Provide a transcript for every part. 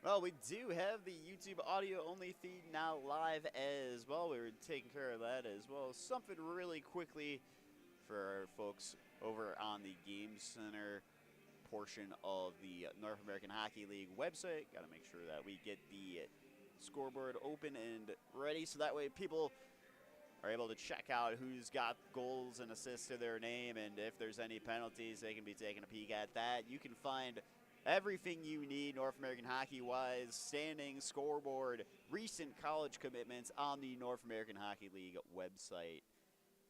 Well, we do have the YouTube audio-only feed now live as well. We were taking care of that as well. Something really quickly for our folks over on the Game Center portion of the North American Hockey League website. Got to make sure that we get the scoreboard open and ready so that way people are able to check out who's got goals and assists to their name, and if there's any penalties, they can be taking a peek at that. You can find everything you need North American hockey-wise, standings, scoreboard, recent college commitments on the North American Hockey League website.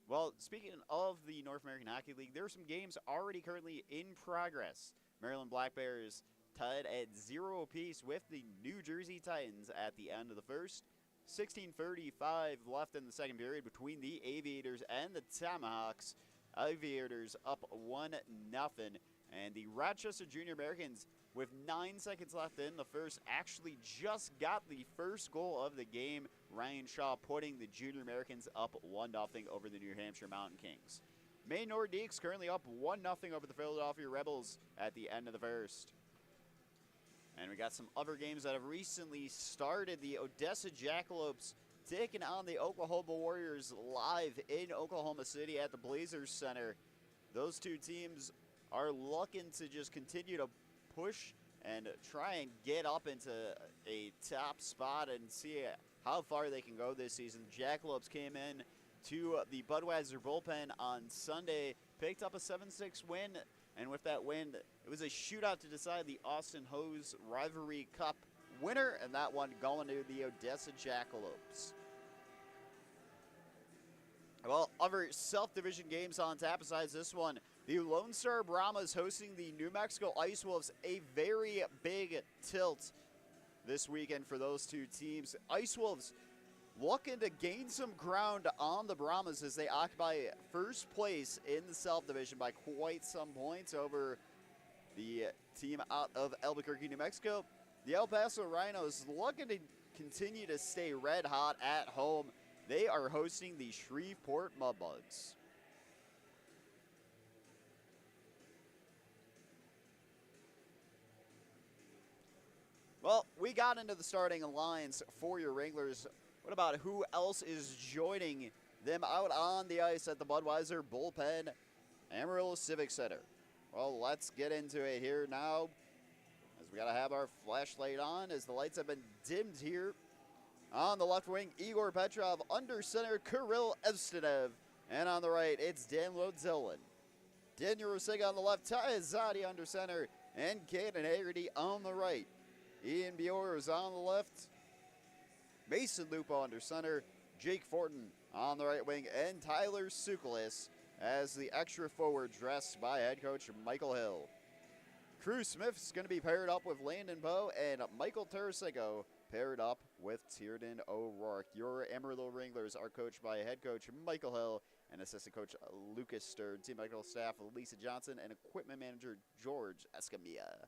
Well, speaking of the North American Hockey League, there are some games already currently in progress. Maryland Black Bears tied at 0 apiece with the New Jersey Titans at the end of the first. 16:35 left in the second period between the Aviators and the Tomahawks. Aviators up 1-0. And the Rochester Junior Americans, with 9 seconds left in the first, actually just got the first goal of the game. Ryan Shaw putting the Junior Americans up 1-0 over the New Hampshire Mountain Kings. Maine Nordiques currently up 1-0 over the Philadelphia Rebels at the end of the first. And we got some other games that have recently started. The Odessa Jackalopes taking on the Oklahoma Warriors live in Oklahoma City at the Blazers Center. Those two teams are looking to just continue to push and try and get up into a top spot and see how far they can go this season. The Jackalopes came in to the Budweiser bullpen on Sunday, picked up a 7-6 win, and with that win, it was a shootout to decide the Austin Hose Rivalry Cup winner, and that one going to the Odessa Jackalopes. Well, other self-division games on tap besides this one. The Lone Star Brahmas hosting the New Mexico Ice Wolves, a very big tilt this weekend for those two teams. Ice Wolves looking to gain some ground on the Brahmas as they occupy first place in the self-division by quite some points over the team out of Albuquerque, New Mexico. The El Paso Rhinos looking to continue to stay red hot at home. They are hosting the Shreveport Mudbugs. Well, we got into the starting lines for your Wranglers. What about who else is joining them out on the ice at the Budweiser bullpen, Amarillo Civic Center? Well, let's get into it here now, as we got to have our flashlight on as the lights have been dimmed here. On the left wing, Igor Petrov, under center, Kirill Evstenev, and on the right, it's Dan Lodzillin. Daniel Rosiga on the left, Ty Azadi under center, and Caden Haggerty on the right. Ian Bior is on the left, Mason Lupo under center, Jake Fortin on the right wing, and Tyler Sukalis as the extra forward dressed by head coach Michael Hill. Cruz Smith is going to be paired up with Landon Poe, and Michael Tarasenko paired up with Tiernan O'Rourke. Your Amarillo Wranglers are coached by head coach Michael Hill and assistant coach Lucas Stern. Team medical staff Lisa Johnson and equipment manager George Escamilla.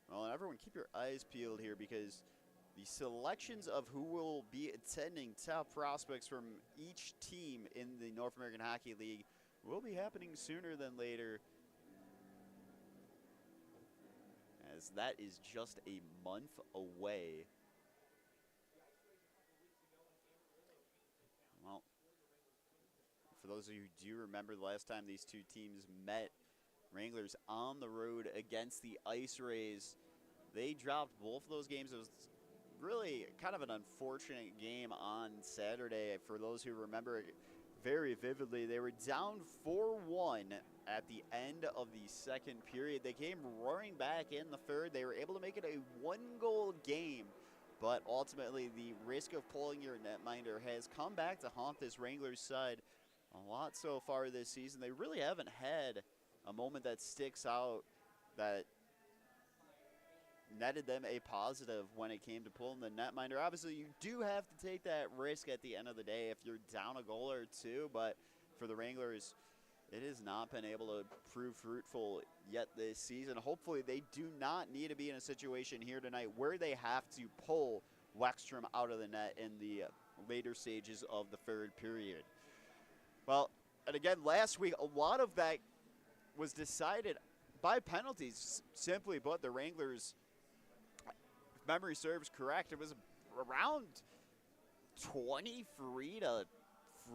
Well, and everyone keep your eyes peeled here because the selections of who will be attending top prospects from each team in the North American Hockey League will be happening sooner than later, as that is just a month away. Well, for those of you who do remember the last time these two teams met, Wranglers on the road against the Ice Rays, they dropped both of those games. It was really kind of an unfortunate game on Saturday. For those who remember it very vividly, they were down 4-1 at the end of the second period. They came roaring back in the third. They were able to make it a one-goal game, but ultimately the risk of pulling your netminder has come back to haunt this Wranglers side a lot so far this season. They really haven't had a moment that sticks out that netted them a positive when it came to pulling the netminder. Obviously, you do have to take that risk at the end of the day if you're down a goal or two, but for the Wranglers, it has not been able to prove fruitful yet this season. Hopefully, they do not need to be in a situation here tonight where they have to pull Wexstrom out of the net in the later stages of the third period. Well, and again, last week, a lot of that was decided by penalties. Simply put, the Wranglers, if memory serves correct, it was around 23 to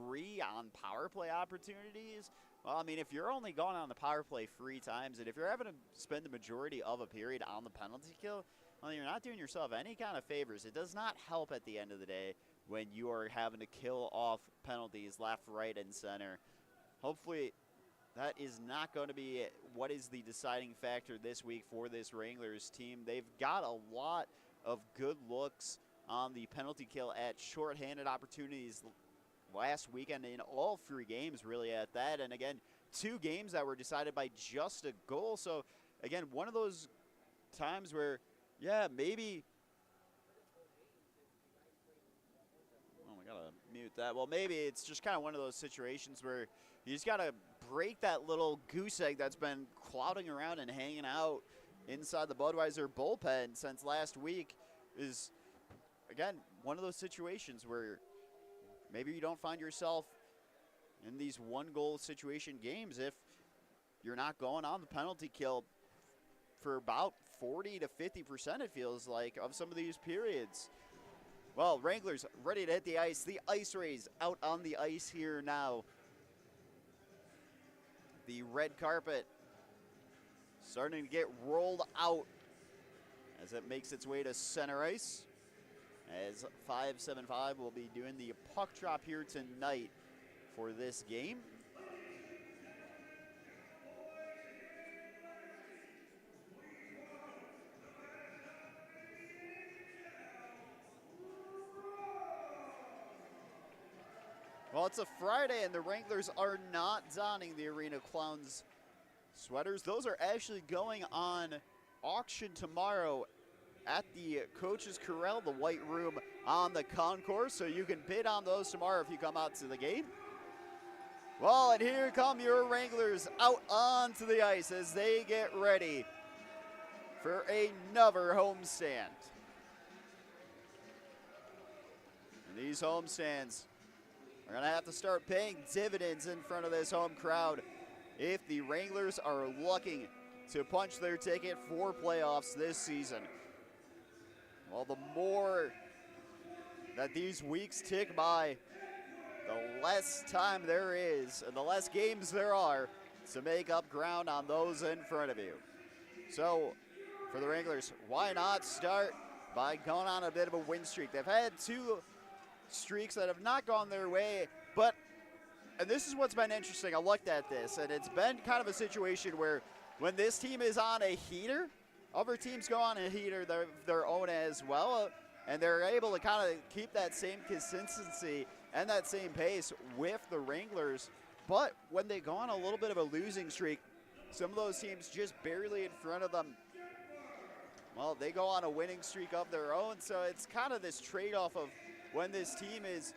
3 on power play opportunities. Well, I mean, if you're only going on the power play 3 times, and if you're having to spend the majority of a period on the penalty kill, well, you're not doing yourself any kind of favors. It does not help at the end of the day when you are having to kill off penalties left, right, and center. Hopefully, that is not going to be what is the deciding factor this week for this Wranglers team. They've got a lot of good looks on the penalty kill at shorthanded opportunities last weekend in all 3 games, really, at that. And again, 2 games that were decided by just a goal. So, again, one of those times where, yeah, maybe. Oh, I gotta mute that. Well, maybe it's just kind of one of those situations where you just gotta break that little goose egg that's been clouding around and hanging out inside the Budweiser bullpen since last week. Is, again, one of those situations where maybe you don't find yourself in these 1-goal situation games if you're not going on the penalty kill for about 40 to 50%, it feels like, of some of these periods. Well, Wranglers ready to hit the ice. The Ice Rays out on the ice here now. The red carpet starting to get rolled out as it makes its way to center ice. As 575 will be doing the puck drop here tonight for this game. Well, it's a Friday, and the Wranglers are not donning the Arena Clowns sweaters. Those are actually going on auction tomorrow at the Coach's Corral, the White Room on the concourse, so you can bid on those tomorrow if you come out to the game. Well, and here come your Wranglers out onto the ice as they get ready for another homestand. And these homestands are going to have to start paying dividends in front of this home crowd if the Wranglers are looking to punch their ticket for playoffs this season. Well, the more that these weeks tick by, the less time there is and the less games there are to make up ground on those in front of you. So, for the Wranglers, why not start by going on a bit of a win streak? They've had 2 streaks that have not gone their way, but, and this is what's been interesting, I looked at this, and it's been kind of a situation where when this team is on a heater, other teams go on a heater their own as well, and they're able to kind of keep that same consistency and that same pace with the Wranglers. But when they go on a little bit of a losing streak, some of those teams just barely in front of them, well, they go on a winning streak of their own. So it's kind of this trade-off of when this team is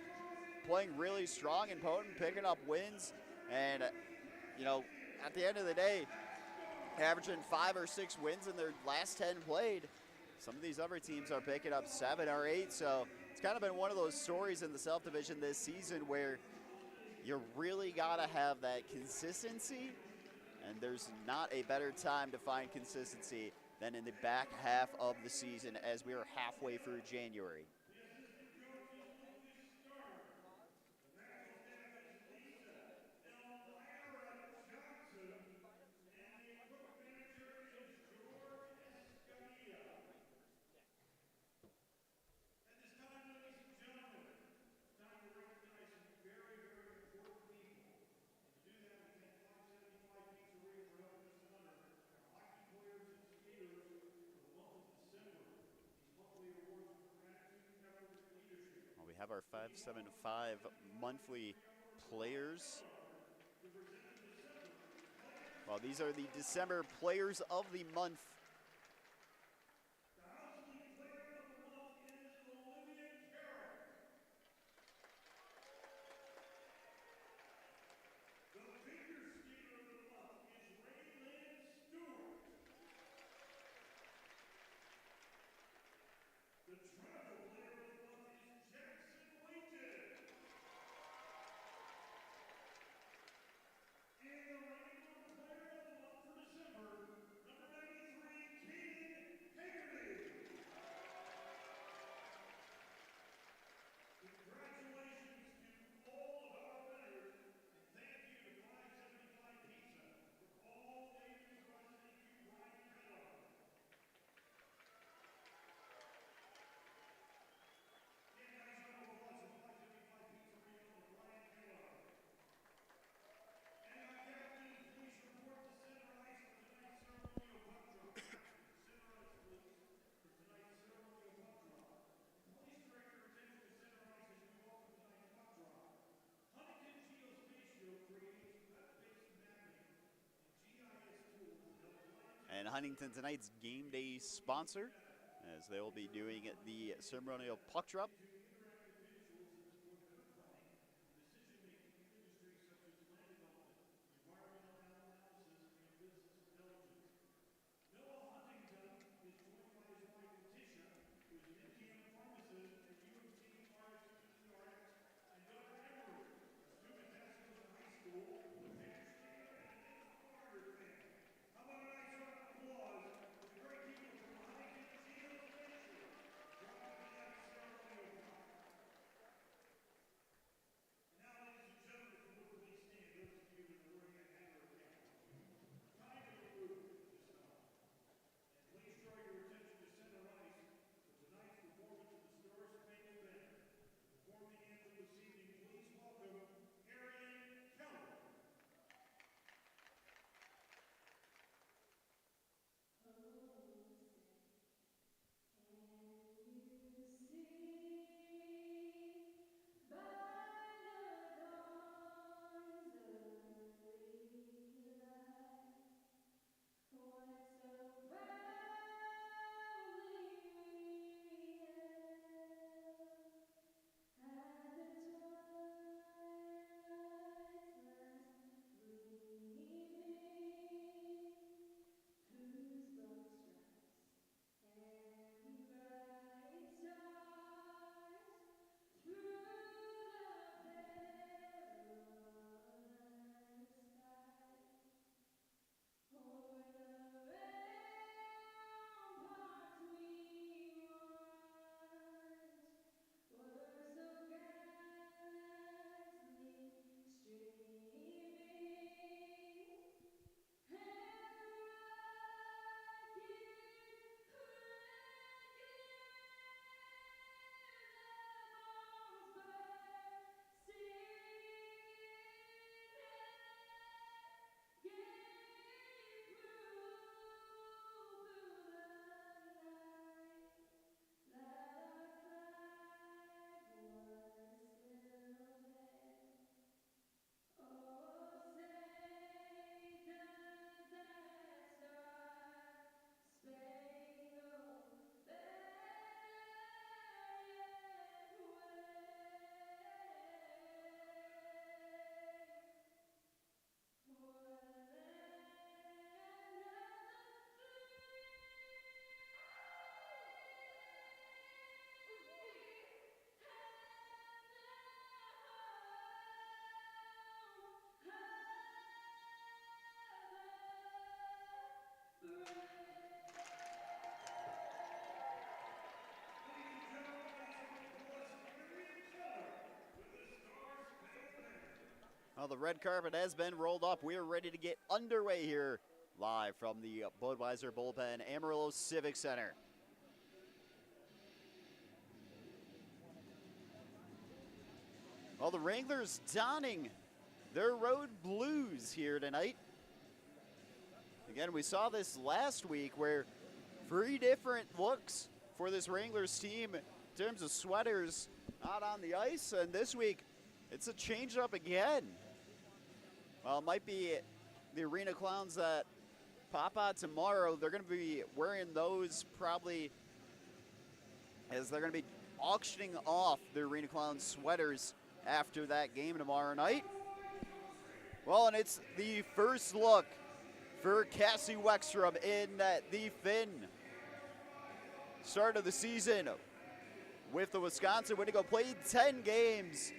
playing really strong and potent, picking up wins, and, you know, at the end of the day, averaging 5 or 6 wins in their last 10 played. Some of these other teams are picking up 7 or 8, so it's kind of been one of those stories in the South Division this season where you really got to have that consistency, and there's not a better time to find consistency than in the back half of the season as we are halfway through January. Have our 575 monthly players. Well, these are the December players of the month. Huntington tonight's game day sponsor, as they will be doing the ceremonial puck drop. Well, the red carpet has been rolled up. We are ready to get underway here, live from the Budweiser Bullpen, Amarillo Civic Center. Well, the Wranglers donning their road blues here tonight. Again, we saw this last week where 3 different looks for this Wranglers team in terms of sweaters out on the ice, and this week it's a change up again. Well, it might be the Arena Clowns that pop out tomorrow. They're going to be wearing those probably as they're going to be auctioning off the Arena Clowns sweaters after that game tomorrow night. Well, and it's the first look for Cassie Wexstrom in the Finn start of the season with the Wisconsin Wendigo. Played 10 games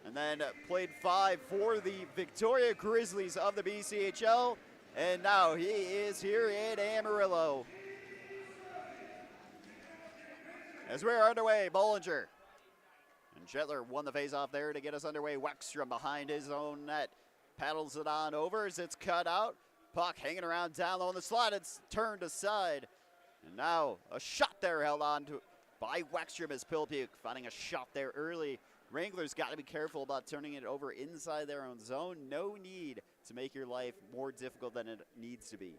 and then played 5 for the Victoria Grizzlies of the BCHL. And now he is here in Amarillo. As we're underway, Bollinger. And Shetler won the faceoff there to get us underway. Wexstrom behind his own net. Paddles it on over as it's cut out. Puck hanging around down low on the slot. It's turned aside. And now a shot there held on to by Wexstrom as Pilpuk finding a shot there early. Wranglers got to be careful about turning it over inside their own zone. No need to make your life more difficult than it needs to be.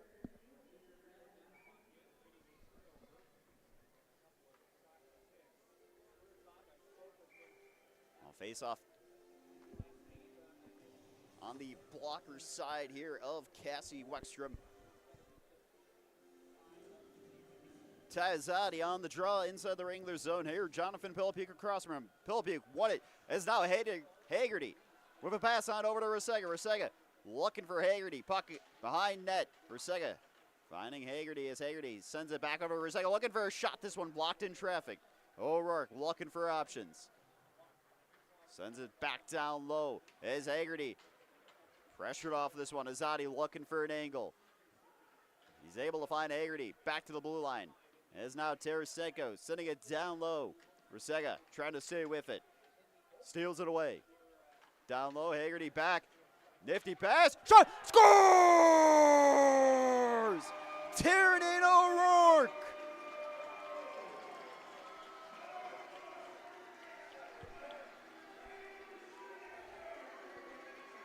Face off on the blocker side here of Cassie Wexstrom. Tazati on the draw inside the Wrangler zone here. Jonathan Pilipiuk across from him. Pilipiuk won it. Is now Haggerty with a pass on over to Rusega. Rusega looking for Haggerty. Puck behind net. Rusega finding Haggerty as Haggerty sends it back over to Rusega. Looking for a shot. This one blocked in traffic. O'Rourke looking for options. Sends it back down low as Haggerty pressured off this one. Azadi looking for an angle. He's able to find Haggerty back to the blue line. As now Tarasenko sending it down low. Rusega trying to stay with it. Steals it away. Down low, Haggerty back. Nifty pass. Shot! Scores! Tiernan O'Rourke!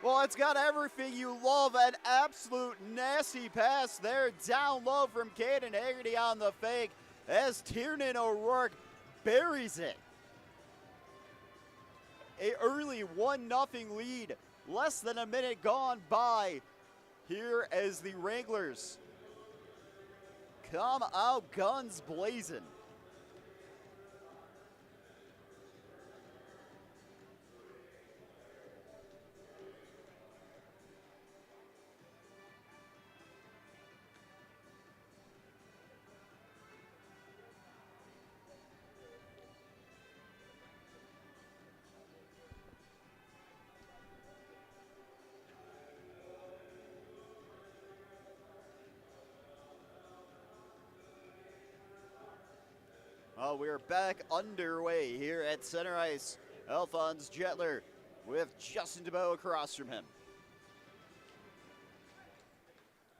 Well, it's got everything you love. An absolute nasty pass there down low from Caden Haggerty on the fake as Tiernan O'Rourke buries it. A early 1-0 lead. Less than a minute gone by here as the Wranglers come out guns blazing. Oh, we're back underway here at center ice. Alphonse Jetler with Justin DeBow across from him.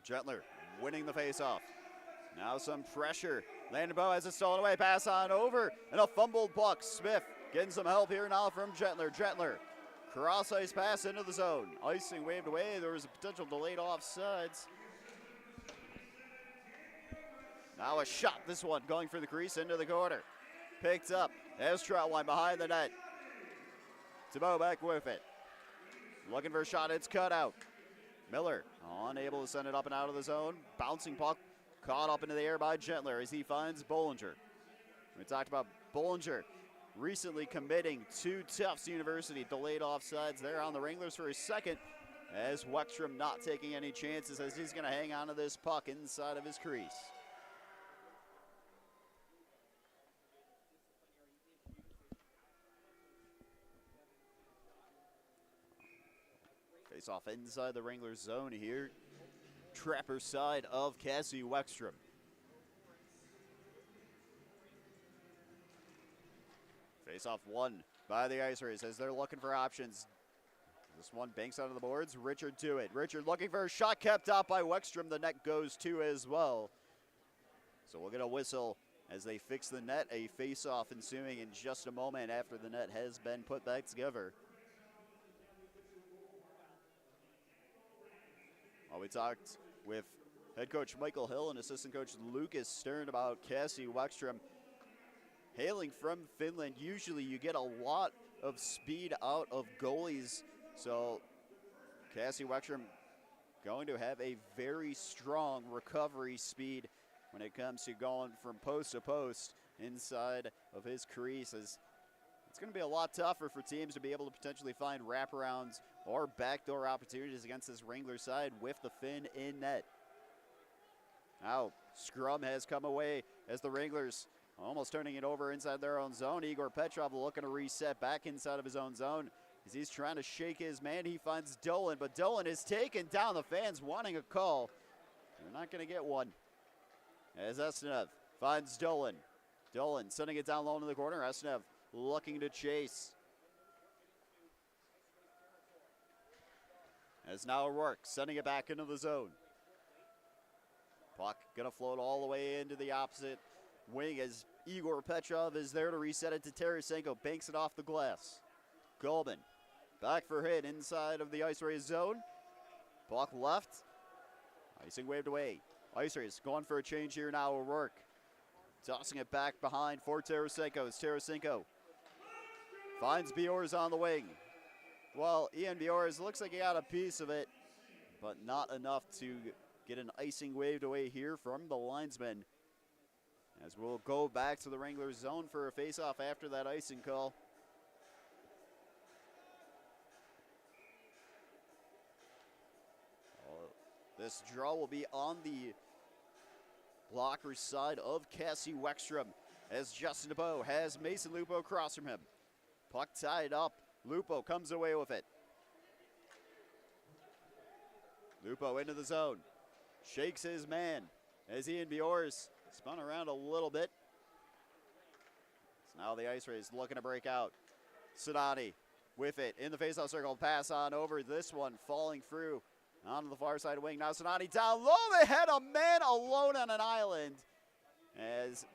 Jetler winning the faceoff. Now some pressure. Landon Bow has it stolen away. Pass on over and a fumbled puck. Smith getting some help here now from Jetler. Jetler cross ice pass into the zone. Icing waved away. There was a potential delayed offsides. Now a shot, this one going for the crease into the corner. Picked up as Troutwine behind the net. DeBow back with it. Looking for a shot, it's cut out. Miller unable to send it up and out of the zone. Bouncing puck caught up into the air by Gentler as he finds Bollinger. We talked about Bollinger recently committing to Tufts University. Delayed offsides there on the Wranglers for a second as Weckstrom not taking any chances as he's going to hang on to this puck inside of his crease. Face off inside the Wranglers zone here. Trapper side of Cassie Weckstrom. Face off won by the Ice Rays as they're looking for options. This one banks out of the boards. Richard to it. Richard looking for a shot, kept out by Weckstrom. The net goes to as well. So we'll get a whistle as they fix the net. A face off ensuing in just a moment after the net has been put back together. Well, we talked with head coach Michael Hill and assistant coach Lucas Stern about Cassie Weckstrom. Hailing from Finland, usually you get a lot of speed out of goalies. So Cassie Weckstrom going to have a very strong recovery speed when it comes to going from post to post inside of his crease. It's going to be a lot tougher for teams to be able to potentially find wraparounds or backdoor opportunities against this Wrangler side with the Finn in net. Now, scrum has come away as the Wranglers almost turning it over inside their own zone. Igor Petrov looking to reset back inside of his own zone as he's trying to shake his man. He finds Dolan, but Dolan is taken down. The fans wanting a call. They're not going to get one. As Estenev finds Dolan. Dolan sending it down low in the corner. Estenev looking to chase. As now O'Rourke sending it back into the zone. Puck gonna float all the way into the opposite wing as Igor Petrov is there to reset it to Tarasenko. Banks it off the glass. Goldman back for hit inside of the Ice Rays zone. Puck left. Icing waved away. Ice Rays going for a change here now. O'Rourke tossing it back behind for Tarasenko. As Tarasenko finds Biors on the wing. Well, Ian Biors looks like he got a piece of it, but not enough to get an icing waved away here from the linesman. As we'll go back to the Wranglers zone for a face-off after that icing call. This draw will be on the blocker side of Cassie Wexstrom as Justin DeBow has Mason Lupo across from him. Puck tied up. Lupo comes away with it. Lupo into the zone. Shakes his man as Ian Bjors spun around a little bit. So now the Ice Rays looking to break out. Sonati with it in the faceoff circle. Pass on over. This one falling through onto the far side wing. Now Sonati down low. They had a man alone on an island as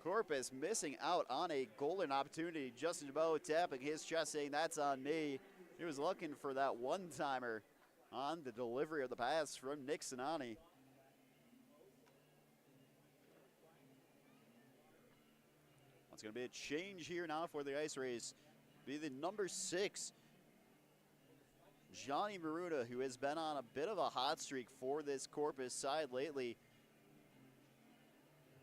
Corpus missing out on a golden opportunity. Justin DeBow tapping his chest saying, "That's on me." He was looking for that one-timer on the delivery of the pass from Nick Sonati. It's going to be a change here now for the Ice Rays. Be the number 6, Johnny Maruda, who has been on a bit of a hot streak for this Corpus side lately.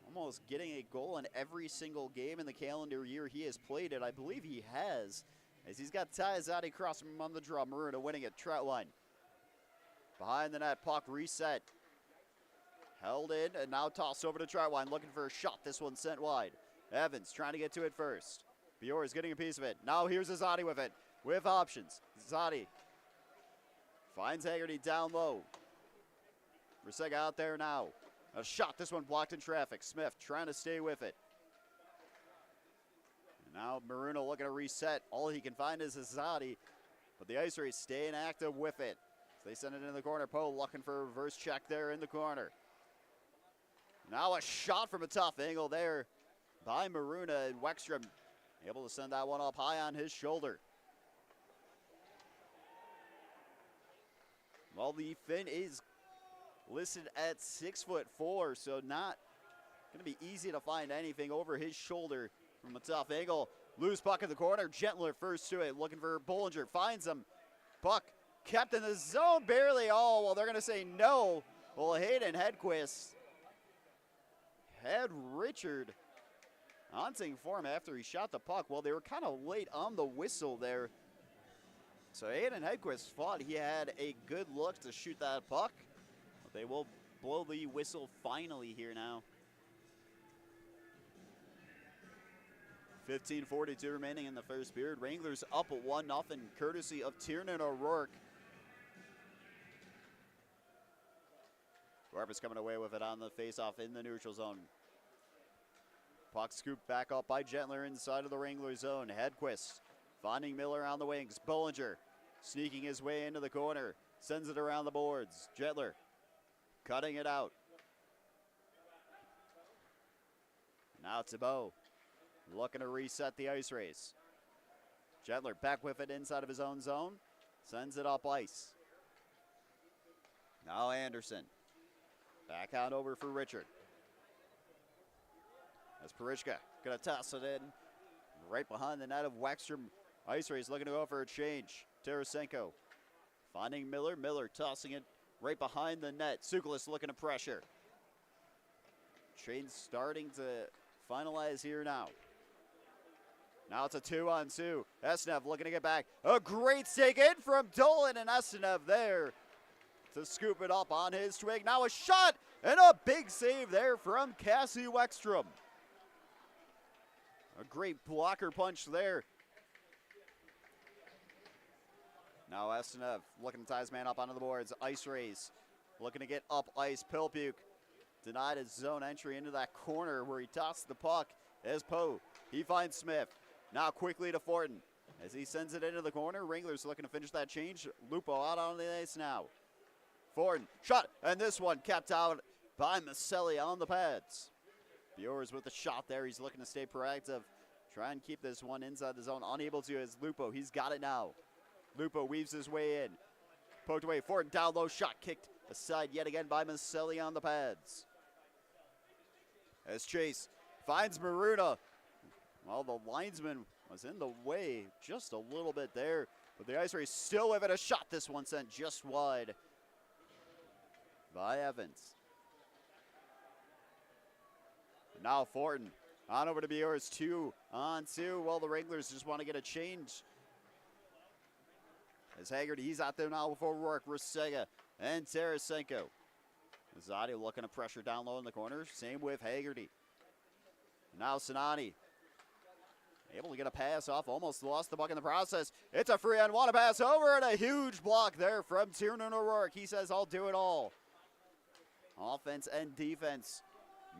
Almost getting a goal in every single game in the calendar year he has played it. I believe he has, as he's got Ty Azadi across from him on the draw. Maruda winning it, trout line. Behind the net, puck reset. Held in and now tossed over to trout line, looking for a shot. This one sent wide. Evans trying to get to it first. Bjor is getting a piece of it. Now here's Azadi with it, with options. Azadi finds Haggerty down low. Rusega out there now. A shot, this one blocked in traffic. Smith trying to stay with it. And now Maruno looking to reset. All he can find is Azadi, but the Ice Rays staying active with it. So they send it in the corner. Poe looking for a reverse check there in the corner. Now a shot from a tough angle there by Maruna, and Wexstrom able to send that one up high on his shoulder. Well, the Finn is listed at 6'4", so not going to be easy to find anything over his shoulder from a tough angle. Loose puck in the corner. Gentler first to it, looking for Bollinger. Finds him. Puck kept in the zone barely. Oh, well, they're going to say no. Well, Hayden Hedquist had Richard hunting for him after he shot the puck. Well, they were kind of late on the whistle there. So Hayden Hedquist thought he had a good look to shoot that puck. But they will blow the whistle finally here now. 15:42 remaining in the first period. Wranglers up at 1-0, courtesy of Tiernan O'Rourke. Corpus coming away with it on the faceoff in the neutral zone. Puck scooped back up by Gentler inside of the Wrangler zone. Hedquist finding Miller on the wings. Bollinger sneaking his way into the corner. Sends it around the boards. Gentler cutting it out. Now Thibault looking to reset the Ice Rays. Gentler back with it inside of his own zone. Sends it up ice. Now Anderson. Back out over for Richard. As Parichka gonna toss it in right behind the net of Wexstrom. Ice Rays looking to go for a change. Tarasenko finding Miller. Miller tossing it right behind the net. Sukulis looking to pressure. Train starting to finalize here now. Now it's a 2-on-2. Estenev looking to get back. A great stake in from Dolan, and Estenev there to scoop it up on his twig. Now a shot and a big save there from Cassie Wexstrom. A great blocker punch there. Now Estenev looking to tie his man up onto the boards. Ice Rays looking to get up ice. Pilpuke denied his zone entry into that corner where he tossed the puck. As Poe, he finds Smith. Now quickly to Fortin as he sends it into the corner. Wranglers looking to finish that change. Lupo out on the ice now. Fortin, shot, and this one kept out by Maselli on the pads. Bjors with the shot there. He's looking to stay proactive. Try and keep this one inside the zone. Unable to as Lupo. He's got it now. Lupo weaves his way in. Poked away. Fortin down low. Shot kicked aside yet again by Maselli on the pads. As Chase finds Maruna. Well, the linesman was in the way just a little bit there. But the Ice Rays still with it. A shot. This one sent just wide by Evans. Now Fortin on over to Bjor's 2-on-2. Well, the Wranglers just want to get a change. As Haggerty, he's out there now before Rourke, Rusega, and Tarasenko. Zadi looking to pressure down low in the corner. Same with Haggerty. Now Sinani able to get a pass off. Almost lost the puck in the process. It's a free on-one, a pass over, and a huge block there from Tiernan O'Rourke. He says, I'll do it all. Offense and defense.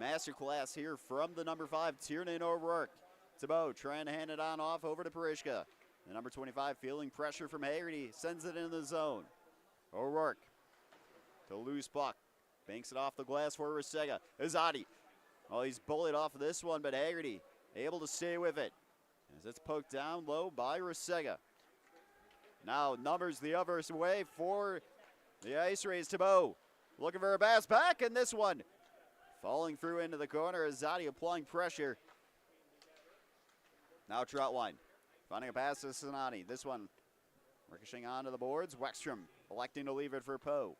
Masterclass here from the number 5, Tiernan O'Rourke. Thibault trying to hand it on off over to Parishka. The number 25 feeling pressure from Haggerty. Sends it into the zone. O'Rourke to loose puck. Banks it off the glass for Rusega. Izadi. Oh, he's bullied off of this one, but Haggerty able to stay with it. As it's poked down low by Rusega. Now numbers the other way for the Ice Rays. Thibault looking for a pass back, and this one falling through into the corner. Izadi applying pressure. Now Troutwine finding a pass to Sinani. This one ricocheting onto the boards. Wexstrom electing to leave it for Poe.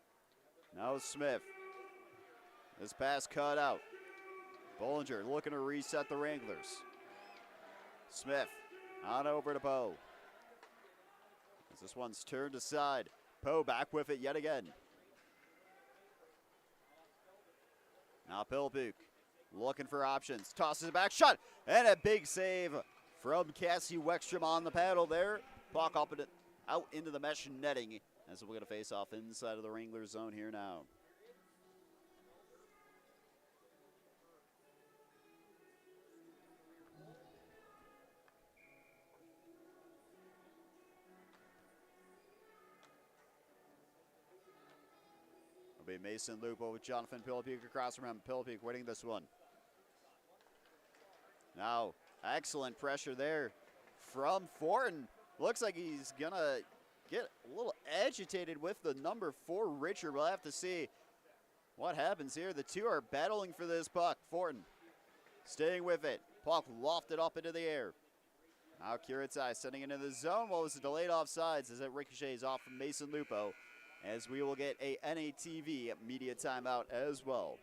Now Smith. This pass cut out. Bollinger looking to reset the Wranglers. Smith on over to Poe. As this one's turned aside. Poe back with it yet again. Now Pilpuk looking for options. Tosses it back. Shot. And a big save from Cassie Wexstrom on the paddle there. Puck up and out into the mesh netting. As we're going to face off inside of the Wranglers zone here now. It'll be Mason Lupo with Jonathan Pilpuk across from him. Pilpuk winning this one. Now, excellent pressure there from Fortin. Looks like he's going to get a little agitated with the number 4, Richard. We'll have to see what happens here. The two are battling for this puck. Fortin staying with it. Puck lofted up into the air. Now Kuritai sending it into the zone. What was the delayed offsides as it ricochets off from Mason Lupo, as we will get a NATV media timeout as well.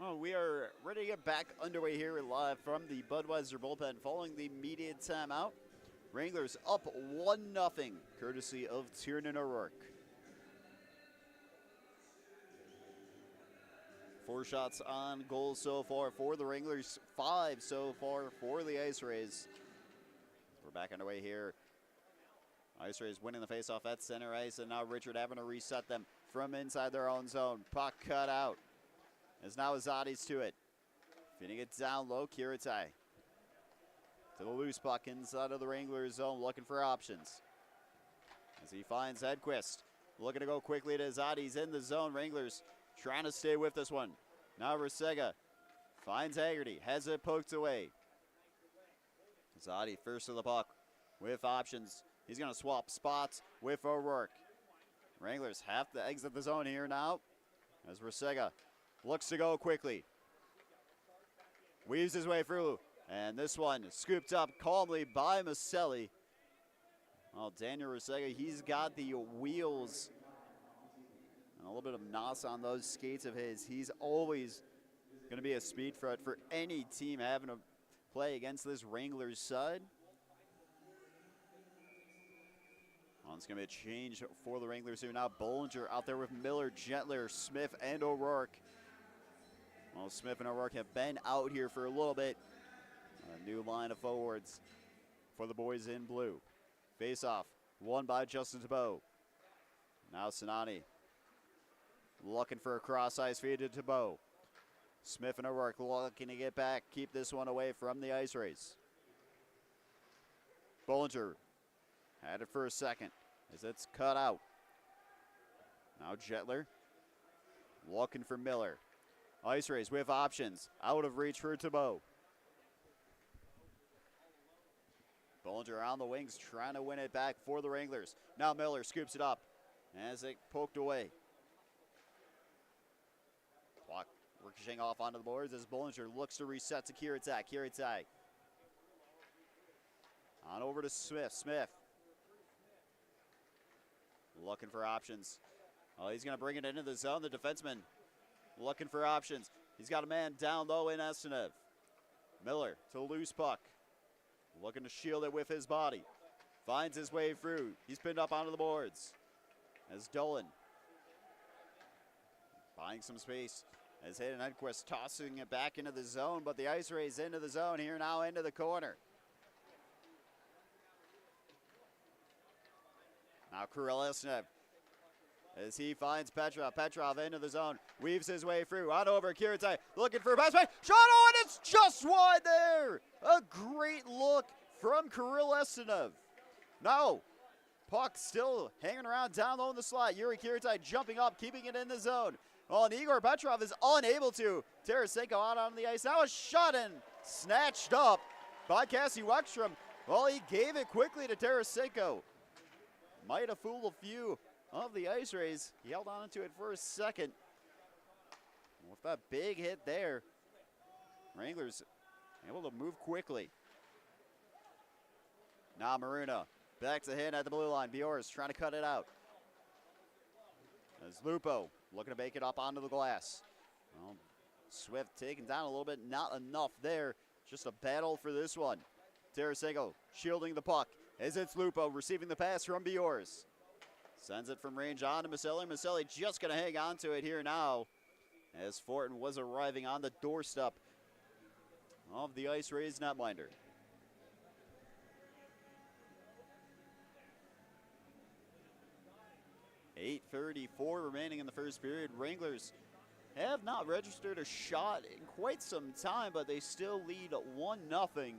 Well, we are ready to get back underway here live from the Budweiser bullpen following the media timeout. Wranglers up 1-0, courtesy of Tiernan O'Rourke. 4 shots on goal so far for the Wranglers, 5 so far for the Ice Rays. We're back underway here. Ice Rays winning the faceoff at center ice, and now Richard having to reset them from inside their own zone. Puck cut out. As now Azadi's to it. Feeding it down low, Kuritai. To the loose puck inside of the Wranglers zone, looking for options. As he finds Edquist. Looking to go quickly to Azadi's in the zone. Wranglers trying to stay with this one. Now Rusega finds Haggerty. Has it poked away. Azadi first to the puck with options. He's going to swap spots with O'Rourke. Wranglers have to exit the zone here now. As Rusega looks to go quickly. Weaves his way through. And this one scooped up calmly by Maselli. Oh, Daniel Rusega, he's got the wheels and a little bit of nos on those skates of his. He's always going to be a speed threat for any team having to play against this Wranglers side. Oh, it's going to be a change for the Wranglers here now. Bollinger out there with Miller, Gentler, Smith, and O'Rourke. Well, Smith and O'Rourke have been out here for a little bit. A new line of forwards. for the boys in blue. Face off, won by Justin Tebow. Now Sinani looking for a cross-ice feed to Tebow. Smith and O'Rourke looking to get back, keep this one away from the Ice Rays. Bollinger had it for a second as it's cut out. Now Jetler looking for Miller. Ice Rays with options, out of reach for Tebow. Bollinger on the wings trying to win it back for the Wranglers. Now Miller scoops it up as it poked away. Clock ricocheting off onto the boards as Bollinger looks to reset to Kiritai. Kiritai on over to Smith. Smith looking for options. Oh, he's going to bring it into the zone. The defenseman looking for options. He's got a man down low in Estenev. Miller to loose puck. Looking to shield it with his body. Finds his way through. He's pinned up onto the boards. As Dolan buying some space. As Hayden Edquist tossing it back into the zone, but the Ice Rays into the zone here now into the corner. Now Kirill Estenev as he finds Petrov. Petrov into the zone, weaves his way through. On over Kiritai, looking for a pass. Shot on, it's just wide there. A great look from Kirill Estenev. Now, puck still hanging around down low in the slot. Yuri Kiritai jumping up, keeping it in the zone. Well, and Igor Petrov is unable to. Tarasenko out on the ice. Now a shot and snatched up by Cassie Wexstrom. Well, he gave it quickly to Tarasenko. Might have fooled a few of the Ice Rays. He held on to it for a second. With that big hit there, Wranglers able to move quickly. Now Maruna back to hit at the blue line. Bjorz trying to cut it out. As Lupo looking to make it up onto the glass. Well, Swift taken down a little bit, not enough there. Just a battle for this one. Tarasenko shielding the puck as it's Lupo receiving the pass from Bjorz. Sends it from range on to Maselli. Maselli just going to hang on to it here now as Fortin was arriving on the doorstep of the Ice Rays netminder. .8:34 remaining in the first period. Wranglers have not registered a shot in quite some time, but they still lead 1-0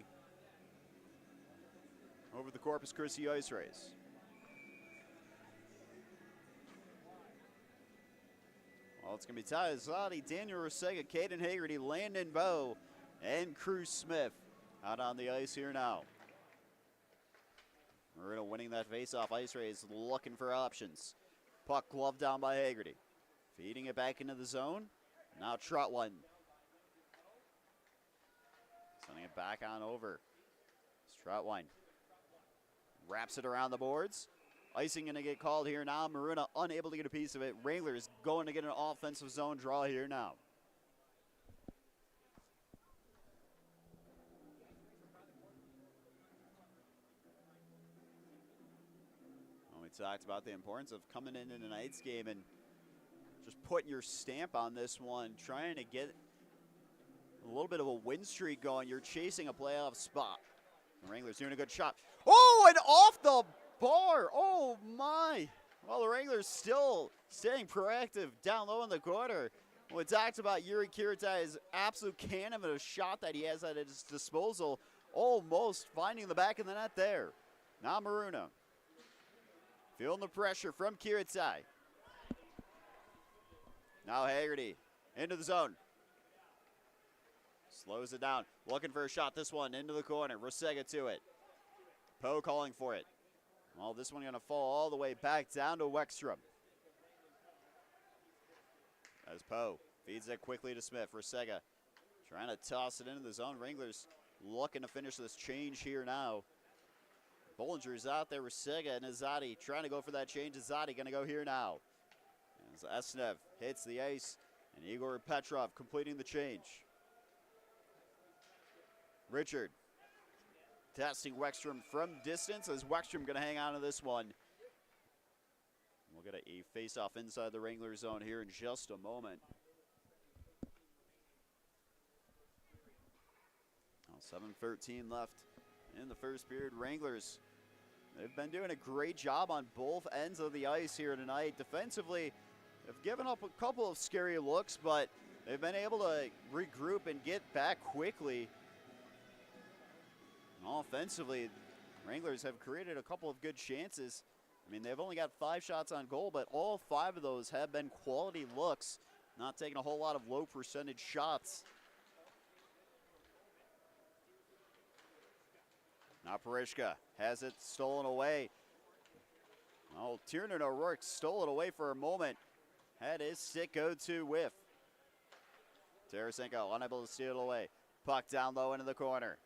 over the Corpus Christi Ice Rays. Well, it's going to be Ty Azadi, Daniel Rusega, Caden Hagerty, Landon Bowe, and Cruz Smith out on the ice here now. Marino winning that faceoff. Ice Rays looking for options. Puck gloved down by Hagerty. Feeding it back into the zone. Now Trotwine. Sending it back on over. Trotwine wraps it around the boards. Icing going to get called here now. Maruna unable to get a piece of it. Wranglers going to get an offensive zone draw here now. Well, we talked about the importance of coming into tonight's game and just putting your stamp on this one, trying to get a little bit of a win streak going. You're chasing a playoff spot. The Wranglers doing a good shot. Oh, and off the bar. Oh, my. Well, the Wranglers still staying proactive down low in the corner. We talked about Yuri Kiritai's absolute cannon of a shot that he has at his disposal, almost finding the back of the net there. Now Maruna feeling the pressure from Kiritai. Now Hagerty into the zone. Slows it down. Looking for a shot. This one into the corner. Rusega to it. Poe calling for it. Well, this one going to fall all the way back down to Wexstrom. As Poe feeds it quickly to Smith. Rusega trying to toss it into the zone. Wranglers looking to finish this change here now. Bollinger's out there. Rusega and Azadi trying to go for that change. Azadi going to go here now. As Esnev hits the ice. And Igor Petrov completing the change. Richard testing Wexstrom from distance as Wexstrom going to hang on to this one. We'll get a face-off inside the Wrangler zone here in just a moment. 7:13 left in the first period. Wranglers, they've been doing a great job on both ends of the ice here tonight. Defensively, they've given up a couple of scary looks, but they've been able to regroup and get back quickly. And offensively, Wranglers have created a couple of good chances. I mean, they've only got 5 shots on goal, but all 5 of those have been quality looks, not taking a whole lot of low percentage shots. Now Parishka has it stolen away. Oh, Tiernan O'Rourke stole it away for a moment. Had his stick go to whiff. Tarasenko unable to steal it away. Puck down low into the corner.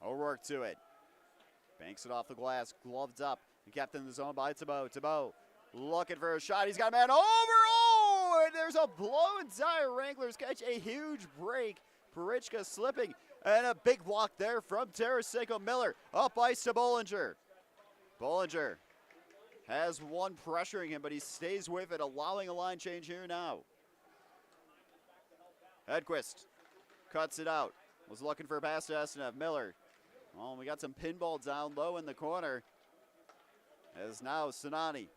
O'Rourke to it. Banks it off the glass, gloved up, and kept in the zone by Thibault. Thibault looking for a shot. He's got a man over. Oh, and there's a blow and die. Wranglers catch a huge break. Parishka slipping, and a big block there from Tarasenko. Miller up ice to Bollinger. Bollinger has one pressuring him, but he stays with it, allowing a line change here now. Hedquist cuts it out. Was looking for a pass to Estenev. Miller. Oh, we got some pinball down low in the corner. As now Sinani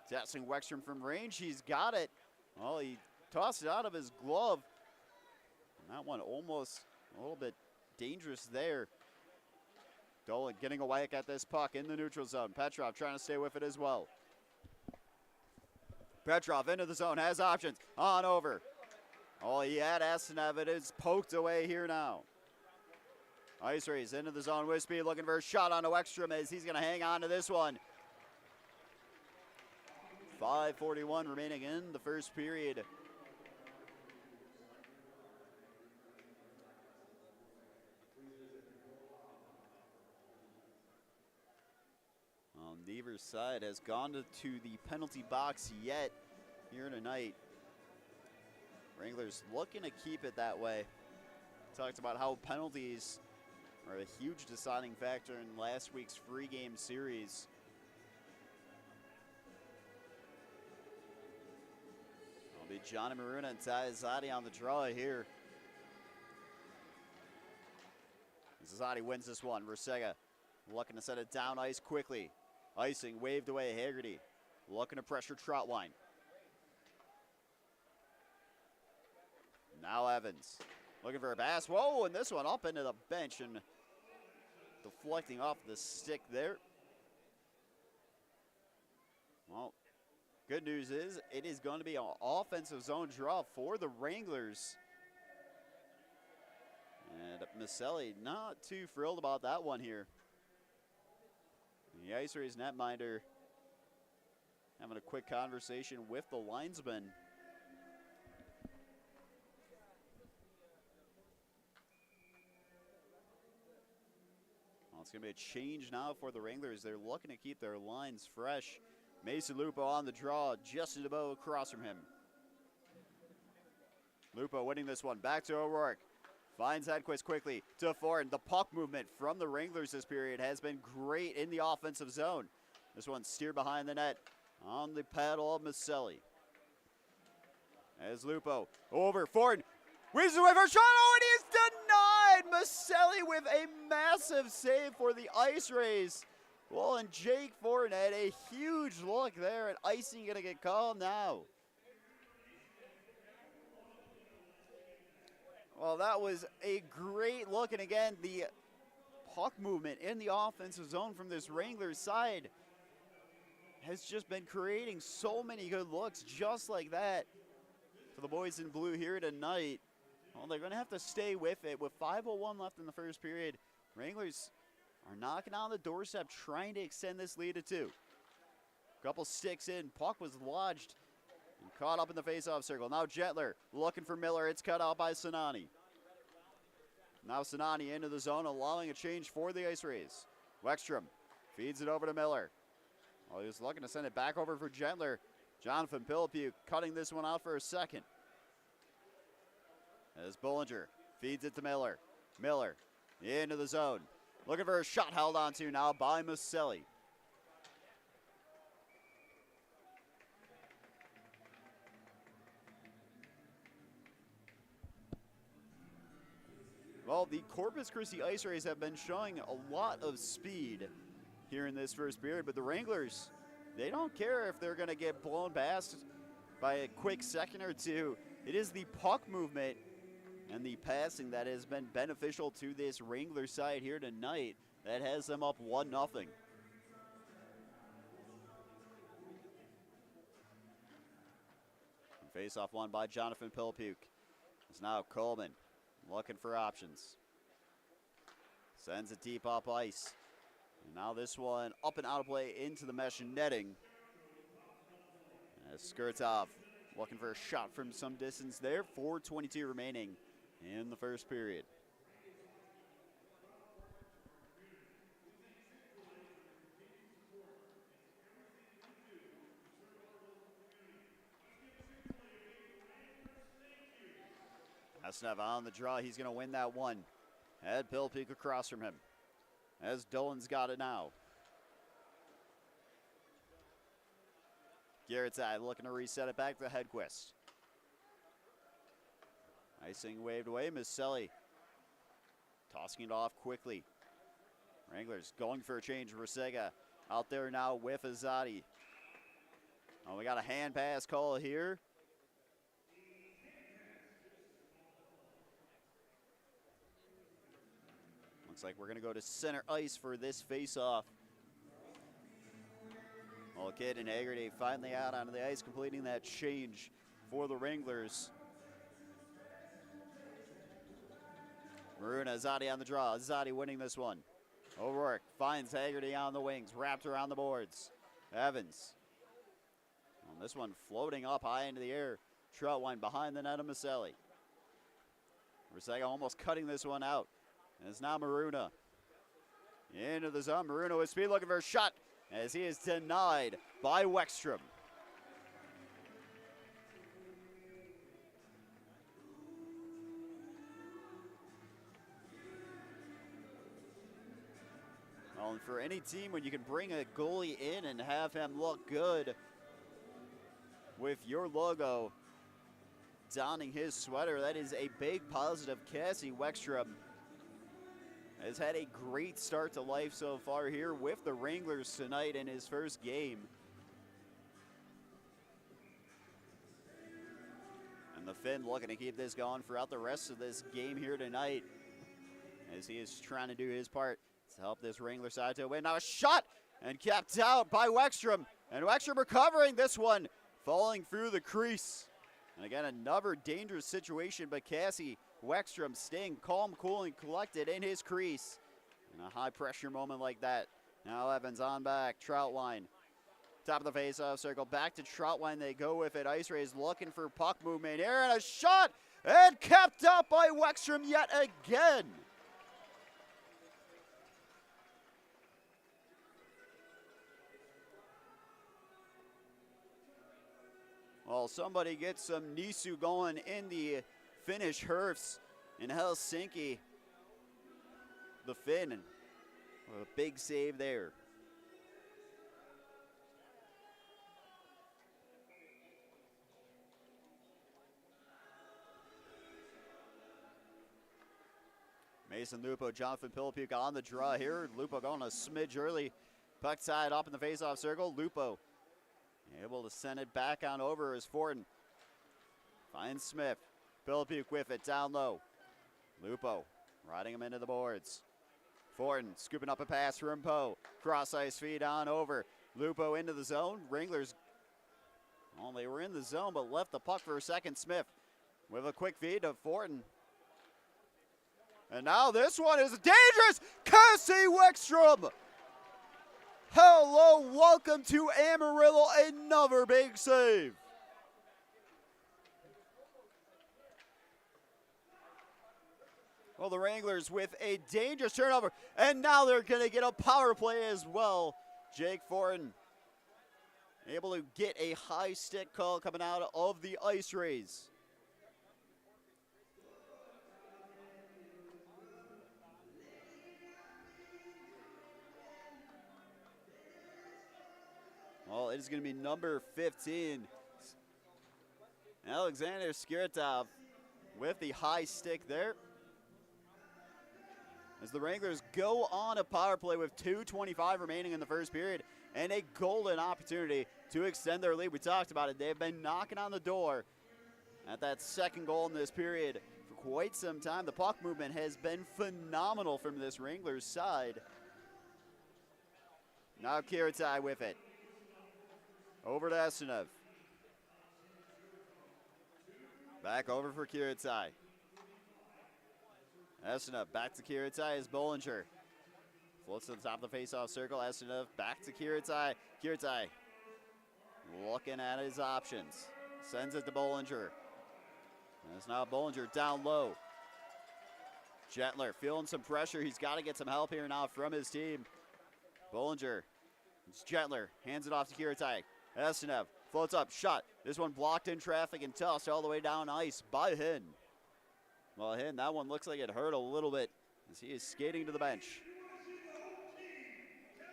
testing Wexstrom from range. He's got it. Well, he tossed it out of his glove. And that one almost a little bit dangerous there. Dolan getting a whack at this puck in the neutral zone. Petrov trying to stay with it as well. Petrov into the zone, has options. On over. Oh, he had Estenev. It is poked away here now. Ice Rays into the zone with speed, looking for a shot on Wexstrom as he's going to hang on to this one. 5:41 remaining in the first period. Neither side has gone to the penalty box yet here tonight. Wranglers looking to keep it that way. Talked about how penalties are a huge deciding factor in last week's free game series. It'll be Johnny Maruna and Ty Zadi on the draw here. Zadi wins this one. Rusega looking to set it down ice quickly. Icing waved away. Haggerty looking to pressure Troutwine. Now Evans looking for a pass. Whoa, and this one up into the bench and deflecting off the stick there. Well, good news is it is going to be an offensive zone draw for the Wranglers. And Maselli not too thrilled about that one here. The Ice Rays netminder having a quick conversation with the linesman. Well, it's going to be a change now for the Wranglers. They're looking to keep their lines fresh. Mason Lupo on the draw, Justin DeBow across from him. Lupo winning this one, back to O'Rourke. Finds Hedquist quickly to Ford. The puck movement from the Wranglers this period has been great in the offensive zone. This one steered behind the net on the paddle of Maselli. As Lupo over Ford. Weaves away for a shot. Oh, and he is denied. Maselli with a massive save for the Ice Rays. Well, and Jake Ford had a huge look there, and icing going to get called now. Well, that was a great look, and again, the puck movement in the offensive zone from this Wranglers side has just been creating so many good looks just like that for the boys in blue here tonight. Well, they're going to have to stay with it. With 5:01 left in the first period, Wranglers are knocking on the doorstep, trying to extend this lead to 2. Couple sticks in, puck was lodged and caught up in the face-off circle. Now Jetler looking for Miller. It's cut out by Sinani. Now Sinani into the zone, allowing a change for the Ice Rays. Wexstrom feeds it over to Miller. Well, he was looking to send it back over for Jetler. Jonathan Pilipew cutting this one out for a second. As Bollinger feeds it to Miller. Miller into the zone. Looking for a shot held onto now by Maselli. Well, the Corpus Christi Ice Rays have been showing a lot of speed here in this first period, but the Wranglers, they don't care if they're going to get blown past by a quick second or two. It is the puck movement and the passing that has been beneficial to this Wrangler side here tonight that has them up 1-0. Face-off won by Jonathan Pilpuk. It's now Coleman looking for options. Sends it deep up ice. And now this one up and out of play into the mesh netting. As Skirtov looking for a shot from some distance there. 4:22 remaining in the first period. Asnev on the draw. He's going to win that one. Had Pilpuk across from him. As Dolan's got it now. Garrett's looking to reset it back to Hedquist. Icing waved away. Maselli tossing it off quickly. Wranglers going for a change. Rasega out there now with Azadi. Oh, we got a hand pass call here. Looks like we're going to go to center ice for this face-off. Well, Kidd and Haggerty finally out onto the ice, completing that change for the Wranglers. Maruna, Azadi on the draw. Azadi winning this one. O'Rourke finds Haggerty on the wings, wrapped around the boards. Evans. On this one, floating up high into the air. Troutwine behind the net of Maselli. Rasega almost cutting this one out. And it's now Maruna. Into the zone. Maruna with speed looking for a shot as he is denied by Weckstrom. Well, and for any team, when you can bring a goalie in and have him look good with your logo donning his sweater, that is a big positive. Cassie Weckstrom has had a great start to life so far here with the Wranglers tonight in his first game. And the Finn looking to keep this going throughout the rest of this game here tonight as he is trying to do his part to help this Wrangler side to win. Now a shot and kept out by Weckstrom. And Weckstrom recovering this one, falling through the crease. And again, another dangerous situation, but Cassie Weckstrom staying calm, cool, and collected in his crease. In a high-pressure moment like that. Now Evans on back. Troutwine. Top of the face-off circle. Back to Troutwine. They go with it. Ice Rays looking for puck movement here. And a shot! And kept out by Weckstrom yet again. Well, somebody get some Nisu going in the Finnish Herfs in Helsinki. The Finn, a big save there. Mason Lupo, Jonathan Pilpuk on the draw here. Lupo going a smidge early. Puck tied up in the faceoff circle. Lupo able to send it back on over as Fortin finds Smith. Pilpuk with it down low. Lupo riding him into the boards. Fortin scooping up a pass from Poe. Cross ice feed on over. Lupo into the zone. Wranglers, well, they were in the zone but left the puck for a second. Smith with a quick feed to Fortin. And now this one is dangerous. Cassie Weckstrom. Hello, welcome to Amarillo. Another big save. Well, the Wranglers with a dangerous turnover. And now they're going to get a power play as well. Jake Fortin able to get a high stick call coming out of the Ice Rays. Well, it is going to be number 15, Alexander Skiritov, with the high stick there. as the Wranglers go on a power play with 2:25 remaining in the first period and a golden opportunity to extend their lead. We talked about it. They've been knocking on the door at that second goal in this period for quite some time. The puck movement has been phenomenal from this Wranglers side. Now Kiritai with it. Over to Estenov. Back over for Kiritai. Estenov back to Kiritai as Bollinger. Floats to the top of the faceoff circle. Estenov back to Kiritai. Kiritai looking at his options. Sends it to Bollinger. And it's now Bollinger down low. Gentler feeling some pressure. He's got to get some help here now from his team. Bollinger. It's Gentler. Hands it off to Kiritai. Estenov floats up. Shot. This one blocked in traffic and tossed all the way down ice by Hinn. Well, Hinn, that one looks like it hurt a little bit as he is skating to the bench.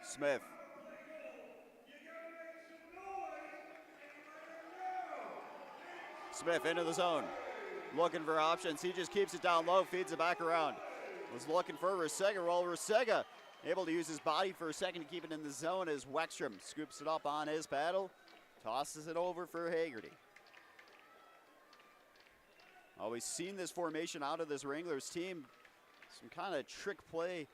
Smith. Smith into the zone. Looking for options. He just keeps it down low, feeds it back around. Was looking for Rusega. Well, Rusega able to use his body for a second to keep it in the zone as Weckstrom scoops it up on his paddle. Tosses it over for Hagerty. We've seen this formation out of this Wranglers team. Some kind of trick play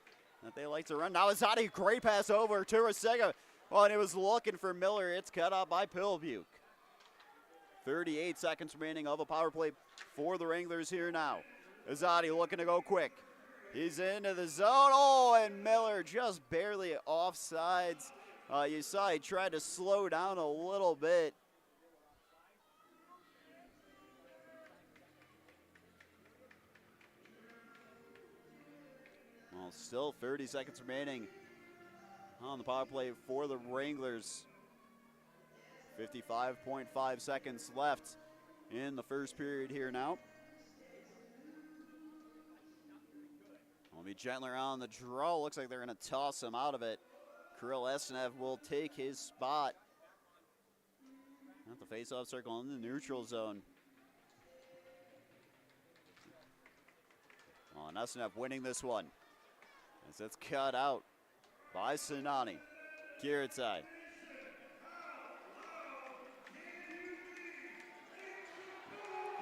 that they like to run. Now Azadi, great pass over to Rusega. Oh, and it was looking for Miller. It's cut off by Pilbuke. 38 seconds remaining of a power play for the Wranglers here now. Azadi looking to go quick. He's into the zone. Oh, and Miller just barely offsides. You saw he tried to slow down a little bit. Well, still 30 seconds remaining on the power play for the Wranglers. 55.5 seconds left in the first period here now. Will be Gentler on the draw. Looks like they're going to toss him out of it. Kirill Estenov will take his spot at the face-off circle in the neutral zone. Oh, and Estenov winning this one as it's cut out by Sinani. Kiritai.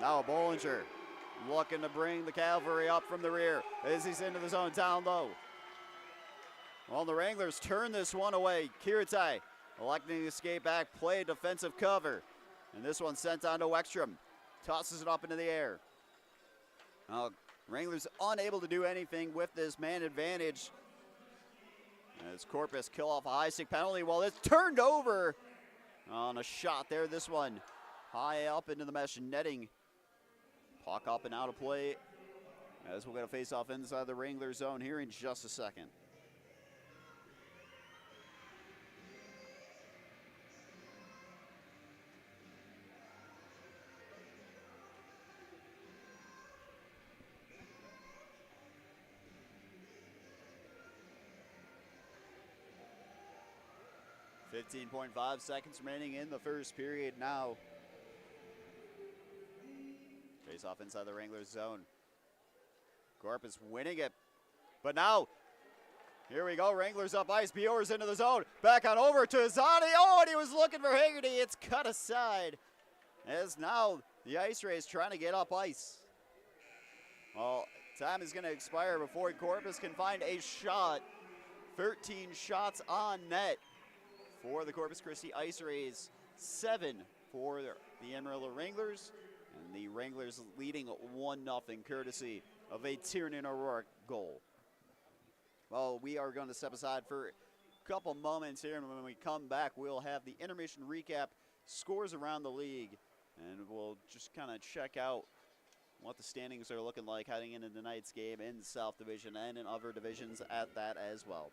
Now Bollinger looking to bring the cavalry up from the rear as he's into the zone down low. Well, the Wranglers turn this one away. Kiritai electing to skate back, play defensive cover. And this one sent on to Weckstrom. Tosses it up into the air. Now, Wranglers unable to do anything with this man advantage. As Corpus kill off a high stick penalty. Well, it's turned over on a shot there. This one high up into the mesh netting. Puck up and out of play as we're going to face off inside the Wrangler zone here in just a second. .5 seconds remaining in the first period now. Face off inside the Wranglers zone. Corpus winning it. But now, here we go. Wranglers up ice. Biore's into the zone. Back on over to Azadi. Oh, and he was looking for Hagerty. It's cut aside. As now the Ice Rays trying to get up ice. Well, time is going to expire before Corpus can find a shot. 13 shots on net for the Corpus Christi Ice Rays. 7 for the Amarillo Wranglers. And the Wranglers leading 1-0 courtesy of a Tiernan O'Rourke goal. Well, we are going to step aside for a couple moments here, and when we come back, we'll have the intermission recap, scores around the league, and we'll just kind of check out what the standings are looking like heading into tonight's game in the South Division and in other divisions at that as well.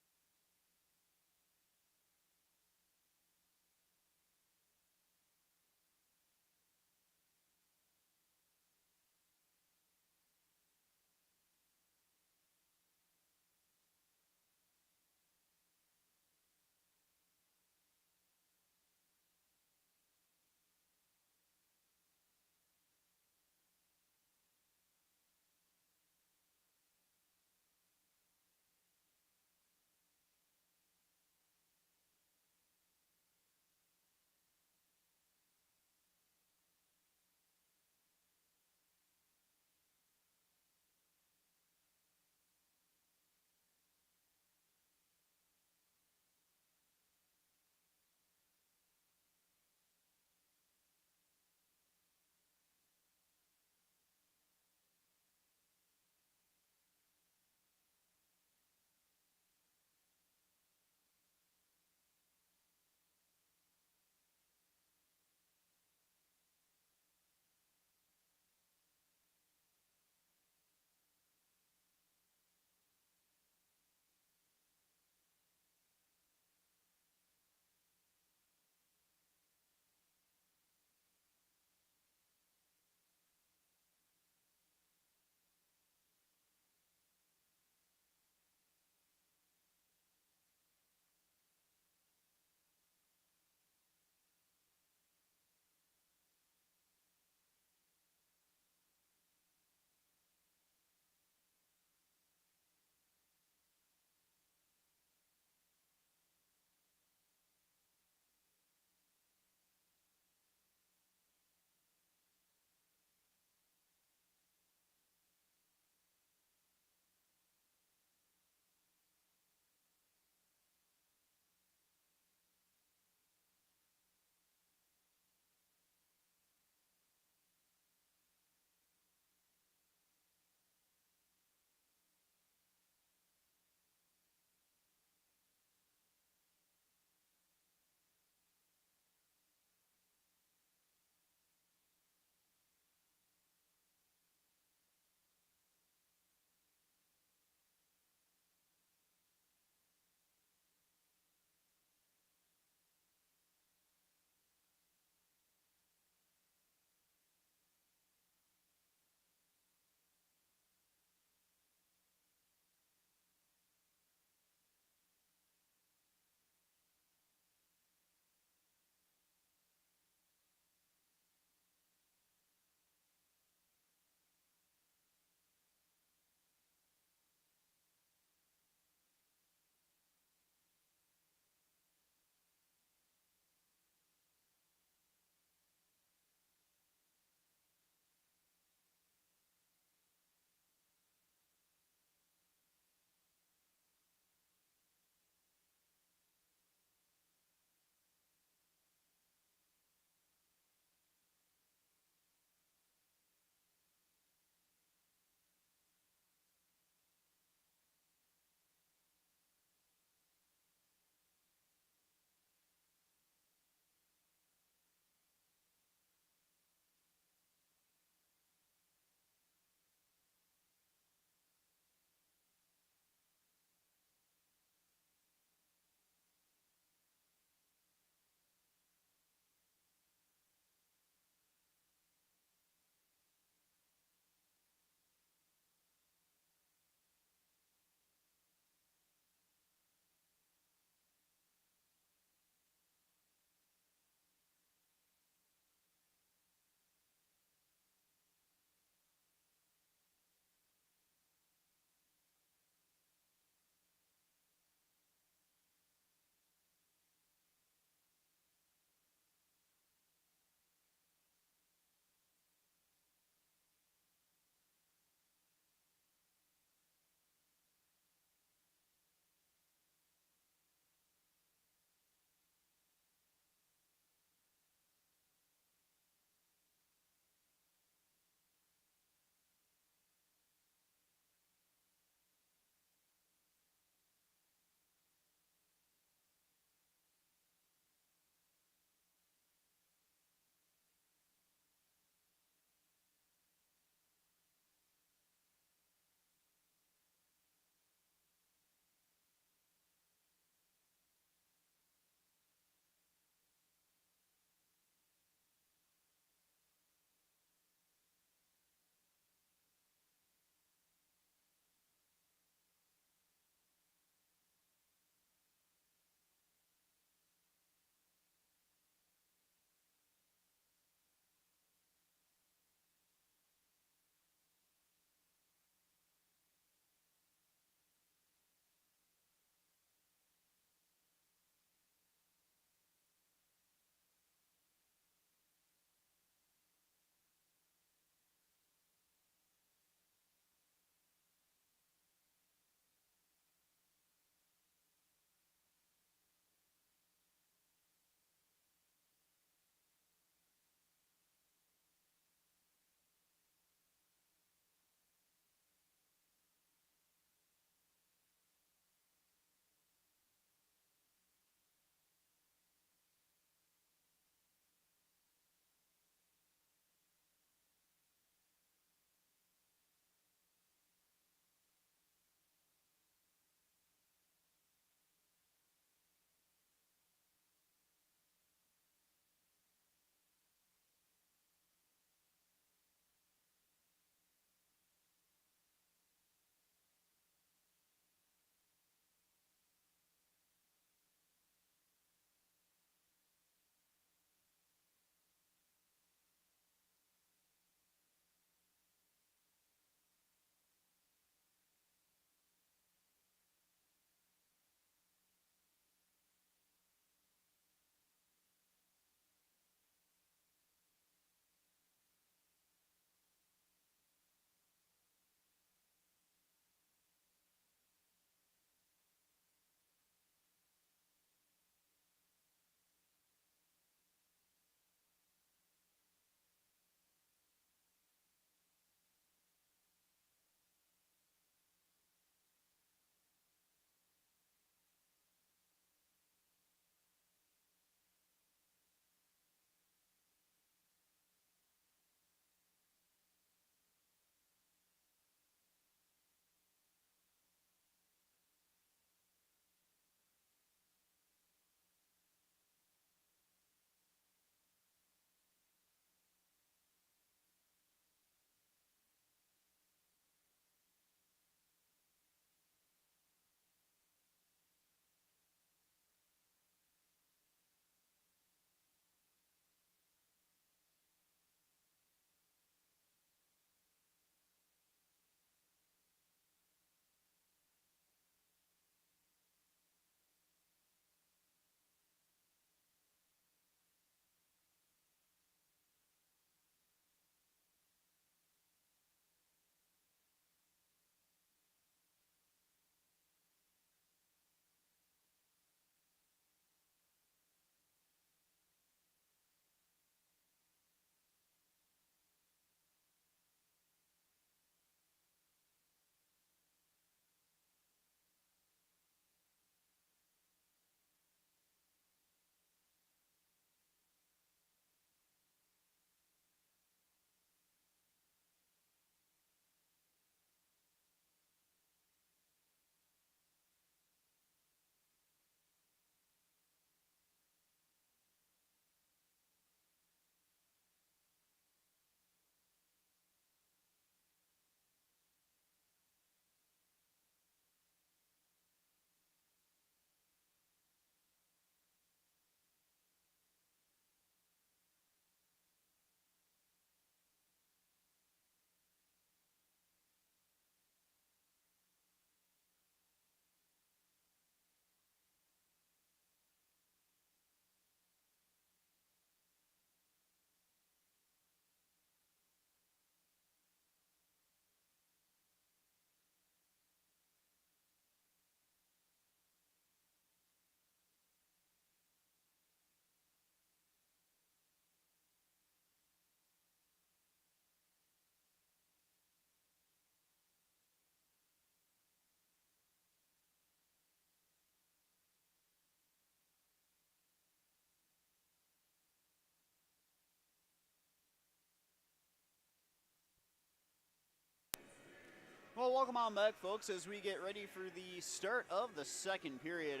Well, welcome on back, folks, as we get ready for the start of the second period.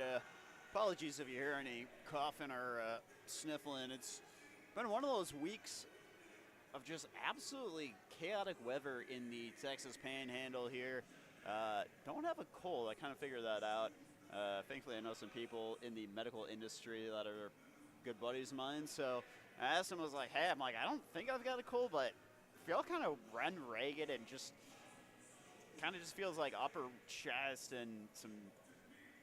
Apologies if you hear any coughing or sniffling. It's been one of those weeks of just absolutely chaotic weather in the Texas Panhandle here. Don't have a cold. I kind of figured that out. Thankfully, I know some people in the medical industry that are good buddies of mine. So I asked them, I was like, hey, I don't think I've got a cold, but I feel kind of run ragged and just kind of just feels like upper chest and some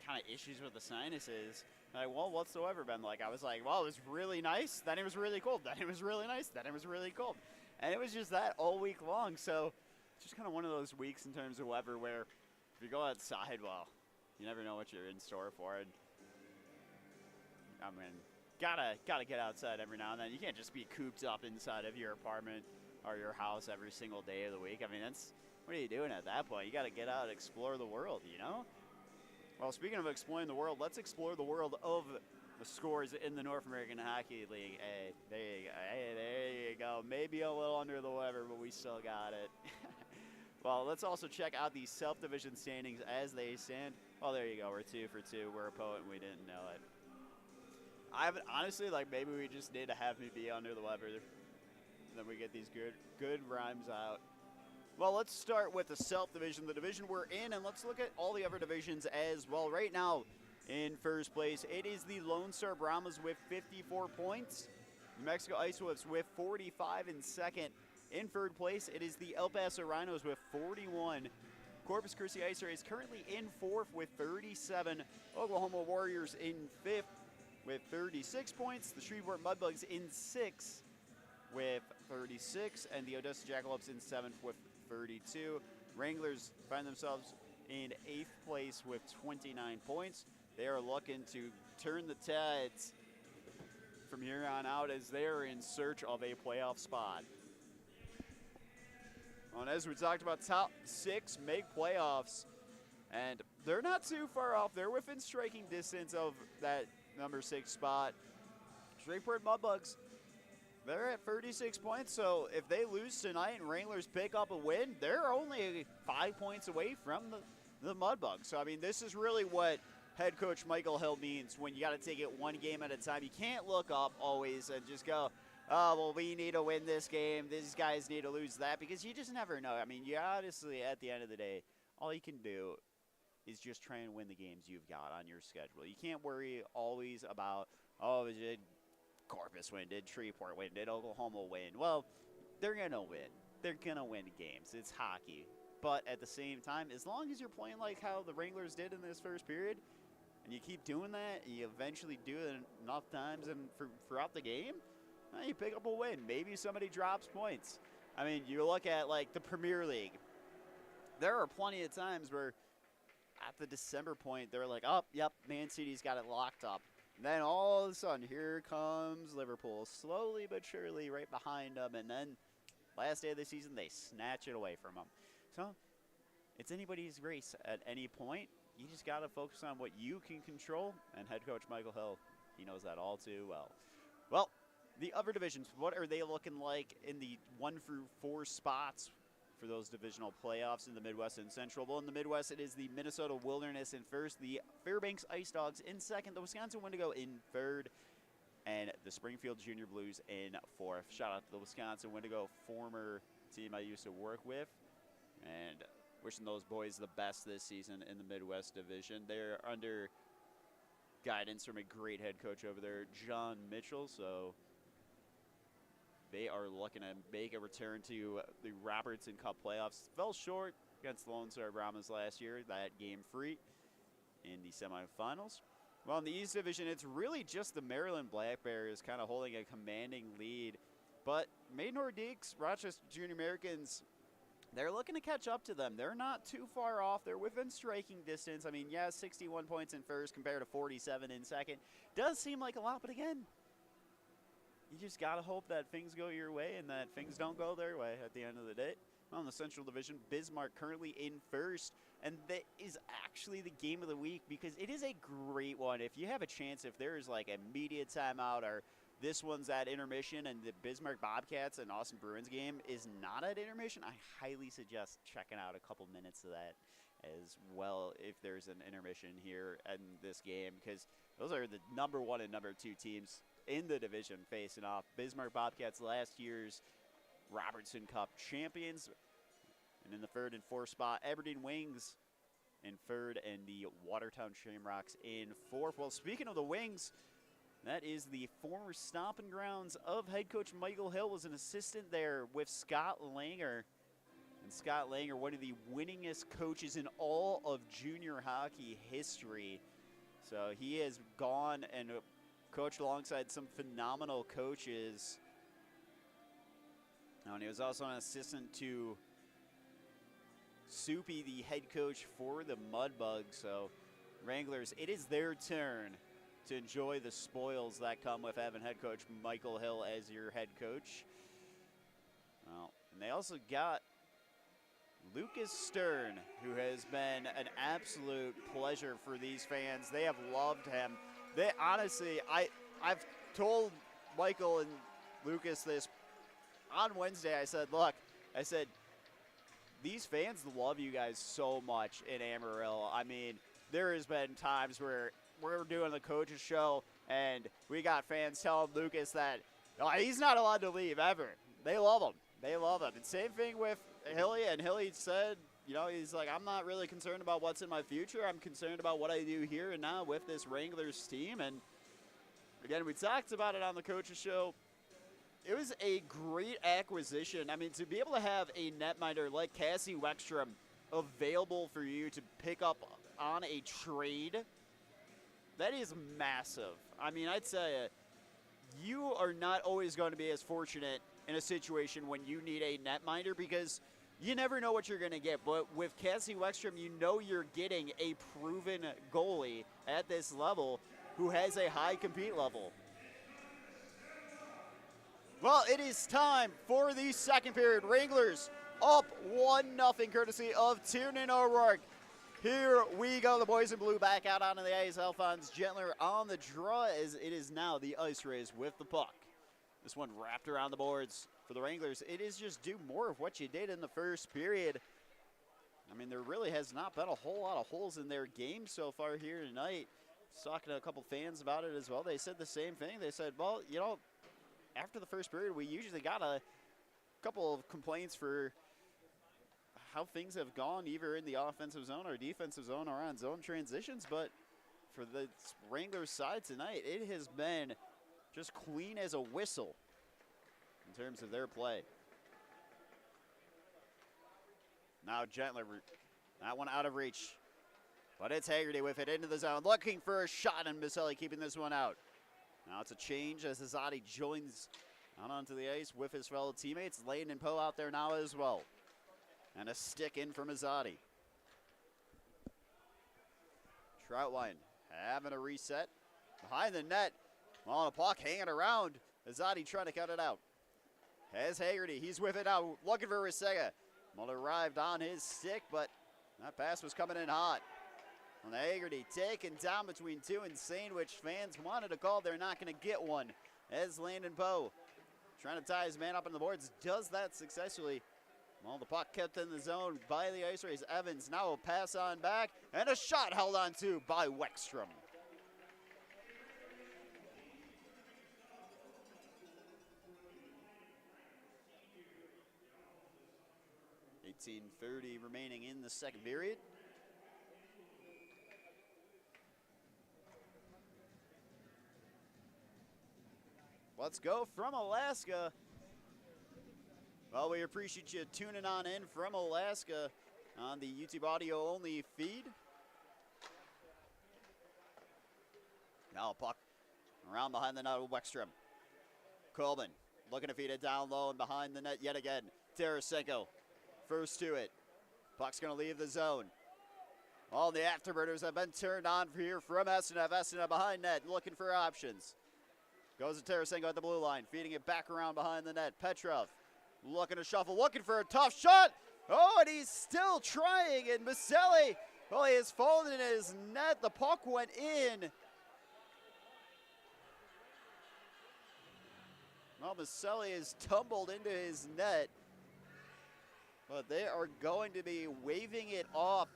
kind of issues with the sinuses. Like, well, what's the weather been like? I was like, well, it was really nice, then it was really cold, then it was really nice, then it was really cold. And it was just that all week long. So it's just kind of one of those weeks in terms of weather where if you go outside, well, you never know what you're in store for. And I mean, gotta get outside every now and then. You can't just be cooped up inside of your apartment or your house every single day of the week. I mean, what are you doing at that point? You got to get out and explore the world, you know? Well, speaking of exploring the world, let's explore the world of the scores in the North American Hockey League. Hey, there you go. Hey, there you go. Maybe a little under the weather, but we still got it. Well, let's also check out the self-division standings as they stand. Well, there you go. We're 2 for 2. We're a poet, and we didn't know it. I haven't, honestly, maybe we just need to have me be under the weather. Then we get these good rhymes out. Well, let's start with the self-division, the division we're in, and let's look at all the other divisions as well. Right now, in first place, it is the Lone Star Brahmas with 54 points. New Mexico Ice Wolves with 45 in second. In third place, it is the El Paso Rhinos with 41. Corpus Christi Ice Rays currently in fourth with 37. Oklahoma Warriors in fifth with 36 points. The Shreveport Mudbugs in sixth with 36, and the Odessa Jackalopes in seventh with 32. Wranglers find themselves in eighth place with 29 points. They are looking to turn the tides from here on out as they are in search of a playoff spot. And as we talked about, top six make playoffs, and they're not too far off. They're within striking distance of that number 6 spot. Shreveport Mudbugs, they're at 36 points, so if they lose tonight and Wranglers pick up a win, they're only 5 points away from the Mudbugs. So, I mean, this is really what head coach Michael Hill means when you got to take it one game at a time. You can't look up always and just go, oh, well, we need to win this game. These guys need to lose that, because you just never know. I mean, you honestly, at the end of the day, all you can do is just try and win the games you've got on your schedule. You can't worry always about, oh, did Corpus win? Did Shreveport win? Did Oklahoma win? Well, they're going to win. They're going to win games. It's hockey. But at the same time, as long as you're playing like how the Wranglers did in this first period, and you keep doing that, and you eventually do it enough times and throughout the game, you pick up a win. Maybe somebody drops points. I mean, you look at, the Premier League. There are plenty of times where at the December point, they're like, oh, yep, Man City's got it locked up. And then all of a sudden, here comes Liverpool, slowly but surely right behind them. And then last day of the season, they snatch it away from them. So it's anybody's race at any point. You just got to focus on what you can control. And head coach Michael Hill, he knows that all too well. Well, the other divisions, what are they looking like in the 1 through 4 spots for those divisional playoffs in the Midwest and Central? Well, in the Midwest, it is the Minnesota Wilderness in first, the Fairbanks Ice Dogs in second, the Wisconsin Wendigo in third, and the Springfield Junior Blues in fourth. Shout out to the Wisconsin Wendigo, former team I used to work with, and wishing those boys the best this season in the Midwest Division. They're under guidance from a great head coach over there, John Mitchell, so they are looking to make a return to the Robertson Cup playoffs. Fell short against the Lone Star Brahmas last year, that game free in the semifinals. Well, in the East Division, it's really just the Maryland Black Bears kind of holding a commanding lead. But Maine Nordiques, Rochester Junior Americans, they're looking to catch up to them. They're not too far off. They're within striking distance. I mean, yeah, 61 points in first compared to 47 in second. Does seem like a lot, but again, you just got to hope that things go your way and that things don't go their way at the end of the day. Well, in the Central Division, Bismarck currently in first, and that is actually the game of the week because it is a great one. If you have a chance, if there is like a media timeout or this one's at intermission, and the Bismarck Bobcats and Austin Bruins game is not at intermission, I highly suggest checking out a couple minutes of that as well if there's an intermission here in this game, because those are the number 1 and number 2 teams in the division facing off. Bismarck Bobcats, last year's Robertson Cup champions, and in the 3rd and 4th spot, Aberdeen Wings in 3rd, and the Watertown Shamrocks in 4th. Well, speaking of the Wings, that is the former stomping grounds of head coach Michael Hill, was an assistant there with Scott Langer. And Scott Langer, one of the winningest coaches in all of junior hockey history. So he has gone and coached alongside some phenomenal coaches. And he was also an assistant to Soupy, the head coach for the Mudbugs. So Wranglers, it is their turn to enjoy the spoils that come with having head coach Michael Hill as your head coach. Well, and they also got Lucas Stern, who has been an absolute pleasure for these fans. They have loved him. They honestly, I've told Michael and Lucas this on Wednesday. I said, look, these fans love you guys so much in Amarillo. I mean, there has been times where we're doing the coaches show and we got fans telling Lucas that he's not allowed to leave ever. They love him. They love him. And same thing with Hilly, and Hilly said, he's like, I'm not really concerned about what's in my future. I'm concerned about what I do here and now with this Wranglers team. And again, we talked about it on the coaches show. It was a great acquisition. I mean, to be able to have a netminder like Cassie Weckstrom available for you to pick up on a trade, that is massive. I mean, I'd say you are not always going to be as fortunate in a situation when you need a netminder, because you never know what you're going to get. But with Cassie Weckstrom, you know you're getting a proven goalie at this level who has a high compete level. Well, it is time for the second period. Wranglers up 1-0 courtesy of Tiernan O'Rourke. Here we go. The boys in blue back out onto the ice. Alphonse Gentler on the draw as it is now the Ice Rays with the puck. This one wrapped around the boards for the Wranglers. It is just do more of what you did in the first period. I mean, there really has not been a whole lot of holes in their game so far here tonight. I was talking to a couple fans about it as well. They said the same thing. They said, well, after the first period, we usually got a couple of complaints for how things have gone, either in the offensive zone or defensive zone or on zone transitions. But for the Wranglers side tonight, it has been just clean as a whistle in terms of their play. Now Gentler, that one out of reach. But it's Haggerty with it into the zone, looking for a shot, and Maselli keeping this one out. Now it's a change as Azadi joins out onto the ice with his fellow teammates. Lane and Poe out there now as well. And a stick in from Azadi. Troutline having a reset. Behind the net. On a puck hanging around. Azadi trying to cut it out. Has Haggerty. He's with it now. Looking for Risega. Muller arrived on his stick, but that pass was coming in hot. And Haggerty taken down between two insane, which fans wanted to call. They're not going to get one. As Landon Poe trying to tie his man up on the boards. Does that successfully. Well, the puck kept in the zone by the Ice Rays. Evans now will pass on back. And a shot held on to by Weckstrom. 18:30 remaining in the second period. Let's go from Alaska. Well, we appreciate you tuning on in from Alaska on the YouTube audio only feed. Now puck around behind the net with Weckstrom. Colbin looking to feed it down low and behind the net yet again. Tarasenko first to it. Puck's going to leave the zone. All the afterburners have been turned on here from Estenev. Estenev behind net looking for options. Goes to Tarasenko at the blue line, feeding it back around behind the net. Petrov looking to shuffle, looking for a tough shot. Oh, and he's still trying, and Maselli, well, he has fallen in his net. The puck went in. Well, Maselli has tumbled into his net, but they are going to be waving it off.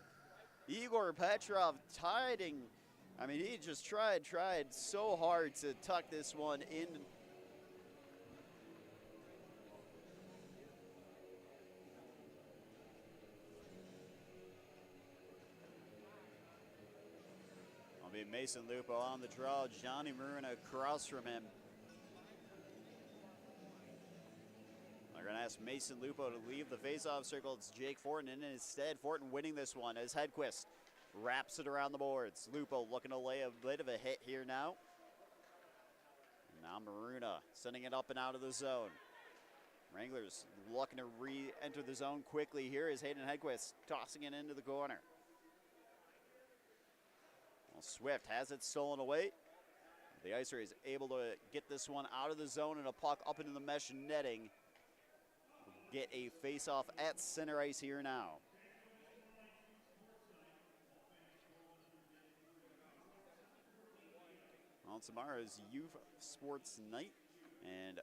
Igor Petrov tiding. I mean, he just tried so hard to tuck this one in. I'll be Mason Lupo on the draw. Johnny Maruna across from him. They're going to ask Mason Lupo to leave the faceoff circle. It's Jake Fortin, and instead, Fortin winning this one as Hedquist wraps it around the boards. Lupo looking to lay a bit of a hit here now. Now Maruna sending it up and out of the zone. Wranglers looking to re-enter the zone quickly. Here is Hayden Hedquist tossing it into the corner. Well, Swift has it stolen away. The Icer is able to get this one out of the zone and a puck up into the mesh netting. Get a face-off at center ice here now. Well, tomorrow is youth sports night, and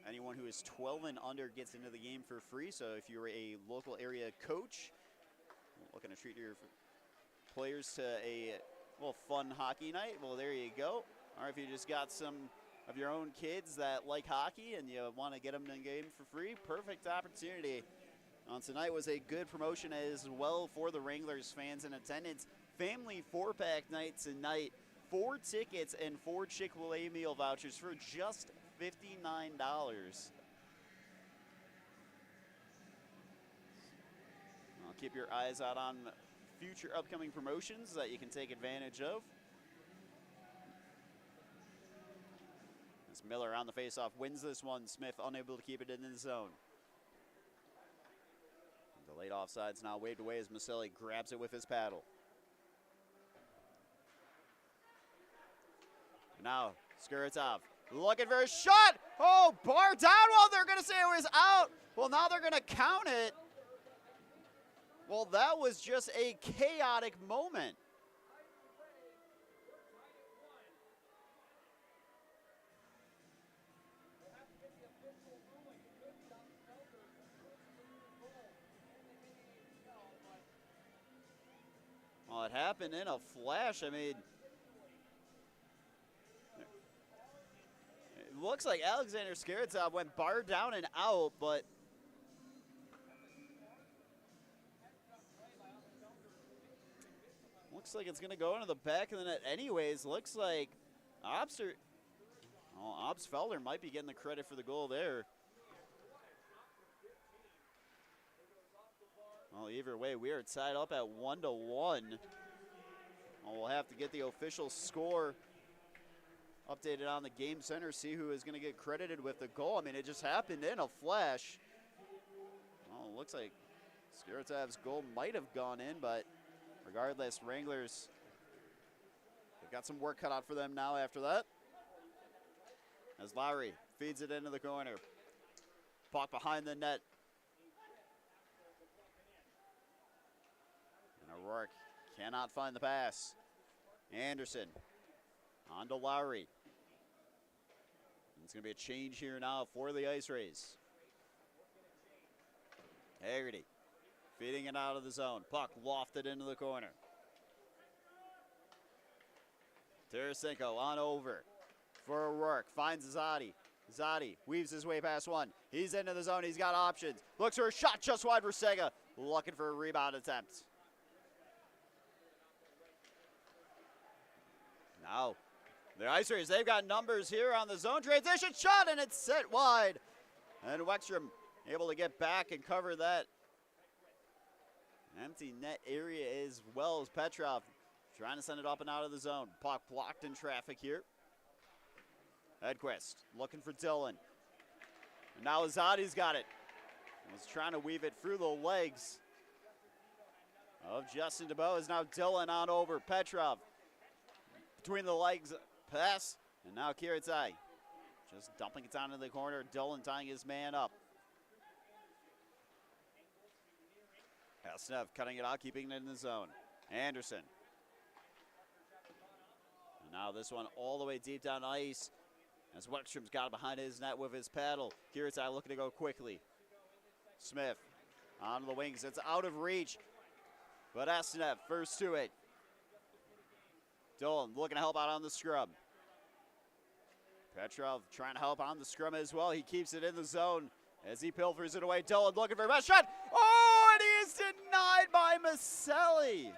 anyone who is 12 and under gets into the game for free. So if you're a local area coach looking to treat your players to a fun hockey night, well, there you go. Or if you just got some of your own kids that like hockey and you want to get them in the game for free, perfect opportunity. Tonight was a good promotion as well for the Wranglers fans in attendance. Family 4-pack night tonight. 4 tickets and 4 Chick-fil-A meal vouchers for just $59. I'll keep your eyes out on future upcoming promotions that you can take advantage of. As Miller on the faceoff wins this one. Smith unable to keep it in the zone. The late offside's now waved away as Maselli grabs it with his paddle. Now, Skuritov looking for a shot. Oh, bar down. Well, they're going to say it was out. Well, now they're going to count it. Well, that was just a chaotic moment. Well, it happened in a flash. I mean, it looks like Alexander Skuritov went bar down and out, but looks like it's going to go into the back of the net anyways. Looks like Obsfelder might be getting the credit for the goal there. Well, either way, we are tied up at 1-1. Well, we'll have to get the official score updated on the game center, see who is going to get credited with the goal. I mean, it just happened in a flash. Well, it looks like Skiritov's goal might have gone in, but regardless, Wranglers, they've got some work cut out for them now after that. As Lowry feeds it into the corner. Puck behind the net. And O'Rourke cannot find the pass. Anderson on to Lowry. It's going to be a change here now for the Ice Rays. Haggerty feeding it out of the zone. Puck lofted into the corner. Tarasenko on over for O'Rourke. Finds Zadi. Zadi weaves his way past one. He's into the zone. He's got options. Looks for a shot just wide for Sega. Looking for a rebound attempt. Now, the Ice Rays, they've got numbers here on the zone. Transition shot, and it's set wide. And Wexstrom able to get back and cover that empty net area as well as Petrov trying to send it up and out of the zone. Puck blocked in traffic here. Edquist looking for Dillon. And now Zadi's got it. Was trying to weave it through the legs of Justin DeBow. Is now Dillon on over. Petrov between the legs, pass, and now Kiritai just dumping it down in the corner. Dillon tying his man up. Hasnev cutting it out, keeping it in the zone. Anderson. And now this one all the way deep down ice. As Weckstrom's got behind his net with his paddle. Kiritai looking to go quickly. Smith onto the wings. It's out of reach. But Estenev first to it. Dolan looking to help out on the scrum. Petrov trying to help on the scrum as well. He keeps it in the zone as he pilfers it away. Dolan looking for a best shot. Oh, and he is denied by Maselli.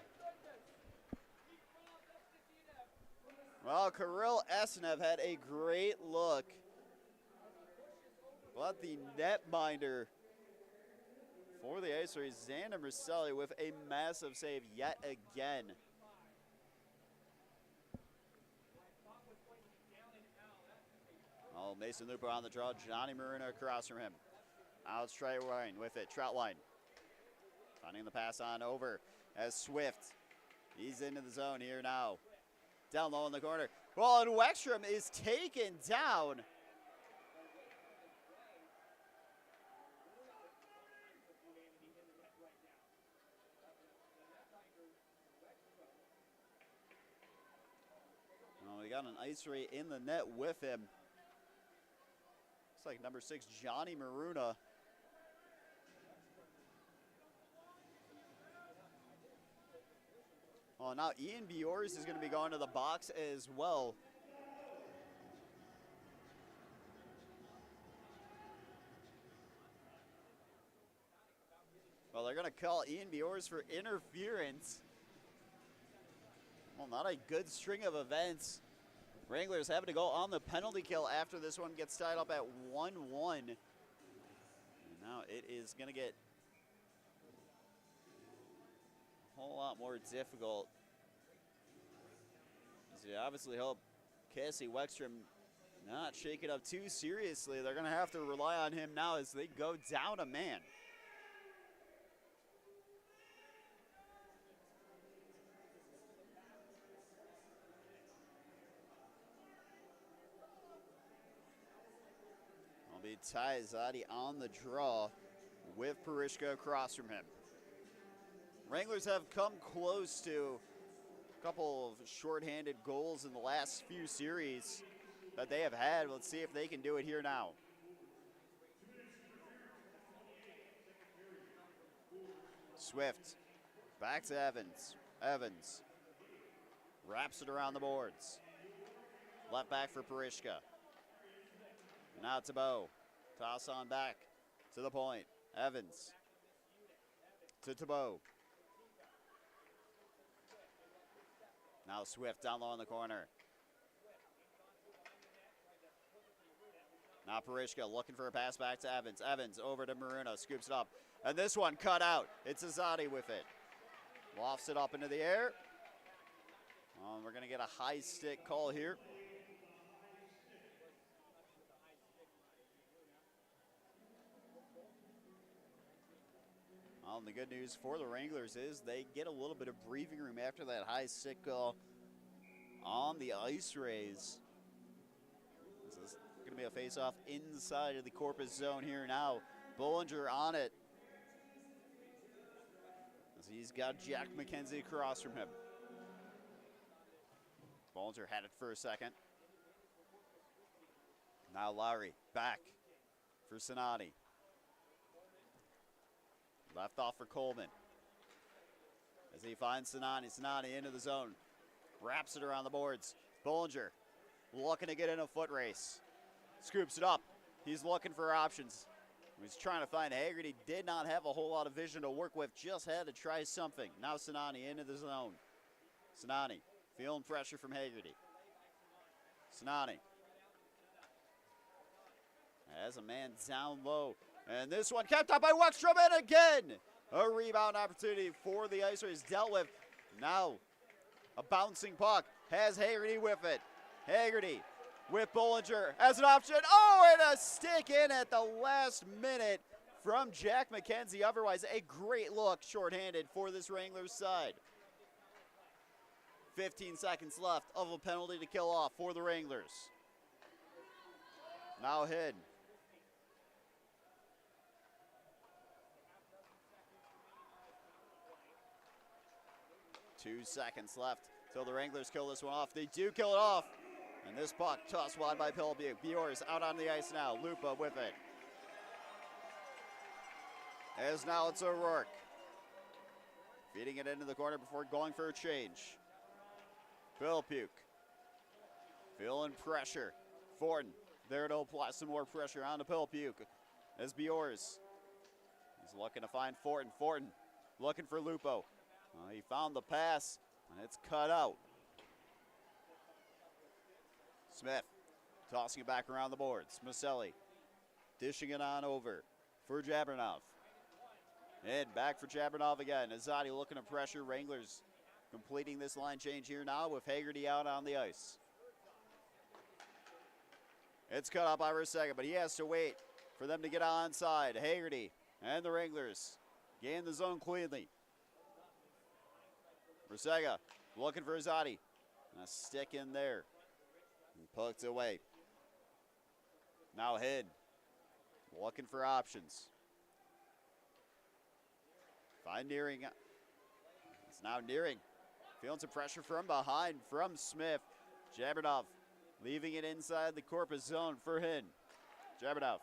Well, Kirill Estenev had a great look. But the netminder for the Ice Rays, Xander Maselli, with a massive save yet again. Oh, Mason Lupo on the draw. Johnny Marino across from him. Now it's Troutline with it. Troutline finding the pass on over as Swift. He's into the zone here now. Down low in the corner. Well, and Weckstrom is taken down. Well, we got an Ice Ray in the net with him. Looks like number 6, Johnny Maruna. Well, now Ian Bjors is going to be going to the box as well. Well, they're going to call Ian Bjors for interference. Well, not a good string of events. Wranglers having to go on the penalty kill after this one gets tied up at 1-1. And now it is going to get a whole lot more difficult. As you obviously hope Casey Weckstrom not shake it up too seriously. They're going to have to rely on him now as they go down a man. Will be Ty Zadi on the draw with Parishka across from him. Wranglers have come close to a couple of shorthanded goals in the last few series that they have had. Let's see if they can do it here now. Swift back to Evans. Evans wraps it around the boards. Left back for Parishka. Now to Bo. Toss on back to the point. Evans to Tebow. Now Swift down low in the corner. Now Parishka looking for a pass back to Evans. Evans over to Maruna, scoops it up. And this one cut out. It's Azadi with it. Lofts it up into the air. We're going to get a high stick call here. Well, the good news for the Wranglers is they get a little bit of breathing room after that high stick call on the Ice Rays. This is going to be a face-off inside of the Corpus zone here now. Bollinger on it. As he's got Jack McKenzie across from him. Bollinger had it for a second. Now Lowry back for Sinani. Left off for Coleman. As he finds Sinani. Sinani into the zone. Wraps it around the boards. Bollinger looking to get in a foot race. Scoops it up. He's looking for options. He's trying to find Haggerty. Did not have a whole lot of vision to work with. Just had to try something. Now Sinani into the zone. Sinani feeling pressure from Haggerty. Sinani has a man down low. And this one kept up by Weckstrom, and again, a rebound opportunity for the Ice Rays dealt with. Now, a bouncing puck has Haggerty with it. Haggerty with Bollinger as an option. Oh, and a stick in at the last minute from Jack McKenzie. Otherwise, a great look shorthanded for this Wranglers side. 15 seconds left of a penalty to kill off for the Wranglers. Now hid. 2 seconds left till the Wranglers kill this one off. They do kill it off. And this puck tossed wide by Pillbuck. Bjor's out on the ice now. Lupa with it. As now it's O'Rourke. Feeding it into the corner before going for a change. Pillbuck. Feeling pressure. Fortin there to apply some more pressure onto Pillbuck. As Bjors. He's looking to find Fortin. Fortin looking for Lupo. He found the pass, and it's cut out. Smith tossing it back around the boards. Maselli dishing it on over for Jabernov. And back for Jabernov again. Azadi looking to pressure. Wranglers completing this line change here now with Haggerty out on the ice. It's cut out by Rusega, but he has to wait for them to get onside. Haggerty and the Wranglers gain the zone cleanly. Rusega looking for Azadi. A stick in there. And poked away. Now Hid looking for options. Find Nearing. It's now Nearing. Feeling some pressure from behind from Smith. Jabernov leaving it inside the Corpus zone for Hid. Jabernov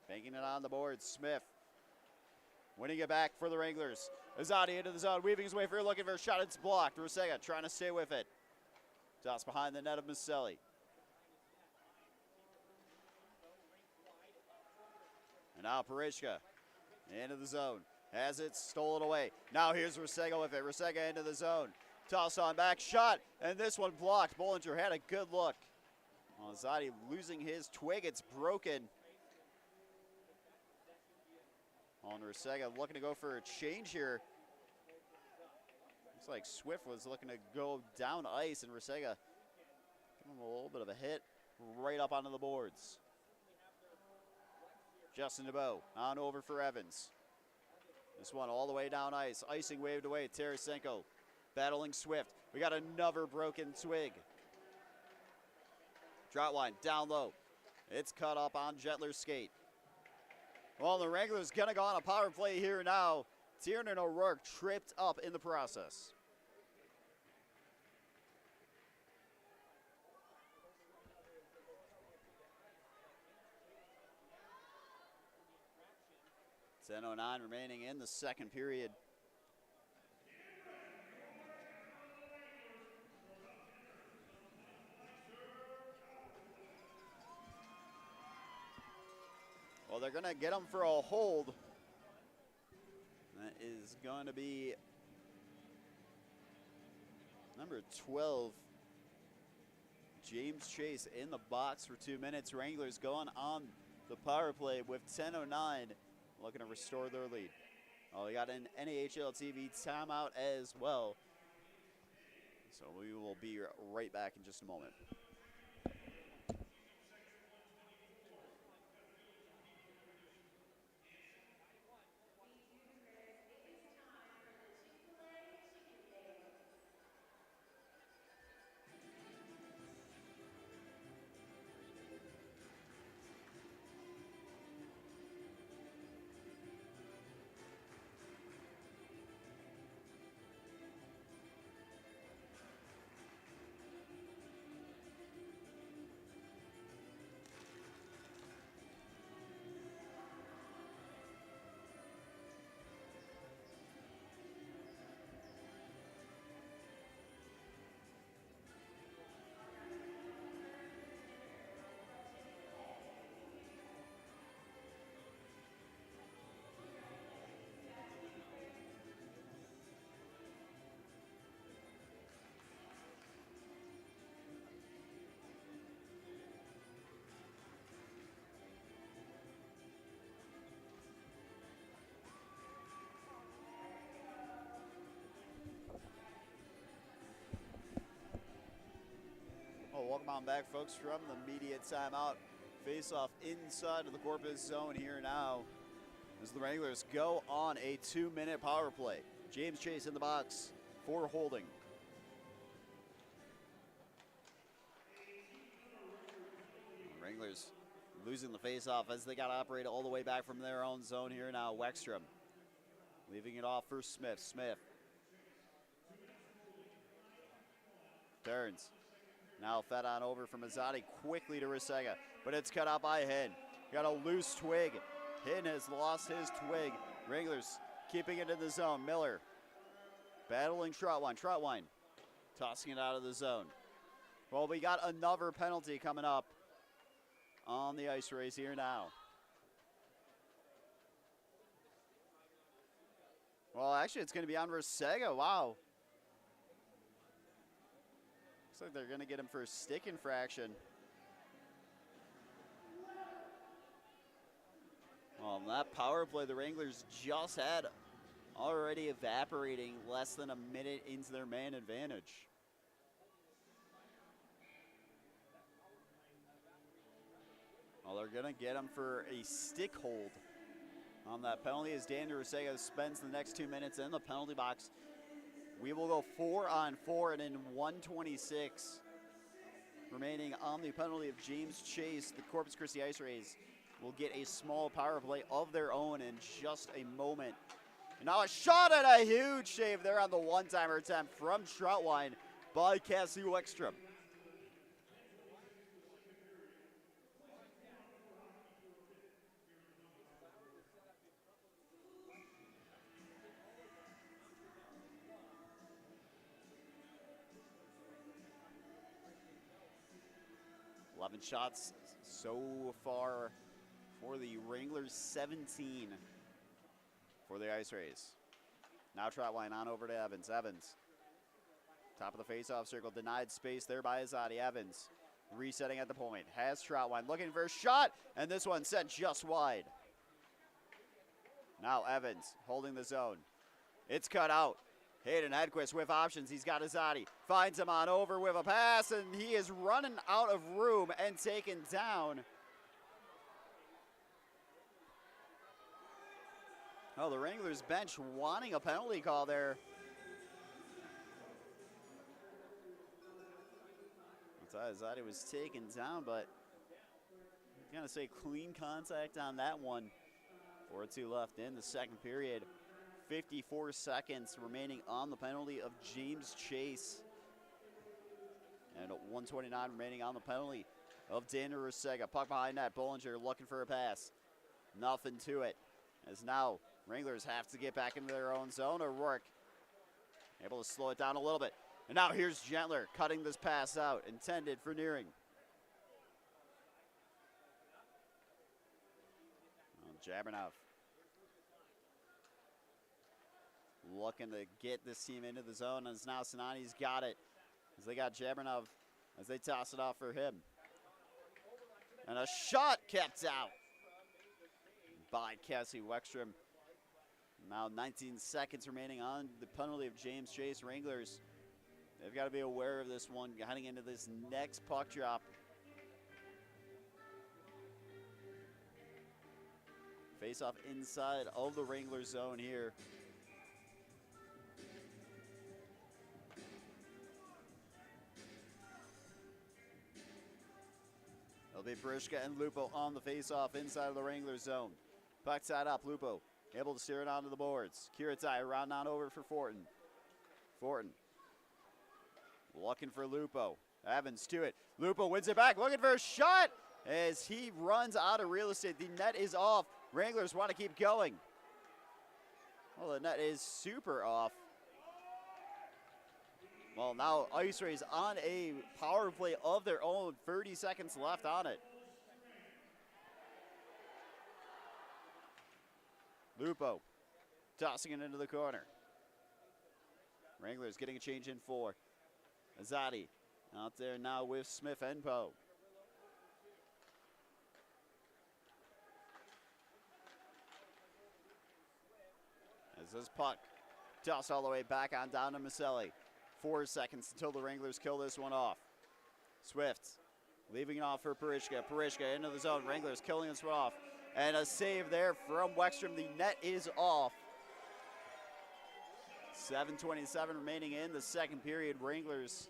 banking it on the board. Smith winning it back for the Wranglers. Azadi into the zone, weaving his way through, looking for a shot. It's blocked. Rusega trying to stay with it. Toss behind the net of Maselli. And now Parishka into the zone. Has it stolen away. Now here's Rusega with it. Rusega into the zone. Toss on back, shot, and this one blocked. Bollinger had a good look. Well, Azadi losing his twig. It's broken. On Rusega looking to go for a change here. Looks like Swift was looking to go down ice, and Rusega give him a little bit of a hit right up onto the boards. Justin DeBow on over for Evans. This one all the way down ice. Icing waved away. Tarasenko battling Swift. We got another broken twig. Troutwine down low. It's cut up on Jettler's skate. Well, the Wranglers gonna go on a power play here now. Tiernan O'Rourke tripped up in the process. .09 remaining in the second period. Well, they're going to get him for a hold. That is going to be number 12, James Chase, in the box for 2 minutes. Wranglers going on the power play with 10:09, looking to restore their lead. Oh, we got an NAHL TV timeout as well. So we will be right back in just a moment. Welcome on back, folks, from the media timeout. Face-off inside of the Corpus zone here now as the Wranglers go on a 2-minute power play. James Chase in the box for holding. Wranglers losing the face-off as they got to operate all the way back from their own zone here now. Wexstrom leaving it off for Smith. Smith turns. Now fed on over from Azadi quickly to Risega, but it's cut out by Hin. Got a loose twig. Hin has lost his twig. Wranglers keeping it in the zone. Miller battling Trotwine. Trotwine tossing it out of the zone. Well, we got another penalty coming up on the ice race here now. Well, actually, it's going to be on Risega. Wow. Looks like they're going to get him for a stick infraction. Well, that power play the Wranglers just had already evaporating less than a minute into their man advantage. Well, they're going to get him for a stick hold on that penalty as Daniel Risega spends the next 2 minutes in the penalty box. We will go 4-on-4 and in 1:26 remaining on the penalty of James Chase. The Corpus Christi Ice Rays will get a small power play of their own in just a moment. And now a shot and a huge save there on the one-timer attempt from Troutwine by Cassie Weckstrom. Shots so far for the Wranglers, 17 for the Ice Rays. Now Trotwine on over to Evans. Evans, top of the face-off circle, denied space there by Azadi. Evans resetting at the point, has Trotwine looking for a shot, and this one sent just wide. Now Evans holding the zone. It's cut out. Hayden Hedquist with options. He's got Azadi. Finds him on over with a pass, and he is running out of room and taken down. Oh, the Wranglers bench wanting a penalty call there. I thought Azadi was taken down, but I'm going to say clean contact on that one. 4-2 left in the second period. 54 seconds remaining on the penalty of James Chase. And 1:29 remaining on the penalty of Daniel Risega. Puck behind net. Bollinger looking for a pass. Nothing to it. As now Wranglers have to get back into their own zone. O'Rourke able to slow it down a little bit. And now here's Gentler cutting this pass out. Intended for Nearing. Jabbernoff looking to get this team into the zone, as now Sinani's got it. As they got Jabernov as they toss it off for him. And a shot kept out by Cassie Weckstrom. Now 19 seconds remaining on the penalty of James Chase. Wranglers, they've got to be aware of this one heading into this next puck drop. Face off inside of the Wrangler zone here. It'll be Barishka and Lupo on the face-off inside of the Wrangler zone. Puck side up, Lupo able to steer it onto the boards. Kiritai round on over for Fortin. Fortin looking for Lupo. Evans to it. Lupo wins it back, looking for a shot as he runs out of real estate. The net is off. Wranglers want to keep going. Well, the net is super off. Well, now Ice Rays on a power play of their own. 30 seconds left on it. Lupo tossing it into the corner. Wranglers getting a change in 4. Azadi out there now with Smith and Poe. As this puck tossed all the way back on down to Maselli. 4 seconds until the Wranglers kill this one off. Swift leaving it off for Parishka. Parishka into the zone. Wranglers killing this one off. And a save there from Weckstrom. The net is off. 7:27 remaining in the second period. Wranglers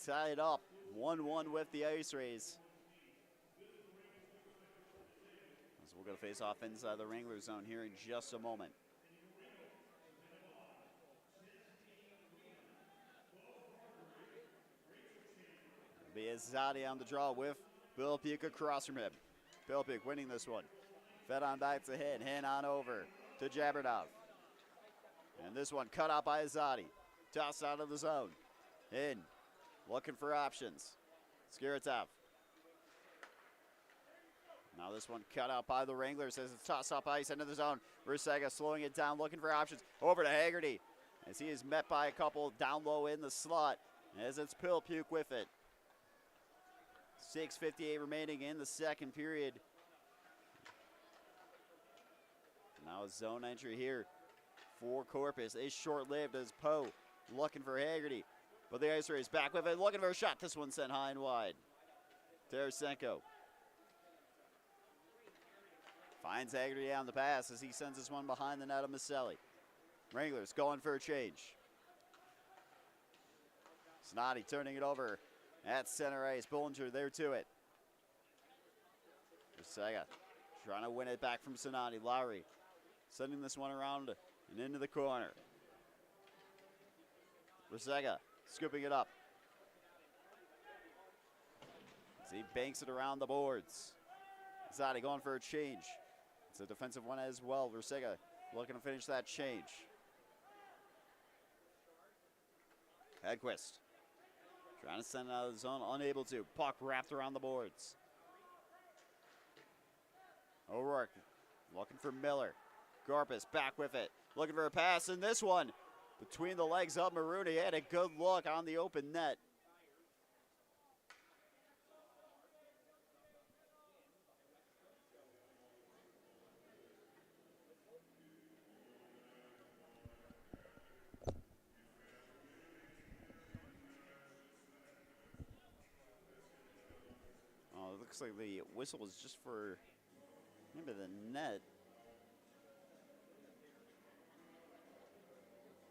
tied up 1-1 with the Ice Rays. So we're going to face off inside the Wrangler zone here in just a moment. Be Izadi on the draw with Pilipuk across from him. Pilipuk winning this one. Fed on back to Hin on over to Jabbernoff. And this one cut out by Izadi. Tossed out of the zone. Hin looking for options. Skiritov. Now this one cut out by the Wranglers as it's tossed up ice into the zone. Rusega slowing it down, looking for options. Over to Haggerty as he is met by a couple down low in the slot as it's Pilipuk with it. 6:58 remaining in the second period. Now a zone entry here for Corpus is short-lived as Poe looking for Haggerty. But the Ice Rays back with it, looking for a shot. This one sent high and wide. Tarasenko finds Haggerty on the pass as he sends this one behind the net of Maselli. Wranglers going for a change. Snoddy turning it over at center ice. Bollinger there to it. Rusega trying to win it back from Sonati. Lowry sending this one around and into the corner. Rusega scooping it up. As he banks it around the boards. Zadi going for a change. It's a defensive one as well. Rusega looking to finish that change. Hedquist trying to send it out of the zone, unable to. Puck wrapped around the boards. O'Rourke looking for Miller. Corpus back with it, looking for a pass, and this one between the legs of Maroon. He had a good look on the open net. Oh, it looks like the whistle was just for maybe the net.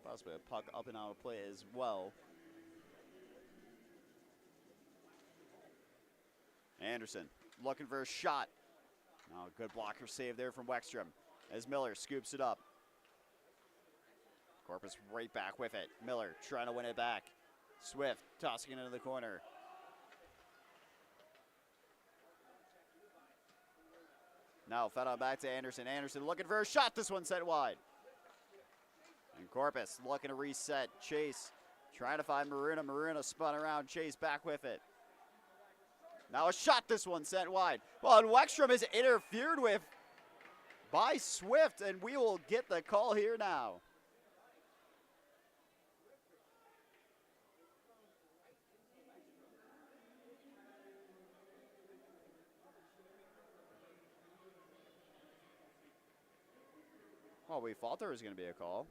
Possibly a puck up and out of play as well. Anderson looking for a shot. Oh, good blocker save there from Weckstrom as Miller scoops it up. Corpus right back with it. Miller trying to win it back. Swift tossing it into the corner. Now fed on back to Anderson. Anderson looking for a shot. This one sent wide. And Corpus looking to reset. Chase trying to find Maruna. Maruna spun around. Chase back with it. Now a shot. This one sent wide. Well, and Weckstrom is interfered with by Swift, and we will get the call here now. Well, we thought there was going to be a call.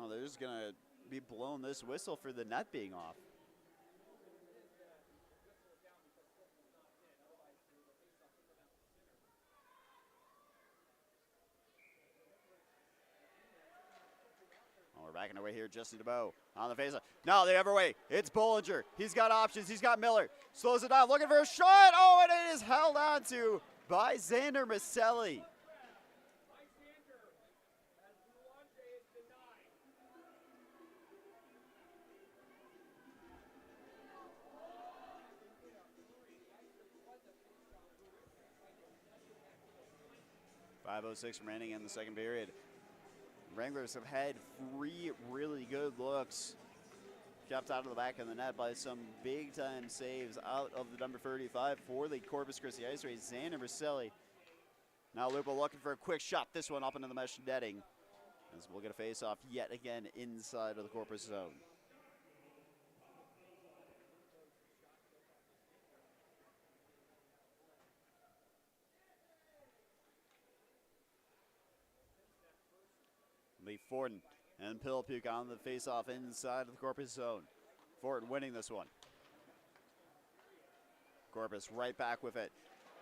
Oh, they're just going to be blowing this whistle for the net being off. Oh, we're backing away here. Justin DeBow on the faceoff. Now the other way. It's Bollinger. He's got options. He's got Miller. Slows it down. Looking for a shot. Oh, and it is held on to by Xander Maselli. .506 remaining in the second period. Wranglers have had 3 really good looks. Kept out of the back of the net by some big-time saves out of the number 35 for the Corpus Christi Ice Rays, Xander Maselli. Now Lupo looking for a quick shot. This one up into the mesh netting. As we'll get a face-off yet again inside of the Corpus zone. Lee Forden and Pilipuk on the face-off inside of the Corpus zone. Forden winning this one. Corpus right back with it.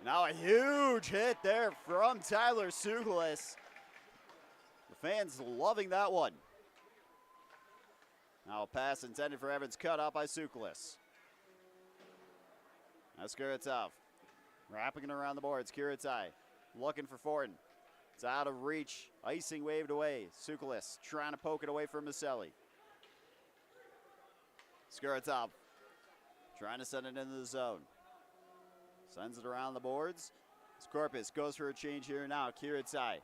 Now a huge hit there from Tyler Sukulis. The fans loving that one. Now a pass intended for Evans, cut out by Sukulis. Now Skiritov wrapping it around the boards. Kiritai looking for Forden. It's out of reach. Icing waved away. Sukulis trying to poke it away from Maselli. Skirts up. Trying to send it into the zone. Sends it around the boards. Corpus goes for a change here now. Kiritai.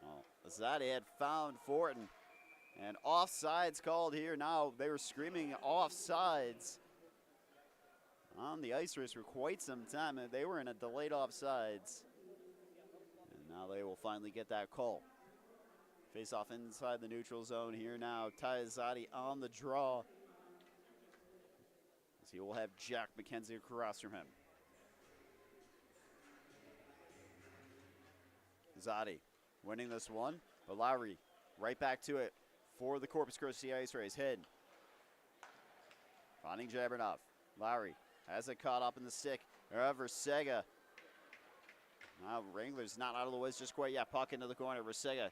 Well, Azadi had found Fortin. And offsides called here now. They were screaming offsides on the ice race for quite some time. And they were in a delayed offsides. And now they will finally get that call. Face off inside the neutral zone here now. Ty Azadi on the draw. As he will have Jack McKenzie across from him. Azadi winning this one. But Lowry right back to it for the Corpus Christi ice race. Hid. Finding Jabbernoff. Lowry has it caught up in the stick. Versega. Now Wrangler's not out of the woods just quite yet. Puck into the corner. Versega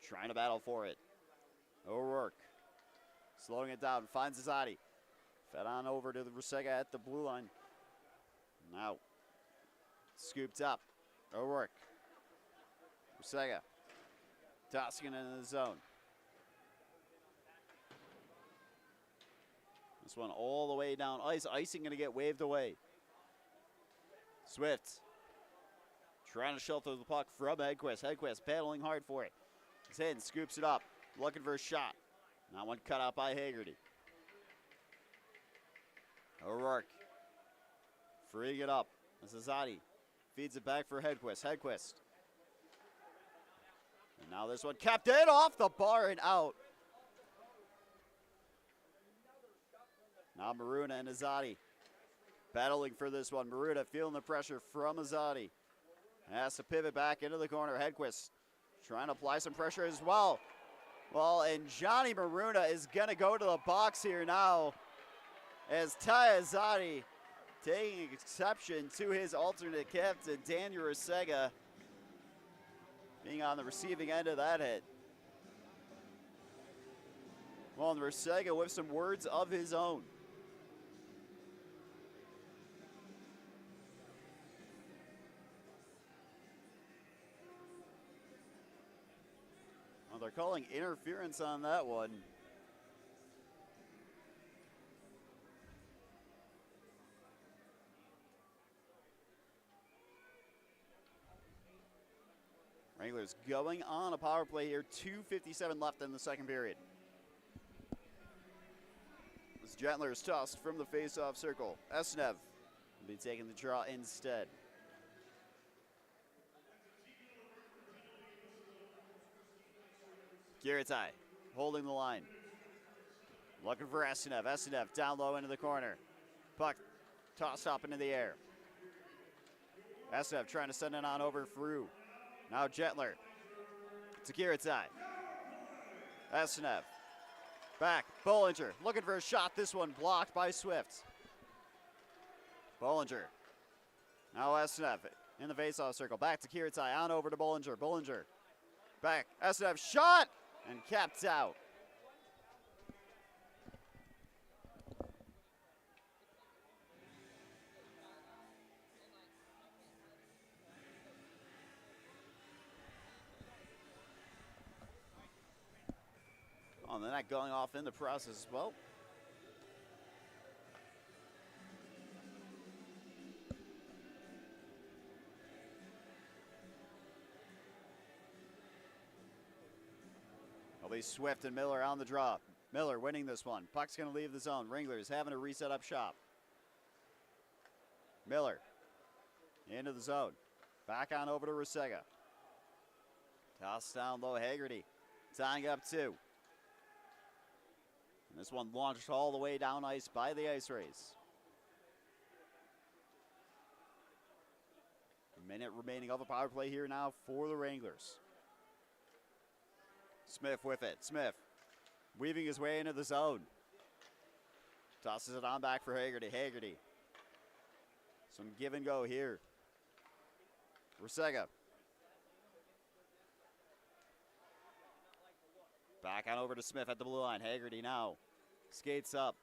trying to battle for it. O'Rourke slowing it down. Finds Azadi. Fed on over to the Versega at the blue line. Now scooped up. O'Rourke. Versega tossing it into the zone. This one all the way down ice. Icing going to get waved away. Swift trying to shelter the puck from Hedquist. Hedquist battling hard for it. He's in, scoops it up, looking for a shot. That one cut out by Haggerty. O'Rourke freeing it up. Azadi feeds it back for Hedquist. Hedquist. And now this one kept in off the bar and out. Now Maruna and Azadi battling for this one. Maruna feeling the pressure from Azadi. Has to pivot back into the corner. Hedquist trying to apply some pressure as well. Well, and Johnny Maruna is going to go to the box here now as Ty Azadi taking exception to his alternate captain, Daniel Versega, being on the receiving end of that hit. Well, and Versega with some words of his own. Well, they're calling interference on that one. Wranglers going on a power play here. 2:57 left in the second period. As Gentler is tossed from the face-off circle. Esnev will be taking the draw instead. Kiritai holding the line. Looking for Esnev. Esnev down low into the corner. Puck tossed up into the air. Esnev trying to send it on over through. Now Gentler to Kiritai. Esnev back. Bollinger looking for a shot. This one blocked by Swift. Bollinger. Now Esnev in the faceoff circle. Back to Kiritai. On over to Bollinger. Bollinger back. Esnev shot and capped out. Oh, and then that going off in the process as well. It'll be Swift and Miller on the draw. Miller winning this one. Puck's going to leave the zone. Wranglers having to reset up shop. Miller into the zone. Back on over to Versega. Toss down low. Haggerty tying up two. And this one launched all the way down ice by the ice race. A minute remaining of a power play here now for the Wranglers. Smith with it. Smith weaving his way into the zone. Tosses it on back for Haggerty. Haggerty. Some give and go here. Versega. Back on over to Smith at the blue line. Haggerty now skates up.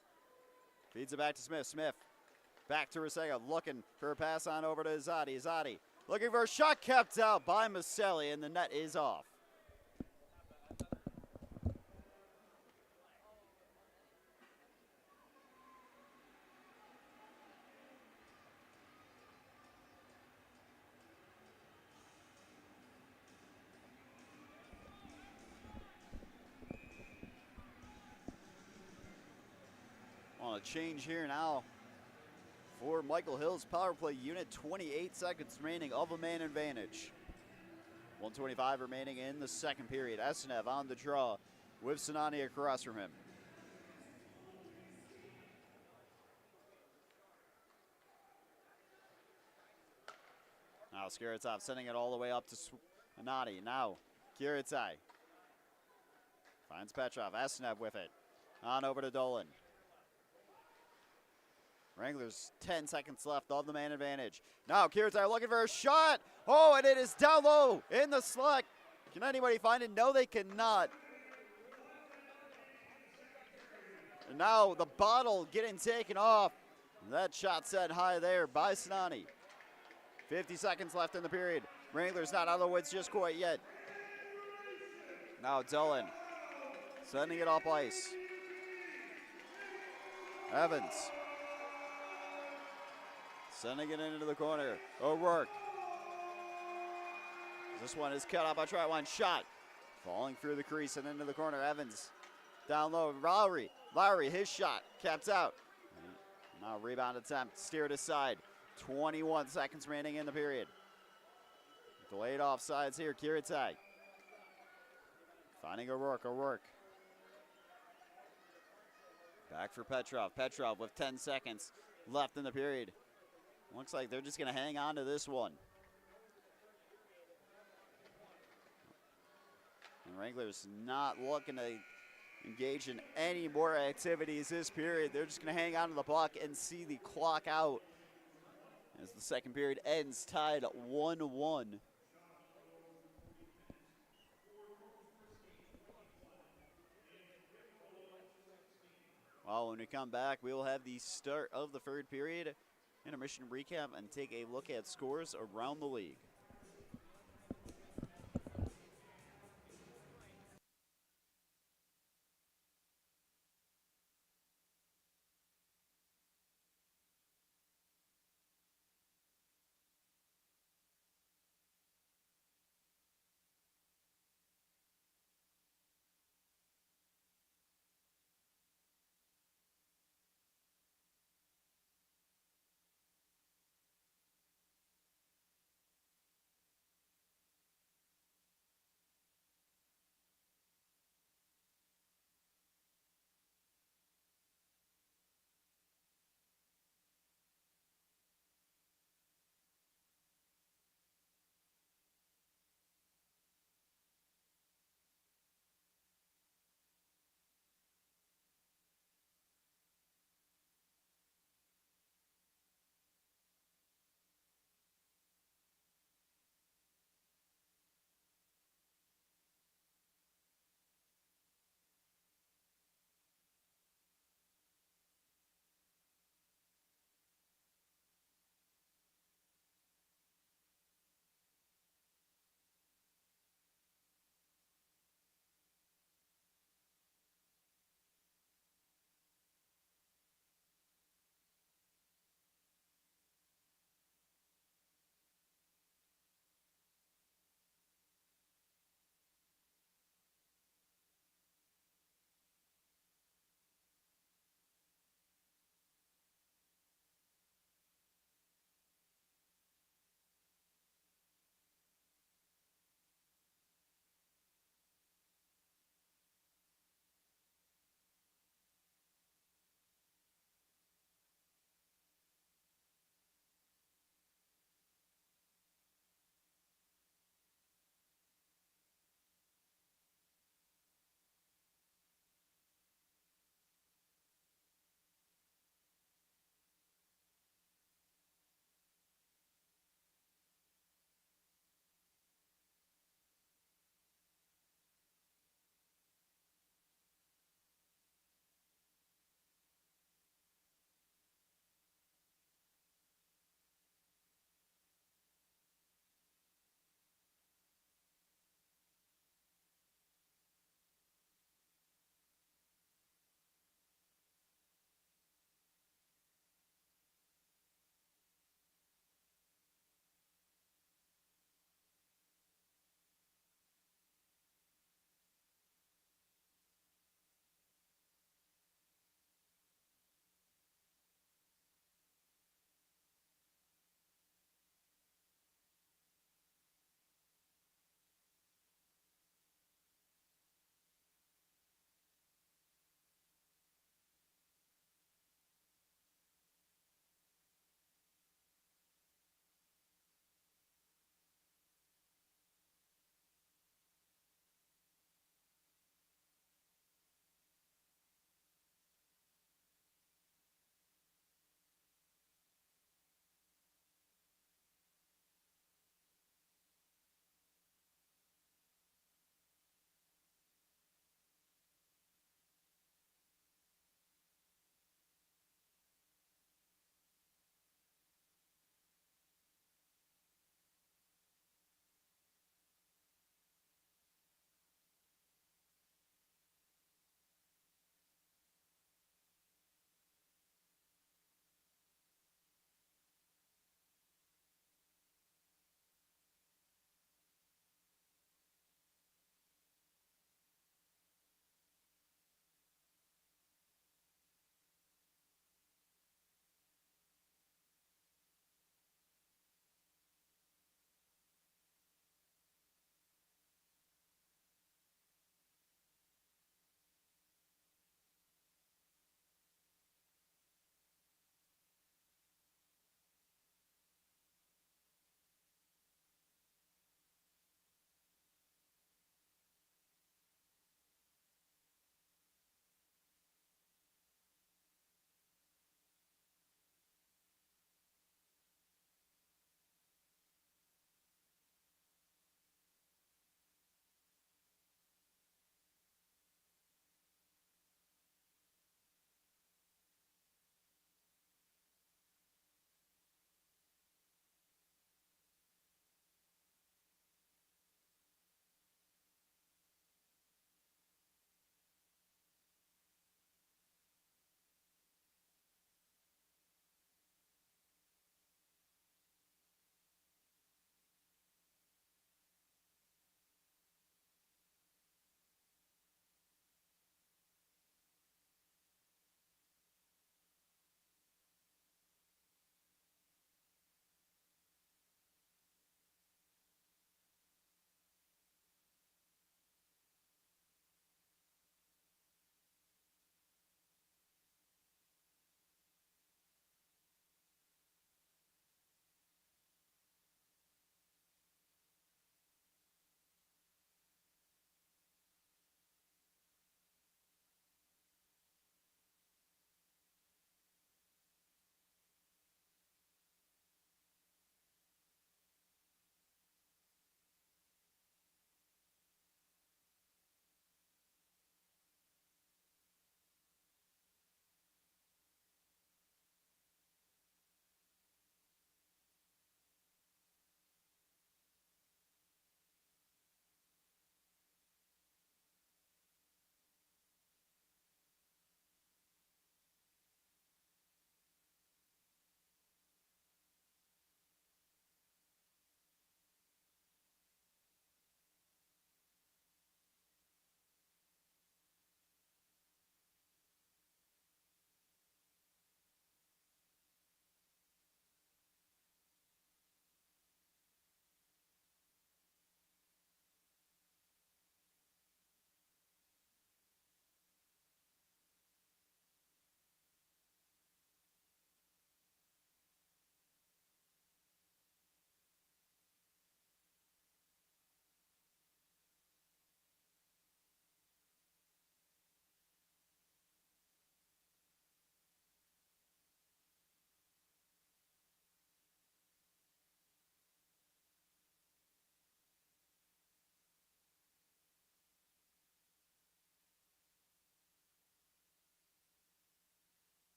Feeds it back to Smith. Smith back to Versega. Looking for a pass on over to Azadi. Azadi looking for a shot kept out by Maselli, and the net is off. a change here now for Michael Hill's power play unit. 28 seconds remaining of a man advantage. 1:25 remaining in the second period. Estenev on the draw with Sinani across from him. Now Skiritsov sending it all the way up to Sinani. Now Kiritai finds Petrov. Estenev with it. On over to Dolan. Wranglers 10 seconds left of the man advantage. Now Kiritai looking for a shot. Oh, and it is down low in the slot. Can anybody find it? No, they cannot. And now the bottle getting taken off. That shot set high there by Sinani. 50 seconds left in the period. Wranglers not out of the woods just quite yet. Now Dolan sending it off ice. Evans sending it into the corner. O'Rourke. This one is cut off by Trotwine. Shot falling through the crease and into the corner. Evans down low. Lowry, his shot capped out. Now rebound attempt steered aside. 21 seconds remaining in the period. Delayed offsides here. Kiritai finding O'Rourke. Back for Petrov. Petrov with 10 seconds left in the period. Looks like they're just going to hang on to this one. And Wranglers not looking to engage in any more activities this period. They're just going to hang on to the puck and see the clock out as the second period ends tied 1-1. Well, when we come back, we will have the start of the third period, intermission recap, and take a look at scores around the league.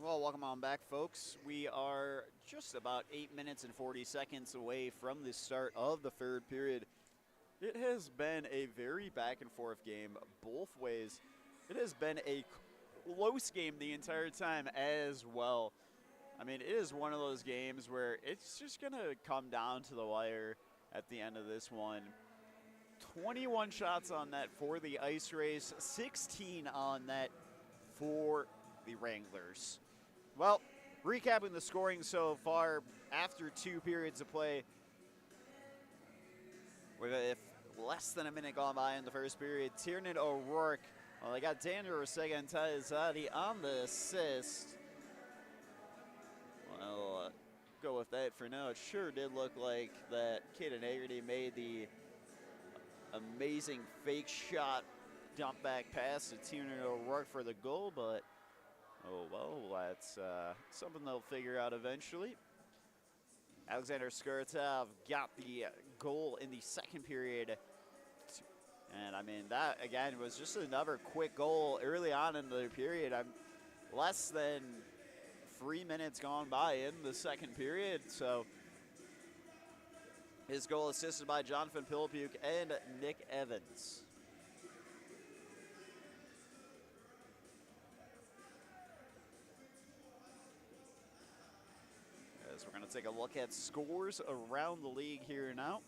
Well, welcome on back, folks. We are just about 8 minutes and 40 seconds away from the start of the third period. It has been a very back and forth game both ways. It has been a close game the entire time as well. I mean, it is one of those games where it's just going to come down to the wire at the end of this one. 21 shots on net for the Ice Rays, 16 on net for the Wranglers. Well, recapping the scoring so far after 2 periods of play, with less than a minute gone by in the first period, Tiernan O'Rourke, well, they got Daniel Resega and Tazadi on the assist. Well, go with that for now. It sure did look like that Caden Haggerty made the amazing fake shot dump back pass to Tiernan O'Rourke for the goal, but oh well, that's something they'll figure out eventually. Alexander Skirtov got the goal in the second period. And I mean, that again was just another quick goal early on in the period. I'm less than 3 minutes gone by in the second period. So his goal assisted by Jonathan Pilipuk and Nick Evans. As we're going to take a look at scores around the league here now.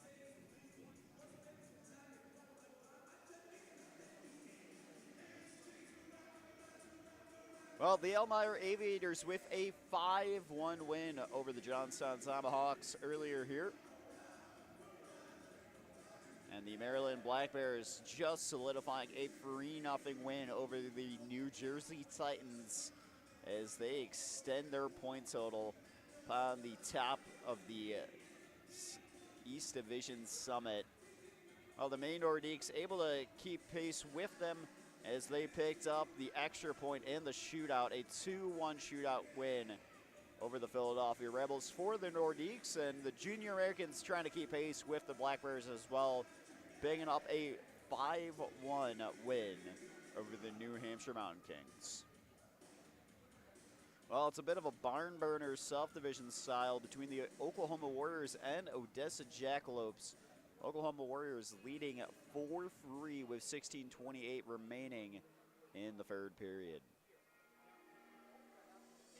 Well, the Elmira Aviators with a 5-1 win over the Johnstown Tomahawks earlier here. And the Maryland Black Bears just solidifying a 3-0 win over the New Jersey Titans as they extend their point total on the top of the East Division Summit. Well, the Maine Nordiques able to keep pace with them as they picked up the extra point in the shootout, a 2-1 shootout win over the Philadelphia Rebels for the Nordiques, and the Junior Americans trying to keep pace with the Black Bears as well, banging up a 5-1 win over the New Hampshire Mountain Kings. Well, it's a bit of a barn burner self-division style between the Oklahoma Warriors and Odessa Jackalopes. Oklahoma Warriors leading 4-3 with 16:28 remaining in the third period.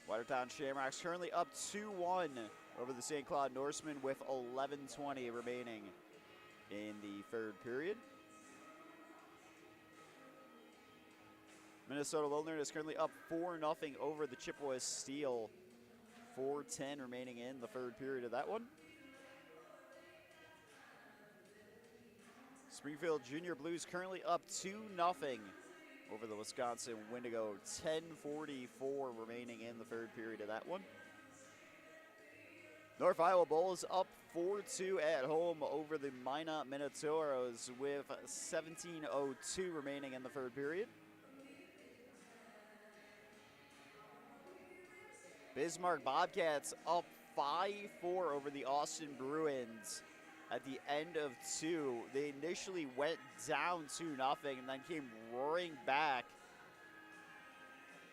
Watertown Shamrocks currently up 2-1 over the St. Cloud Norsemen with 11:20 remaining in the third period. Minnesota Wilderness currently up 4-0 over the Chippewa Steel. 4:10 remaining in the third period of that one. Springfield Junior Blues currently up 2-0 over the Wisconsin Wendigo. 10:44 remaining in the third period of that one. North Iowa Bulls up 4-2 at home over the Minot Minotauros with 17:02 remaining in the third period. Bismarck Bobcats up 5-4 over the Austin Bruins at the end of 2. They initially went down 2-0 and then came roaring back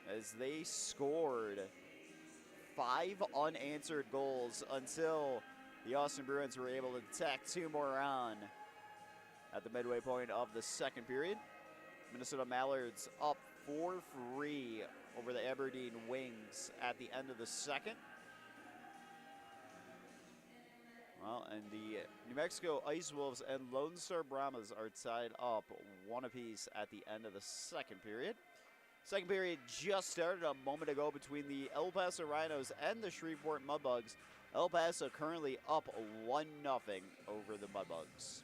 as they scored 5 unanswered goals until the Austin Bruins were able to tack 2 more on at the midway point of the second period. Minnesota Mallards up 4-3 over the Aberdeen Wings at the end of the second. Well, and the New Mexico Ice Wolves and Lone Star Brahmas are tied up 1 apiece at the end of the second period. Second period just started a moment ago between the El Paso Rhinos and the Shreveport Mudbugs. El Paso currently up 1-0 over the Mudbugs.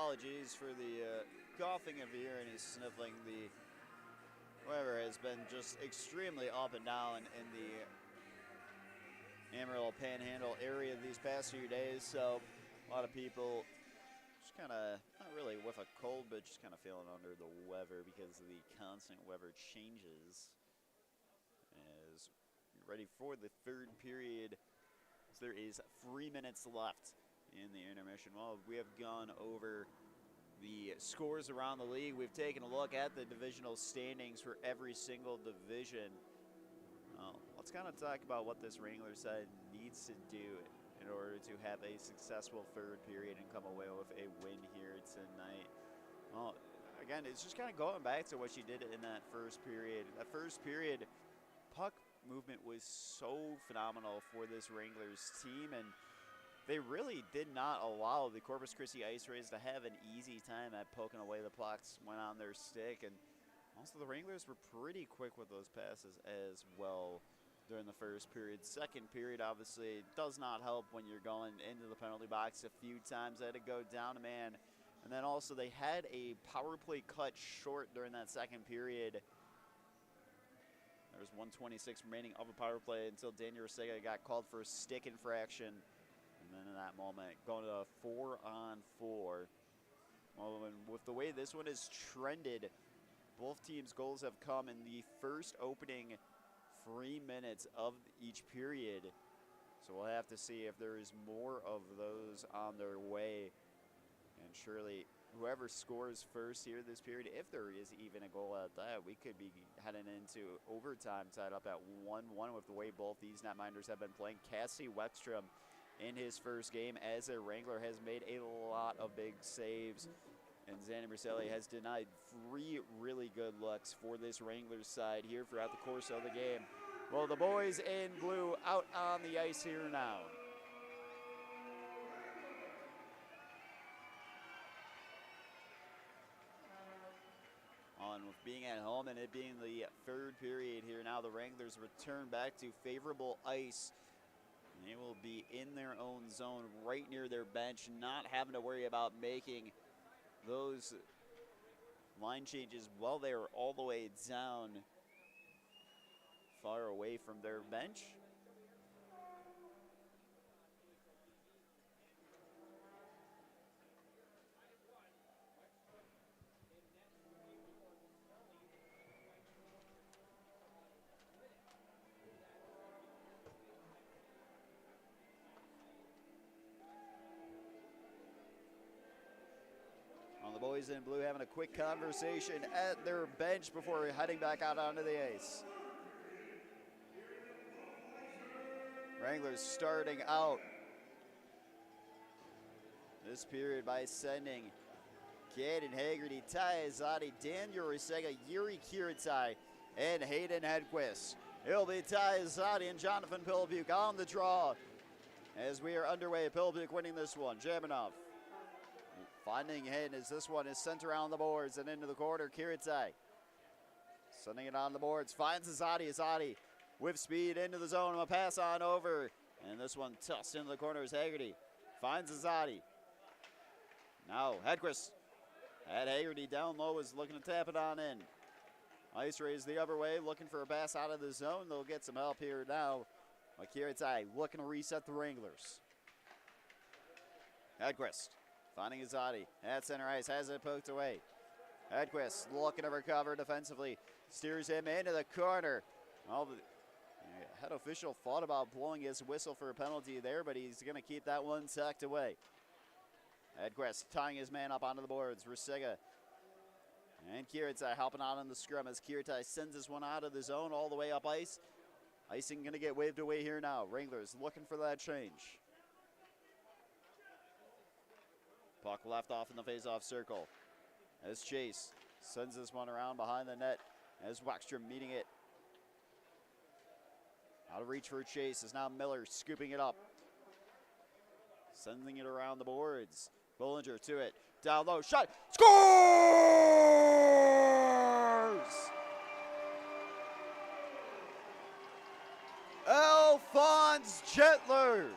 apologies for the coughing of ear and he's sniffling. The weather has been just extremely up and down in the Amarillo Panhandle area these past few days, so a lot of people just kind of, not really with a cold, but just kind of feeling under the weather because of the constant weather changes. As we're ready for the third period, so there is 3 minutes left in the intermission. Well, we have gone over the scores around the league. We've taken a look at the divisional standings for every single division. Let's kind of talk about what this Wrangler side needs to do in order to have a successful third period and come away with a win here tonight. Well, again, it's just kind of going back to what she did in that first period. That first period, puck movement was so phenomenal for this Wranglers team, and they really did not allow the Corpus Christi Ice Rays to have an easy time at poking away the pucks when on their stick, and also the Wranglers were pretty quick with those passes as well during the first period. Second period, obviously, does not help when you're going into the penalty box a few times. They had to go down a man. And then also they had a power play cut short during that second period. There was 1:26 remaining of a power play until Daniel Rusega got called for a stick infraction. And then in that moment, going to a 4-on-4. Well, and with the way this one is trended, both teams' goals have come in the first opening 3 minutes of each period. So we'll have to see if there is more of those on their way. And surely whoever scores first here this period, if there is even a goal at that, we could be heading into overtime tied up at 1-1 with the way both these netminders have been playing. Cassie Wexstrom in his first game as a Wrangler has made a lot of big saves. And Xander Marcelli has denied 3 really good looks for this Wranglers side here throughout the course of the game. Well, the boys in blue out on the ice here now. On with being at home and it being the third period here now, the Wranglers return back to favorable ice. And they will be in their own zone right near their bench, not having to worry about making those line changes while they are all the way down far away from their bench. The boys in blue having a quick conversation at their bench before heading back out onto the ice. Wranglers starting out this period by sending Caden Haggerty, Ty Azadi, Daniel Rusega, Yuri Kiritai, and Hayden Hedquist. It'll be Ty Azadi and Jonathan Pilbuck on the draw as we are underway. Pilbuck winning this one. Jaminoff finding Hayden as this one is sent around the boards and into the corner. Kiritai sending it on the boards, finds Azadi. Azadi with speed into the zone, a pass on over, and this one tossed into the corner as Haggerty finds Azadi. Now Hedquist had Haggerty down low, is looking to tap it on in. Ice Rays the other way, looking for a pass out of the zone. They'll get some help here now. Kiritai looking to reset the Wranglers. Hedquist finding Azadi at center ice, has it poked away. Hedquist looking to recover defensively, steers him into the corner. Well, the head official thought about blowing his whistle for a penalty there, but he's going to keep that one tucked away. Hedquist tying his man up onto the boards. Rusega and Kiritai helping out on the scrum as Kiritai sends this one out of the zone all the way up ice. Icing going to get waved away here now. Wranglers looking for that change. Puck left off in the face-off circle as Chase sends this one around behind the net as Wexstrom meeting it. Out of reach for Chase is now Miller scooping it up. Sending it around the boards. Bollinger to it. Down low, shot, scores! Alphonse Jetler.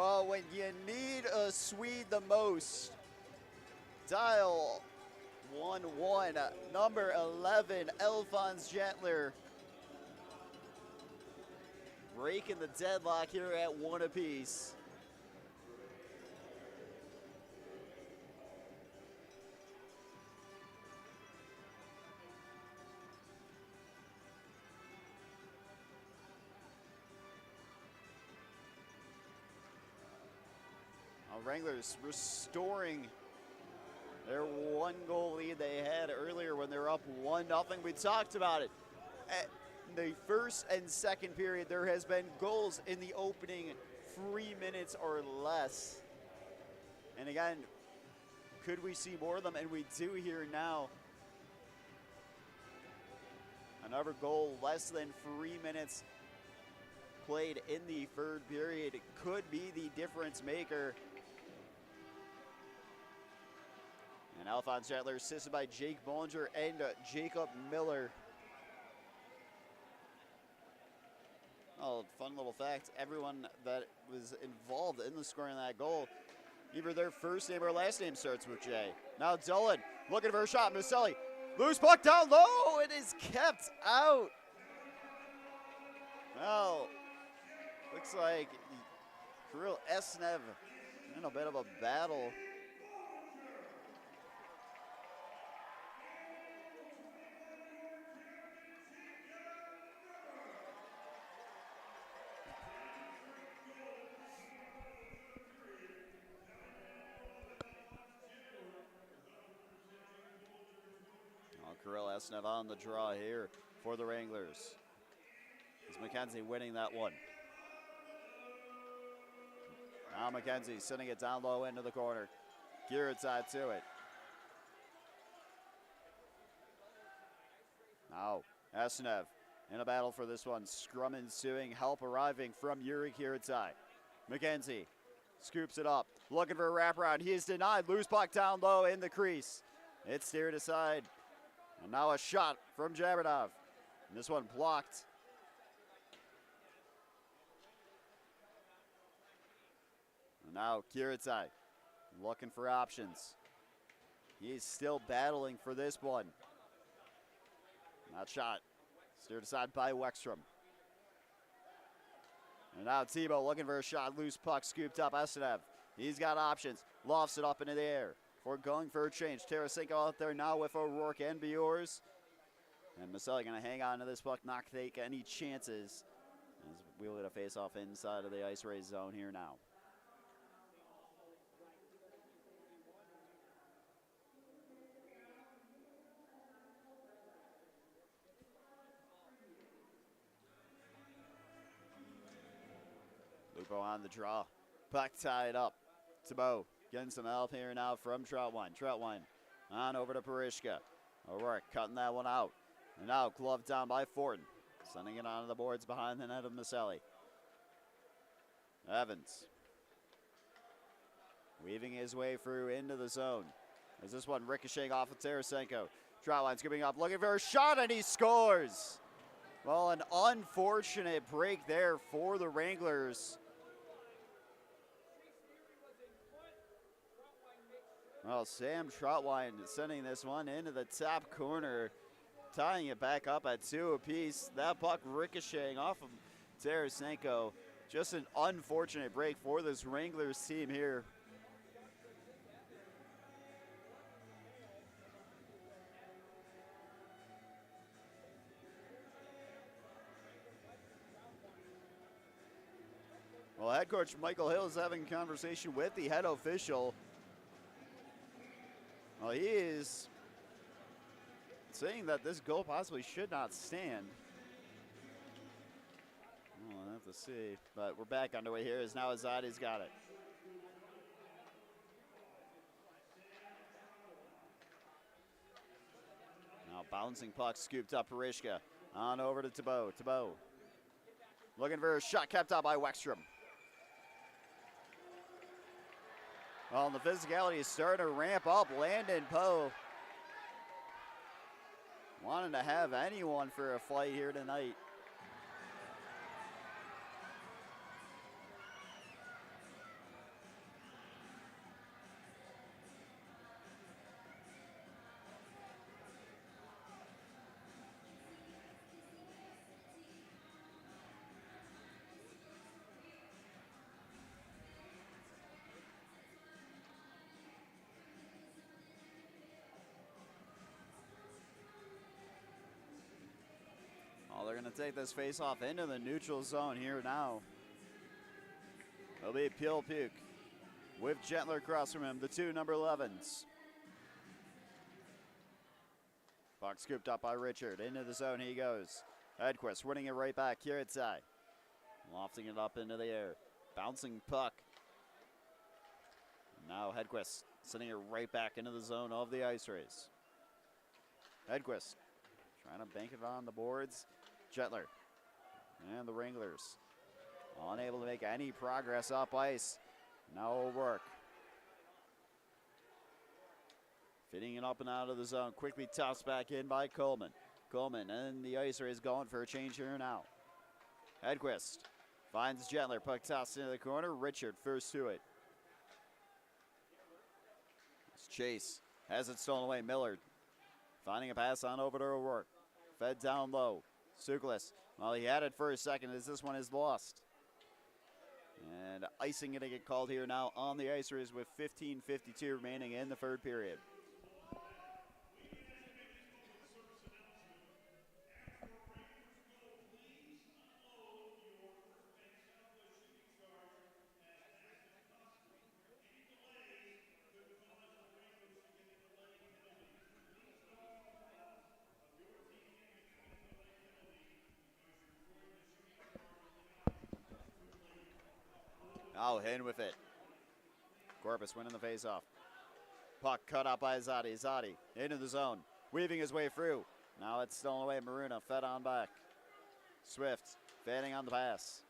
Well, when you need a Swede the most, dial 11, number 11, Alphonse Jettler. Breaking the deadlock here at 1 apiece. Wranglers restoring their 1-goal lead they had earlier when they were up 1-0. We talked about it. At the first and second period, there has been goals in the opening 3 minutes or less. And again, could we see more of them? And we do here now. Another goal less than 3 minutes played in the third period. It could be the difference maker. And Alphonse Jettler assisted by Jake Bollinger and Jacob Miller. Oh, fun little fact, everyone that was involved in the scoring of that goal, either their first name or last name starts with J. Now Dolan looking for a shot, Maselli. Loose puck down low, it is kept out. Well, looks like Kirill Esnev in a bit of a battle. Kirill Esnev on the draw here for the Wranglers. Is McKenzie winning that one? Now McKenzie sending it down low into the corner. Girodzad to it. Now Esnev in a battle for this one. Scrum ensuing, help arriving from Yuri Girodzad. McKenzie scoops it up, looking for a wraparound. He is denied. Loose puck down low in the crease. It's steered aside. And now a shot from Jabardov. And this one blocked. And now Girodzad looking for options. He's still battling for this one. That shot steered aside by Wexstrom. And now Tebow looking for a shot. Loose puck scooped up. Esnev. He's got options. Lofts it up into the air. We're going for a change. Tarasenko out there now with O'Rourke and Biors. And Maselli going to hang on to this puck, not take any chances. As we'll get a face-off inside of the ice race zone here now. Lupo on the draw. Puck tied up. Thibault getting some help here now from Troutwine. Troutwine on over to Parishka. O'Rourke cutting that one out. And now gloved down by Fortin. Sending it onto the boards behind the net of Maselli. Evans weaving his way through into the zone. As this one ricocheting off of Tarasenko. Troutwine scooping up, looking for a shot, and he scores. Well, an unfortunate break there for the Wranglers. Well, Sam Troutwine sending this one into the top corner, tying it back up at 2 apiece. That puck ricocheting off of Tarasenko. Just an unfortunate break for this Wranglers team here. Well, head coach Michael Hill is having a conversation with the head official. Well, he is saying that this goal possibly should not stand. We'll have to see. But we're back underway here as now Azadi's got it. Now bouncing puck scooped up Parishka. On over to Thibault. Thibault looking for a shot kept out by Wexstrom. Well, and the physicality is starting to ramp up. Landon Poe wanting to have anyone for a fight here tonight. to take this face-off into the neutral zone here now. It'll be Peel Puke with Gentler across from him, the two number 11s. Puck scooped up by Richard. Into the zone he goes. Edquist winning it right back here at side. Lofting it up into the air. Bouncing puck. Now Hedquist sending it right back into the zone of the Ice Rays. Hedquist trying to bank it on the boards. Jetler and the Wranglers unable to make any progress up ice. Now it'll work. Fitting it up and out of the zone. Quickly tossed back in by Coleman. Coleman and the Ice Rays going for a change here now. Hedquist finds Gentler. Puck tossed into the corner. Richard first to it. Chase has it stolen away. Millard finding a pass on over to O'Rourke. Fed down low. Suklis, well, he had it for a second as this one is lost. And icing going to get called here now on the Ice Rays with 15:52 remaining in the third period. Now in with it. Corpus winning the faceoff. Puck cut out by Zadi. Zadi into the zone, weaving his way through. Now it's stolen away. Maruna fed on back. Swift fading on the pass.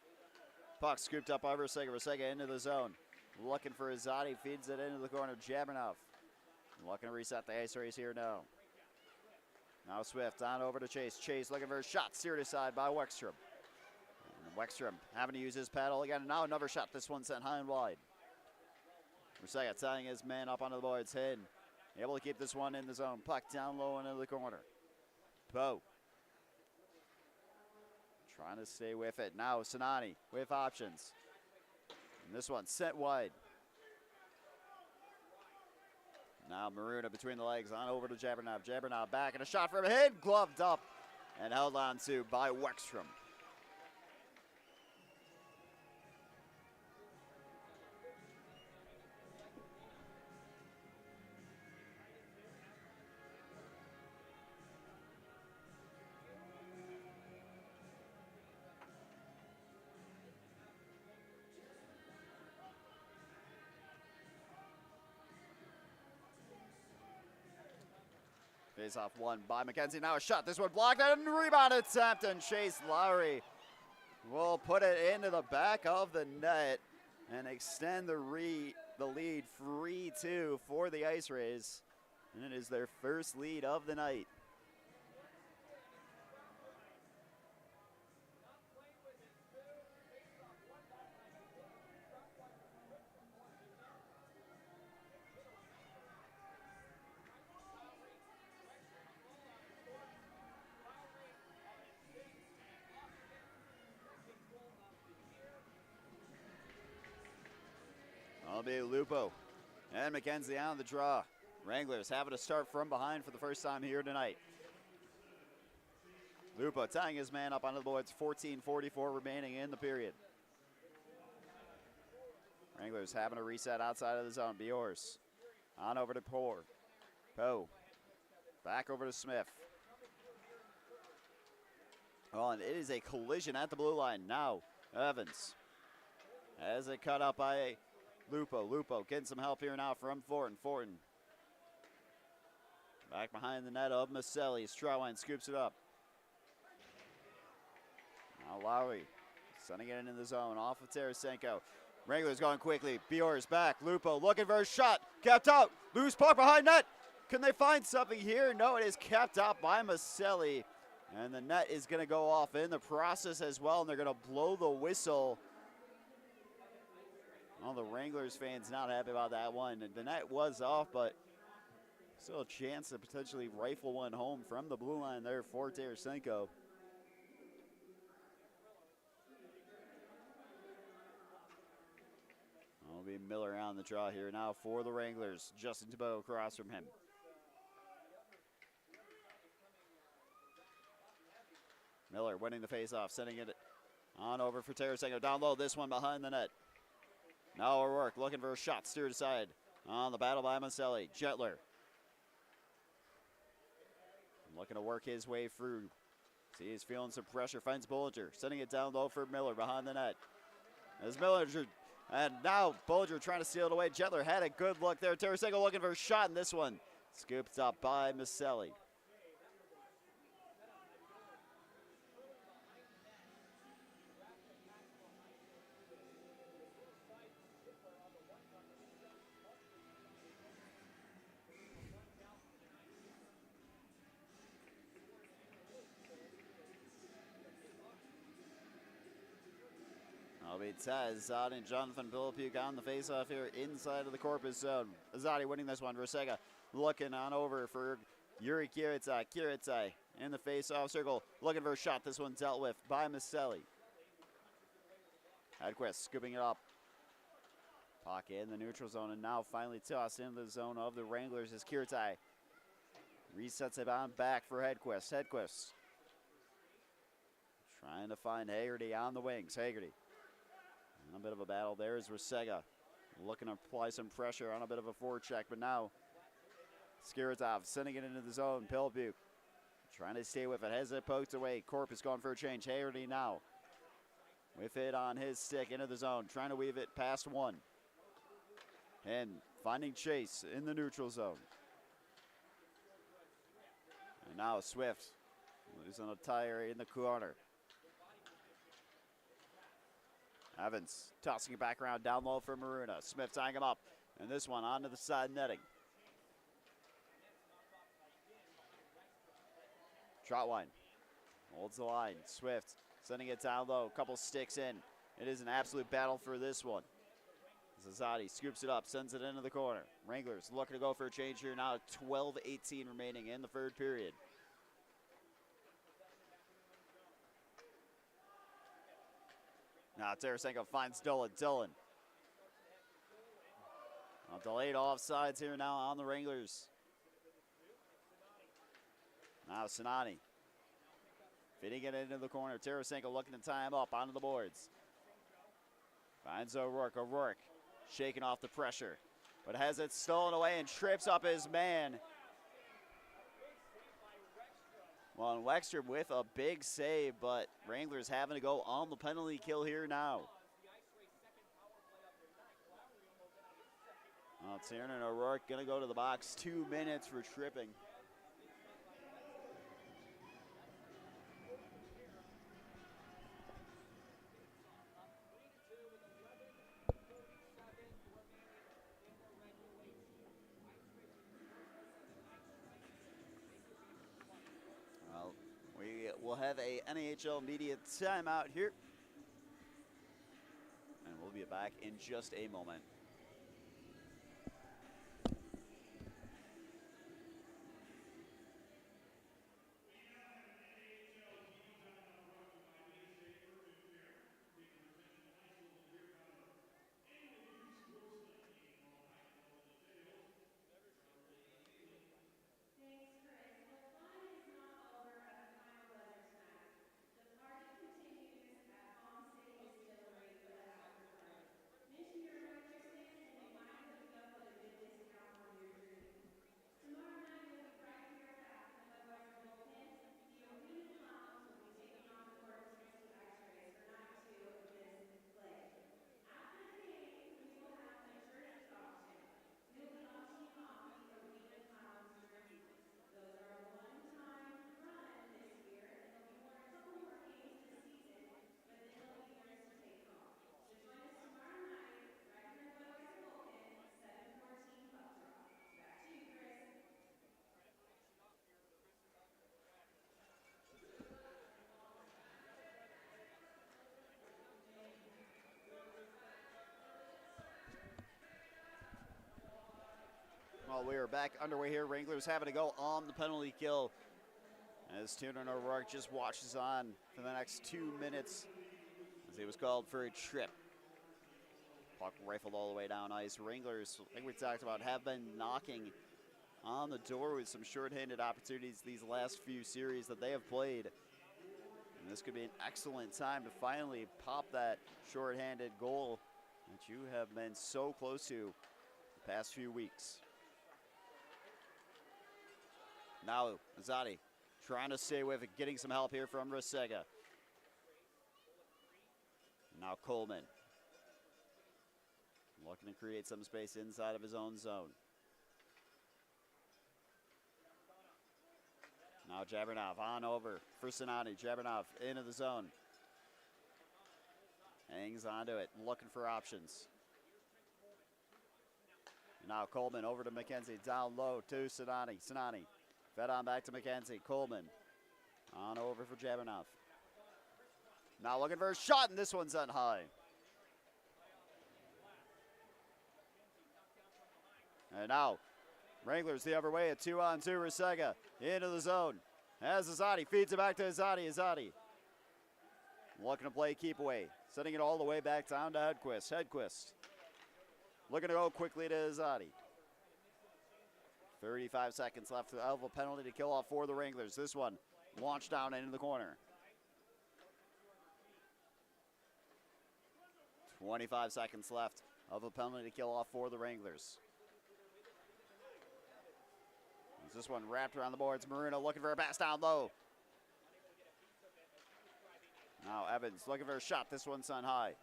Puck scooped up by Versega. Versega into the zone. Looking for Zadi. Feeds it into the corner. Jabbernoff looking to reset the Ice Rays here now. Now Swift on over to Chase. Chase looking for a shot. Steered aside by Wexstrom. Wexstrom having to use his paddle again. Now another shot. This one sent high and wide. Versega tying his man up onto the boards. Hidden. Able to keep this one in the zone. Puck down low into the corner. Poe trying to stay with it. Now Sinani with options. And this one sent wide. Now Maruna between the legs on over to Jabbernoff. Jabbernoff back and a shot from him. Gloved up and held on to by Wexstrom. Face off one by McKenzie. Now a shot. This one blocked and rebound attempt. And Chase Lowry will put it into the back of the net and extend the lead 3-2 for the Ice Rays. And it is their first lead of the night. It'll be Lupo and McKenzie on the draw. Wranglers having to start from behind for the first time here tonight. Lupo tying his man up onto the boards. 14:44 remaining in the period. Wranglers having a reset outside of the zone. Biors on over to Poe. Poe back over to Smith. Oh, and it is a collision at the blue line. Now Evans has it cut up by Lupo. Lupo getting some help here now from Fortin. Fortin back behind the net of Maselli. Strawine scoops it up. Now Lowry sending it into the zone off of Tarasenko. Wranglers going quickly. Bior's back. Lupo looking for a shot. Kept out. Loose puck behind net. Can they find something here? No, it is kept out by Maselli. And the net is going to go off in the process as well. And they're going to blow the whistle. Well, the Wranglers fans not happy about that one. The net was off, but still a chance to potentially rifle one home from the blue line there for Tarasenko. It'll be Miller on the draw here now for the Wranglers. Justin Thibault across from him. Miller winning the faceoff, sending it on over for Tarasenko. Down low, this one behind the net. Now O'Rourke looking for a shot, steered aside on the battle by Maselli. Jetler looking to work his way through. See, he's feeling some pressure, finds Bollinger, sending it down low for Miller behind the net. As Miller, and now Bollinger trying to steal it away. Jetler had a good look there. Tarasenko looking for a shot in this one. Scooped up by Maselli. Zod and Jonathan Pilipuk on the faceoff here inside of the Corpus zone. Azadi winning this one. Rusega looking on over for Yuri Kiritsai. Kiritsai in the faceoff circle looking for a shot. This one dealt with by Maselli. Hedquist scooping it up. Pocket in the neutral zone and now finally tossed into the zone of the Wranglers as Kiritsai resets it on back for Hedquist. Hedquist trying to find Haggerty on the wings. Haggerty. A bit of a battle there is Rusega looking to apply some pressure on a bit of a forecheck, but now Skiritov sending it into the zone. Pilipuk trying to stay with it, has it poked away. Corpus going for a change. Haggerty now with it on his stick into the zone, trying to weave it past one. And finding Chase in the neutral zone. And now Swift losing a tire in the corner. Evans tossing it back around down low for Maruna. Smith tying him up. And this one onto the side netting. Trotwine holds the line. Swift sending it down low. Couple sticks in. It is an absolute battle for this one. Zazadi scoops it up, sends it into the corner. Wranglers looking to go for a change here now. 12-18 remaining in the third period. Now Tarasenko finds Dillon. Dillon. Delayed offsides here now on the Wranglers. Now Sinani fitting it into the corner. Tarasenko looking to tie him up onto the boards. Finds O'Rourke. O'Rourke shaking off the pressure, but has it stolen away and trips up his man. Well, and Wexstrom with a big save, but Wranglers having to go on the penalty kill here now. Well, Tiernan O'Rourke going to go to the box. 2 minutes for tripping. We'll have a NHL media timeout here. And we'll be back in just a moment. Well, we are back underway here. Wranglers having to go on the penalty kill as Tiernan O'Rourke just watches on for the next 2 minutes as he was called for a trip. Puck rifled all the way down ice. Wranglers, like we talked about, have been knocking on the door with some shorthanded opportunities these last few series that they have played. And This could be an excellent time to finally pop that shorthanded goal that you have been so close to the past few weeks. Now Zadi trying to stay with it, getting some help here from Rasega. Now Coleman looking to create some space inside of his own zone. Now Jabernov on over for Sinani. Jabernov into the zone. Hangs onto it, looking for options. Now Coleman over to McKenzie, down low to Sinani. Sinani fed on back to McKenzie. Coleman on over for Jabernov. Now looking for a shot, and this one's on high. And now Wranglers the other way, a 2-on-2 Rasega into the zone. As Azadi feeds it back to Azadi. Azadi looking to play keep away, sending it all the way back down to Hedquist. Hedquist looking to go quickly to Azadi. 35 seconds left of a penalty to kill off for the Wranglers. This one launched down into the corner. 25 seconds left of a penalty to kill off for the Wranglers. This one wrapped around the boards. Marino looking for a pass down low. Now Evans looking for a shot. This one's on high.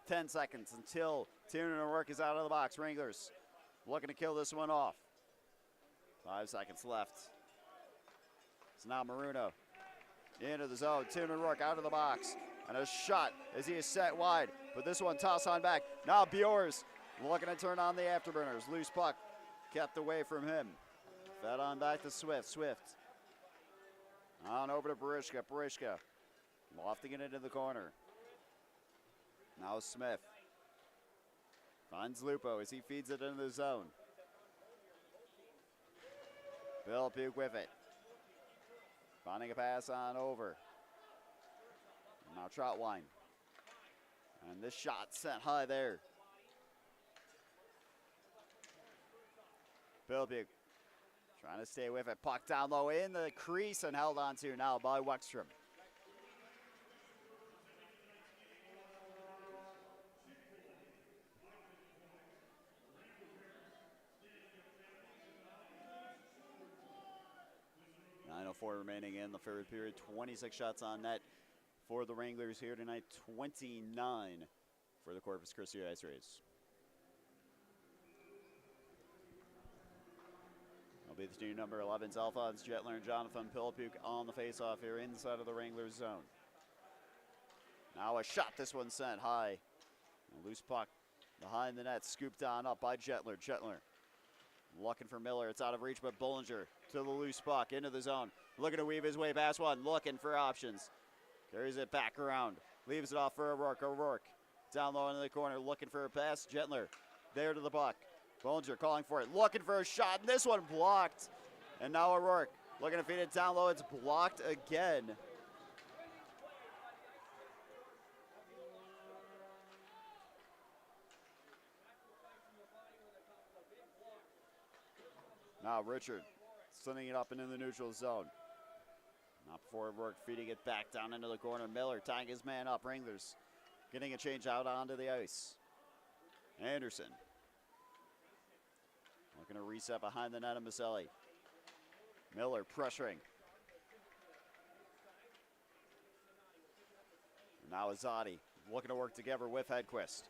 10 seconds until Tiernan O'Rourke is out of the box. Wranglers looking to kill this one off. 5 seconds left. So now Marino into the zone. Tiernan O'Rourke out of the box. And a shot as he is set wide. But this one tossed on back. Now Bjors looking to turn on the afterburners. Loose puck kept away from him. Fed on back to Swift. Swift on over to Barishka. Barishka lofting it into the corner. Now Smith finds Lupo as he feeds it into the zone. Bill Puke with it. Finding a pass on over. Now Troutwine. And this shot sent high there. Bill Puke trying to stay with it. Puck down low in the crease and held on to now by Wexstrom. .9:04 remaining in the third period. 26 shots on net for the Wranglers here tonight. 29 for the Corpus Christi Ice Rays. Be the new number 11's Alphonse Jetler and Jonathan Pilipuk on the faceoff here inside of the Wranglers zone. Now a shot, this one sent high. A loose puck behind the net, scooped on up by Jetler. Jetler looking for Miller, it's out of reach, but Bollinger to the loose puck, into the zone. Looking to weave his way past one, looking for options. Carries it back around, leaves it off for O'Rourke. O'Rourke down low into the corner, looking for a pass. Jetler there to the puck. Bollinger calling for it, looking for a shot, and this one blocked. And now O'Rourke looking to feed it down low, it's blocked again. Now Richard sending it up into the neutral zone. Not before O'Rourke feeding it back down into the corner. Miller tying his man up. Wranglers getting a change out onto the ice. Anderson looking to reset behind the net of Maselli. Miller pressuring. Now Azadi looking to work together with Hedquist.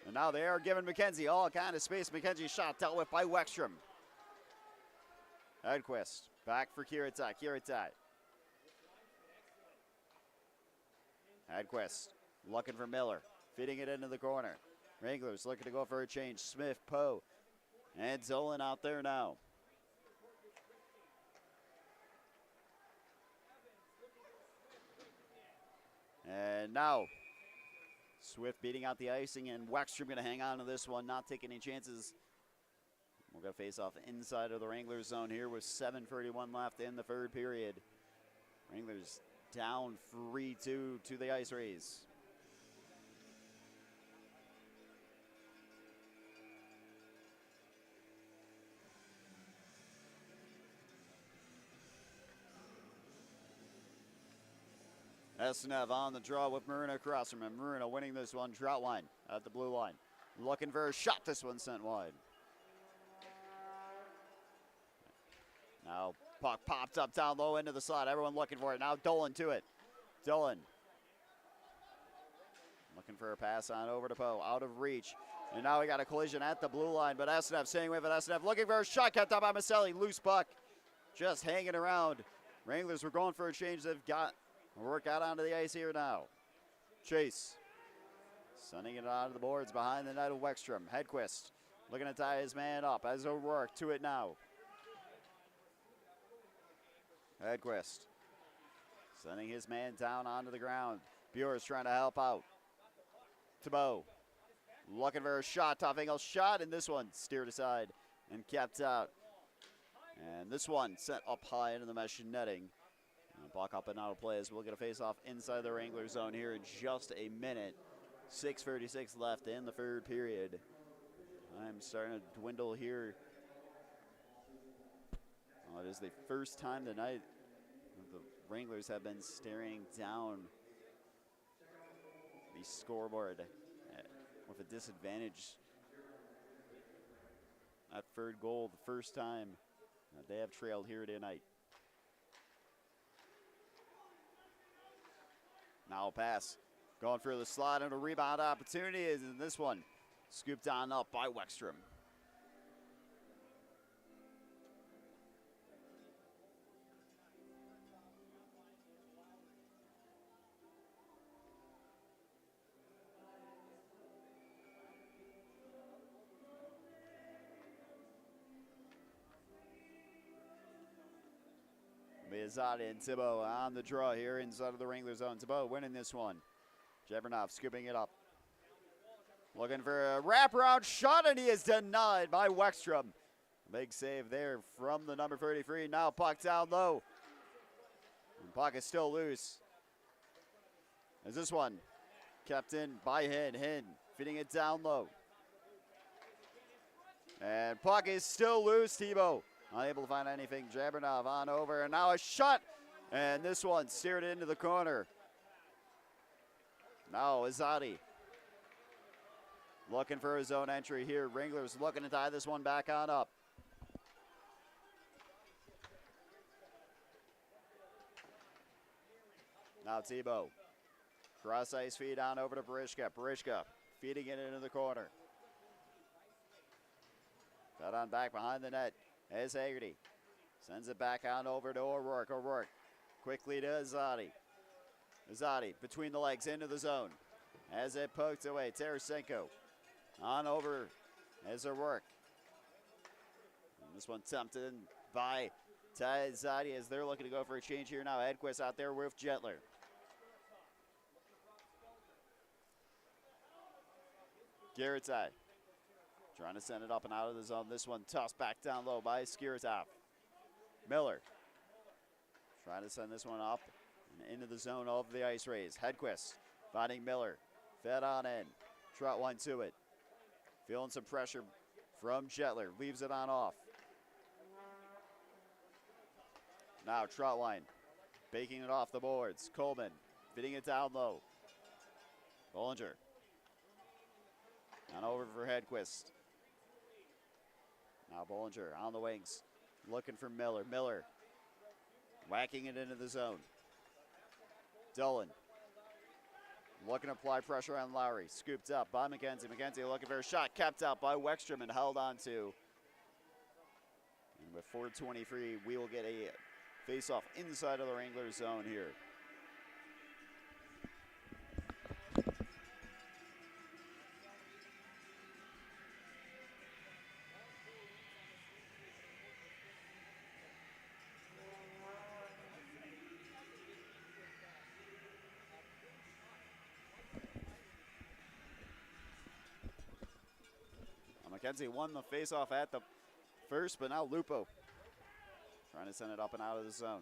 And now they are giving McKenzie all kind of space. McKenzie's shot dealt with by Wexstrom. Hedquist back for Kiritai. Kiritai. Hedquist looking for Miller. Feeding it into the corner. Wranglers looking to go for a change. Smith, Poe, and Zolan out there now. And now Swift beating out the icing, and Wexstrom going to hang on to this one, not taking any chances. We're going to face off inside of the Wranglers zone here with 7:31 left in the third period. Wranglers down 3-2 to the Ice Rays. Esnev on the draw with Marina across from him. Marina winning this one, drought line at the blue line. Looking for a shot, this one sent wide. Now puck popped up down low into the slot. Everyone looking for it. Now Dolan to it. Dolan looking for a pass on over to Poe. Out of reach. And now we got a collision at the blue line. But Esnev staying with it. Esnev looking for a shot. Kept up by Maselli. Loose puck. Just hanging around. Wranglers were going for a change. They've got a work out onto the ice here now. Chase sending it onto the boards behind the net of Wexstrom. Hedquist looking to tie his man up as O'Rourke to it now. Hedquist sending his man down onto the ground. Bure's trying to help out. Thibault looking for a shot, top angle shot, and this one steered aside and kept out. And this one sent up high into the mesh netting. Puck up and out of play as we'll get a face-off inside the Wrangler zone here in just a minute. 6:36 left in the third period. I'm starting to dwindle here. It is the first time tonight the Wranglers have been staring down the scoreboard with a disadvantage. That third goal, the first time that they have trailed here tonight. Now a pass going through the slot and a rebound opportunity is in this one. Scooped on up by Wexstrom. Miazzotti and Thibault on the draw here inside of the Wrangler zone. Thibault winning this one. Jevernov scooping it up. Looking for a wraparound shot, and he is denied by Wexstrom. Big save there from the number 33. Now puck down low. And puck is still loose. As this one kept in by Hinn. Hinn feeding it down low. And puck is still loose, Thibault. Unable to find anything. Jabernov on over, and now a shot. And this one steered into the corner. Now Izadi looking for his own entry here. Wranglers looking to tie this one back on up. Now Thibault. Cross ice feed on over to Barishka. Barishka feeding it into the corner. Got on back behind the net. As Haggerty sends it back on over to O'Rourke. O'Rourke quickly to Izadi. Izadi between the legs into the zone. As it poked away, Tarasenko on over as O'Rourke. And this one tempted by Ty Izadi as they're looking to go for a change here now. Edquist out there with Jetler. Garrett's trying to send it up and out of the zone. This one tossed back down low by Skiritov. Miller trying to send this one up and into the zone of the Ice Rays. Hedquist finding Miller. Fed on in. Trotwine to it. Feeling some pressure from Jetler. Leaves it on off. Now Trotwine baking it off the boards. Coleman fitting it down low. Bollinger on over for Hedquist. Now Bollinger on the wings, looking for Miller. Miller whacking it into the zone. Dolan looking to apply pressure on Lowry. Scooped up by McKenzie. McKenzie looking for a shot. Kept out by Wexstrom and held on to. And with 4:23, we will get a face-off inside of the Wranglers zone here. McKenzie won the faceoff at the first, but now Lupo trying to send it up and out of the zone.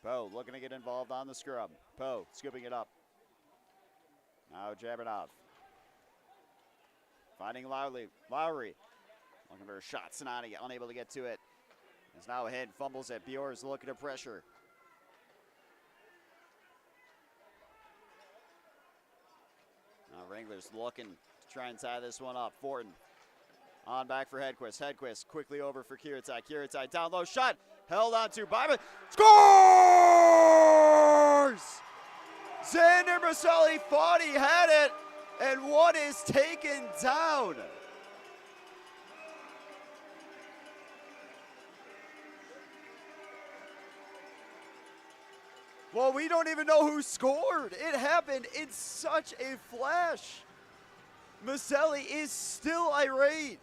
Poe looking to get involved on the scrub. Poe scooping it up. Now Jabernov finding Lowry. Lowry looking for a shot. Sinani unable to get to it. It's now ahead, fumbles it. Bjor's looking to pressure. Wranglers looking to try and tie this one up. Fortin on back for Hedquist. Hedquist quickly over for Kiritai. Kiritai down low, shot held on to by scores! Xander Maselli thought he had it, and one is taken down. Well, we don't even know who scored. It happened in such a flash. Maselli is still irate.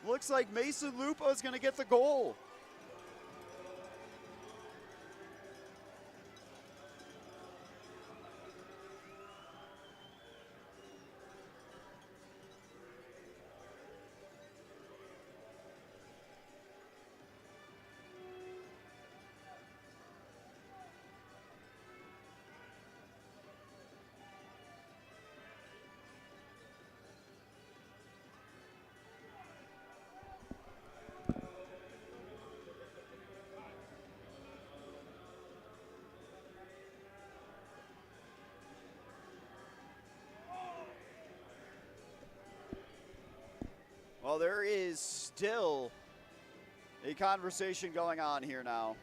Looks like Mason Lupo is going to get the goal. Well, there is still a conversation going on here now.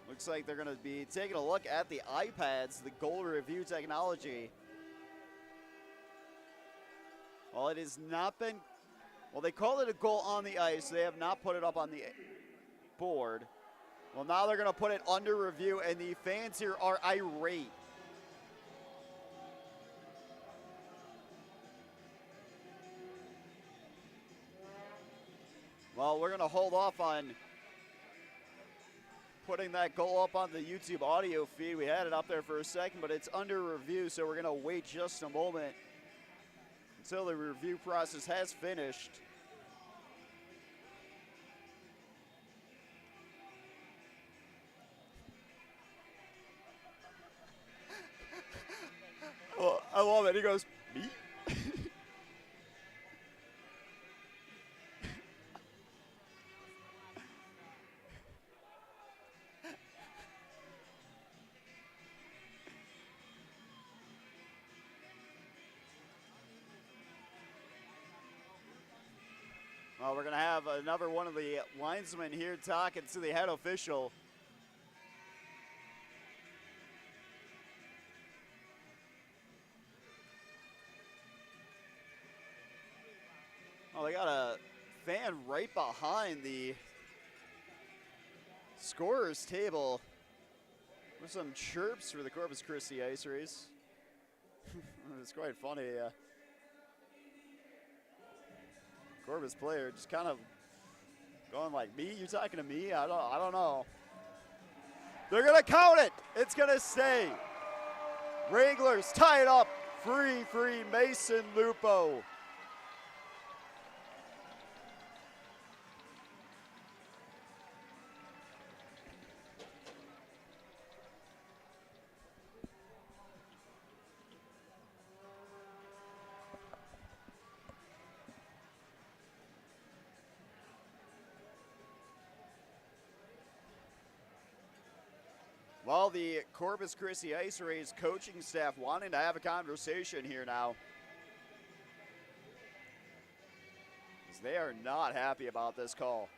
Looks like they're going to be taking a look at the iPads, the goal review technology. Well, it has not been, well, they called it a goal on the ice. They have not put it up on the board. Well, now they're going to put it under review, and the fans here are irate. Well, we're going to hold off on putting that goal up on the YouTube audio feed. We had it up there for a second, but it's under review, so we're going to wait just a moment until the review process has finished. Well, I love it. He goes, me? Well, we're going to have another one of the linesmen here talking to the head official. Oh, they got a fan right behind the scorer's table with some chirps for the Corpus Christi Ice Race. It's quite funny. Corpus player just kind of going like, me? You talking to me? I don't know. They're going to count it. It's going to stay. Wranglers tie it up. Free Mason Lupo. Well, the Corpus Christi Ice Rays coaching staff wanting to have a conversation here now, because they are not happy about this call.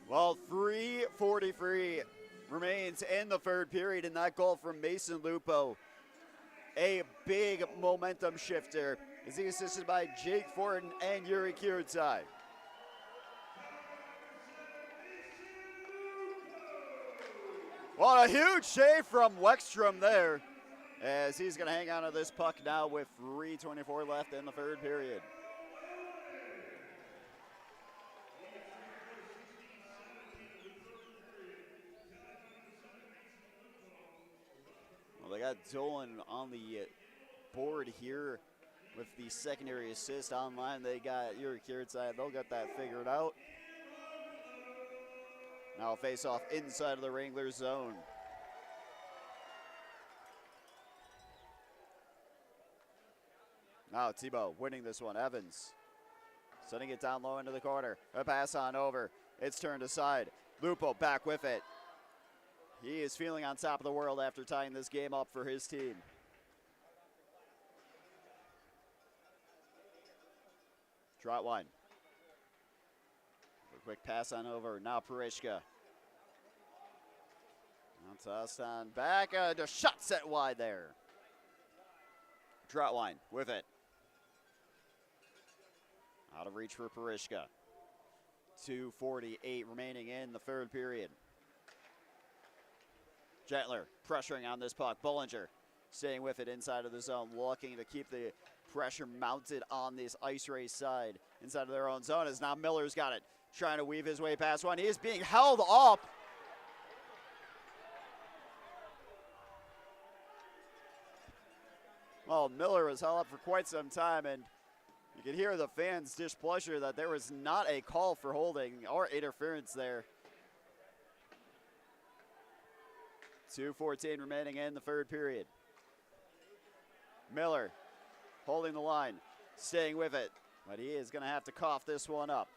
Well, 3:43 remains in the third period, and that goal from Mason Lupo, a big momentum shifter, is he assisted by Jake Fortin and Yuri Kiritai. What a huge save from Weckstrom there, as he's going to hang on to this puck now with 3:24 left in the third period. They got Dolan on the board here with the secondary assist online. They got Yuri Kiritai. They'll get that figured out. Now face off inside of the Wranglers zone. Now Tebow winning this one. Evans setting it down low into the corner. A pass on over. It's turned aside. Lupo back with it. He is feeling on top of the world after tying this game up for his team. Trotwine. A quick pass on over. Now Parishka. Now tossed on back. The shot set wide there. Trotwine with it. Out of reach for Parishka. 2:48 remaining in the third period. Gentler pressuring on this puck. Bollinger staying with it inside of the zone, looking to keep the pressure mounted on this ice race side inside of their own zone as now Miller's got it. Trying to weave his way past one. He is being held up. Well, Miller was held up for quite some time, and you could hear the fans' displeasure that there was not a call for holding or interference there. 2:14 remaining in the third period. Miller holding the line, staying with it, but he is going to have to cough this one up.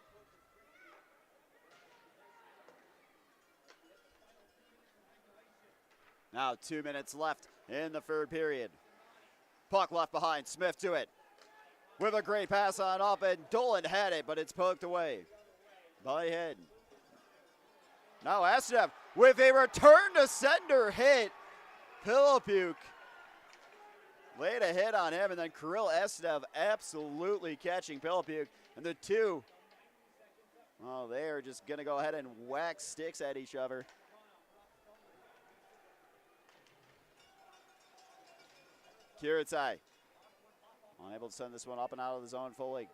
Now 2 minutes left in the third period. Puck left behind, Smith to it. With a great pass on up, and Dolan had it, but it's poked away by Head. Now Estev with a return to sender hit. Pilipuk laid a hit on him, and then Kirill Estev absolutely catching Pilipuk. And the two, well, they are just going to go ahead and whack sticks at each other. Kiritai unable to send this one up and out of the zone fully.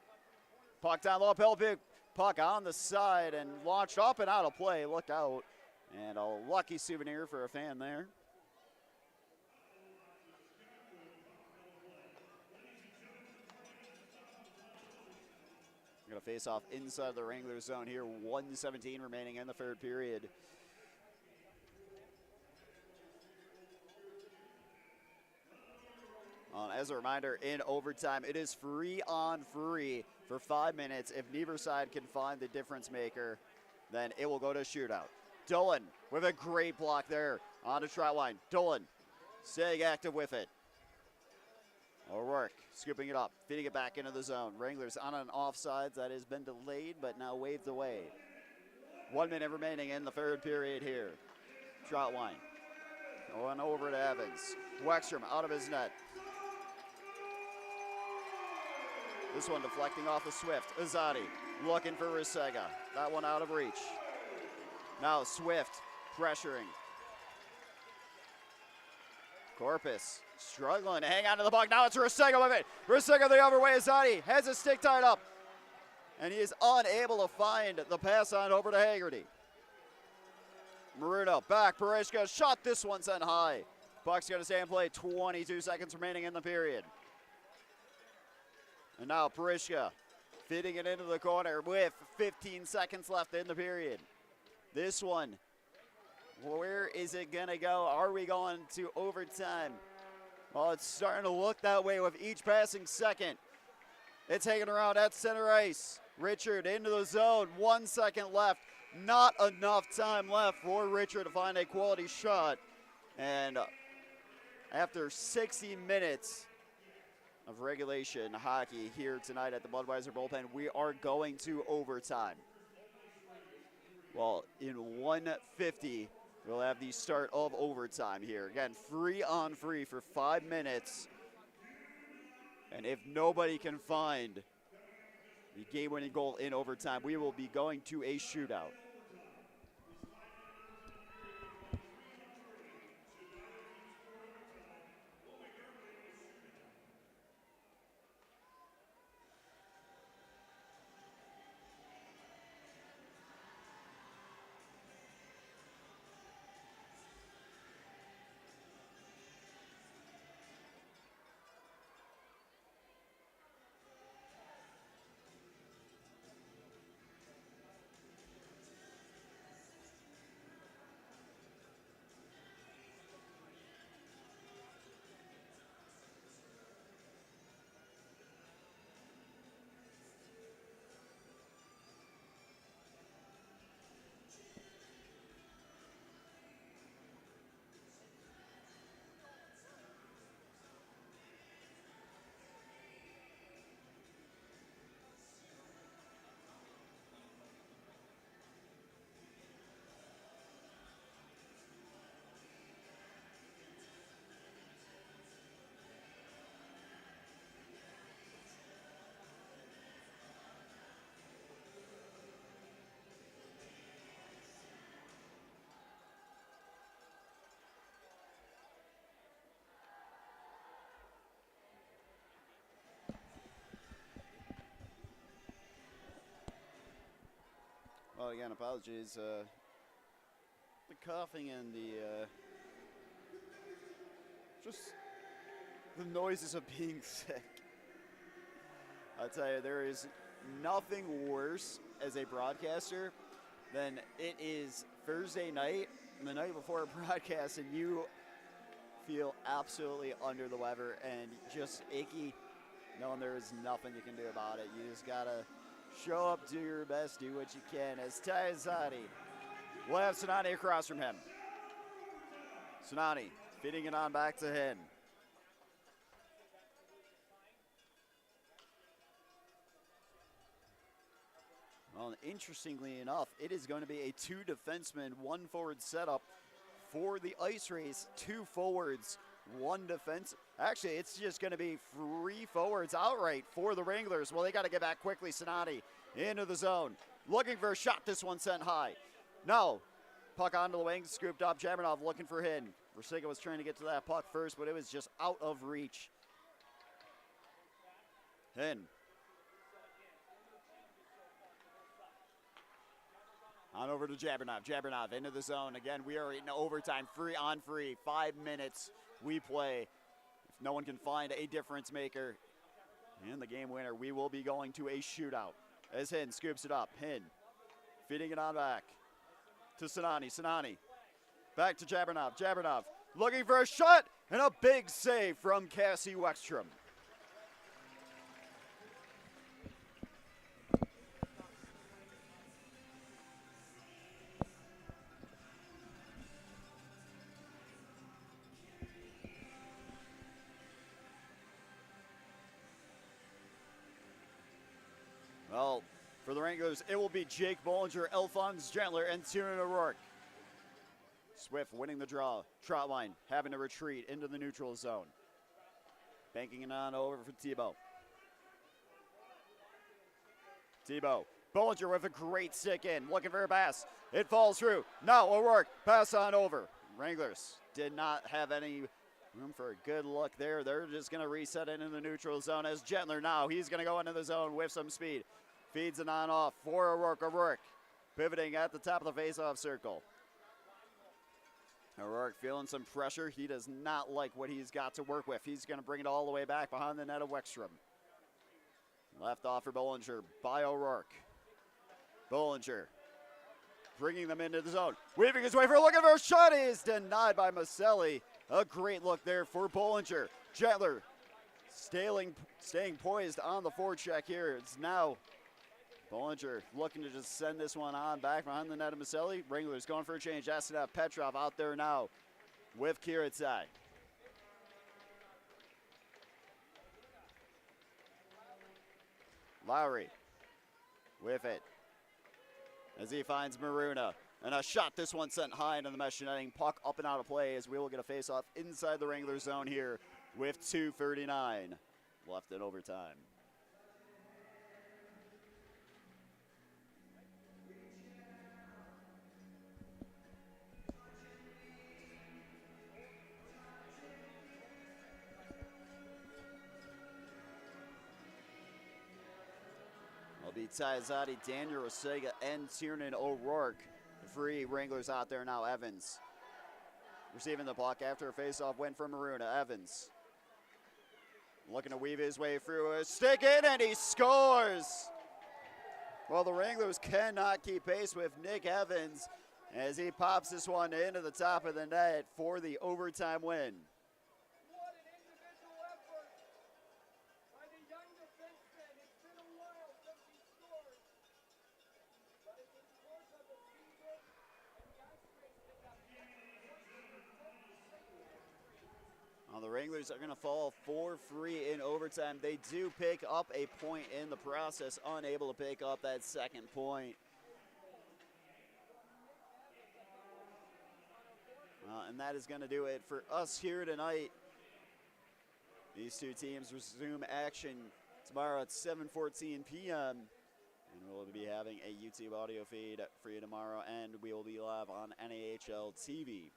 Puck down low, Pilipuk. Puck on the side and launched up and out of play. Look out. And a lucky souvenir for a fan there. Going to face off inside the Wranglers zone here. 1:17 remaining in the third period. As a reminder, in overtime, it is free on free for 5 minutes. If neither side can find the difference maker, then it will go to shootout. Dolan with a great block there on the Trotwine. Dolan staying active with it. O'Rourke scooping it up, feeding it back into the zone. Wranglers on an offsides that has been delayed but now waved away. 1 minute remaining in the third period here. Trotwine going over to Evans. Wexstrom out of his net. This one deflecting off of Swift. Azadi looking for Risega. That one out of reach. Now Swift pressuring. Corpus struggling to hang on to the puck. Now it's Risega with it. Risega the other way. Azadi has his stick tied up. And he is unable to find the pass on over to Haggerty. Maruno back. Parishka shot this one sent high. Puck's going to stay in play. 22 seconds remaining in the period. And now Parishka fitting it into the corner with 15 seconds left in the period. This one, where is it going to go? Are we going to overtime? Well, it's starting to look that way with each passing second. It's hanging around at center ice. Richard into the zone, 1 second left. Not enough time left for Richard to find a quality shot. And after 60 minutes of regulation hockey here tonight at the Budweiser bullpen, we are going to overtime. Well, in 1:50, we'll have the start of overtime here. Again, free on free for 5 minutes. And if nobody can find the game-winning goal in overtime, we will be going to a shootout. Well, again, apologies. The coughing and the just the noises of being sick. I'll tell you, there is nothing worse as a broadcaster than it is Thursday night and the night before a broadcast and you feel absolutely under the weather and just achy, knowing there is nothing you can do about it. You just gotta show up, do your best, do what you can. As Taizadi will have Sinani across from him. Sinani feeding it on back to him. Well, interestingly enough, it is going to be a 2 defenseman, 1 forward setup for the ice race. 2 forwards, 1 defense. Actually, it's just going to be 3 forwards outright for the Wranglers. Well, they got to get back quickly. Sinani into the zone, looking for a shot. This one sent high. No, puck onto the wing, scooped up. Jabernov looking for Hin. Rosiga was trying to get to that puck first, but it was just out of reach. Hin. On over to Jabernov. Jabernov into the zone. Again, we are in overtime, 3 on 3. 5 minutes we play. If no one can find a difference maker and the game winner, we will be going to a shootout. As Hin scoops it up. Hin feeding it on back to Sinani. Sinani back to Jabernov. Jabernov looking for a shot and a big save from Cassie Wexstrom. Well, for the Wranglers, it will be Jake Bollinger, Alphonse Gentler, and Tiernan O'Rourke. Swift winning the draw. Trotline having to retreat into the neutral zone. Banking it on over for Tebow. Tebow. Bollinger with a great stick in. Looking for a pass. It falls through. Now O'Rourke. Pass on over. Wranglers did not have any room for a good look there. They're just going to reset it in the neutral zone as Gentler now. He's going to go into the zone with some speed. Feeds it on off for O'Rourke. O'Rourke pivoting at the top of the face-off circle. O'Rourke feeling some pressure. He does not like what he's got to work with. He's going to bring it all the way back behind the net of Wexstrom. Left off for Bollinger by O'Rourke. Bollinger bringing them into the zone. Weaving his way for looking for a shot. He is denied by Maselli. A great look there for Bollinger. Gentler staying poised on the forecheck here. It's now Bollinger looking to just send this one on back behind the net of Maselli. Wranglers going for a change. Asking out Petrov out there now with Kiritzai. Lowry with it as he finds Maruna. And a shot, this one sent high into the mesh netting. Puck up and out of play as we will get a face-off inside the Wrangler zone here with 2:39 left in overtime. It'll be Taizadi, Daniel Rosiga, and Tiernan O'Rourke. The 3 Wranglers out there now. Evans receiving the puck after a face-off win from Maruna. Evans looking to weave his way through a stick in, and he scores! Well, the Wranglers cannot keep pace with Nick Evans as he pops this one into the top of the net for the overtime win. What an individual effort by the young defenseman. It's been a while since he scored. But it's in the course of the season, and the ice race picked up. The Wranglers are going to fall 4-3 in overtime. They do pick up a point in the process, unable to pick up that second point. And that is going to do it for us here tonight. These 2 teams resume action tomorrow at 7:14 p.m. And we'll be having a YouTube audio feed for you tomorrow, and we will be live on NAHL TV.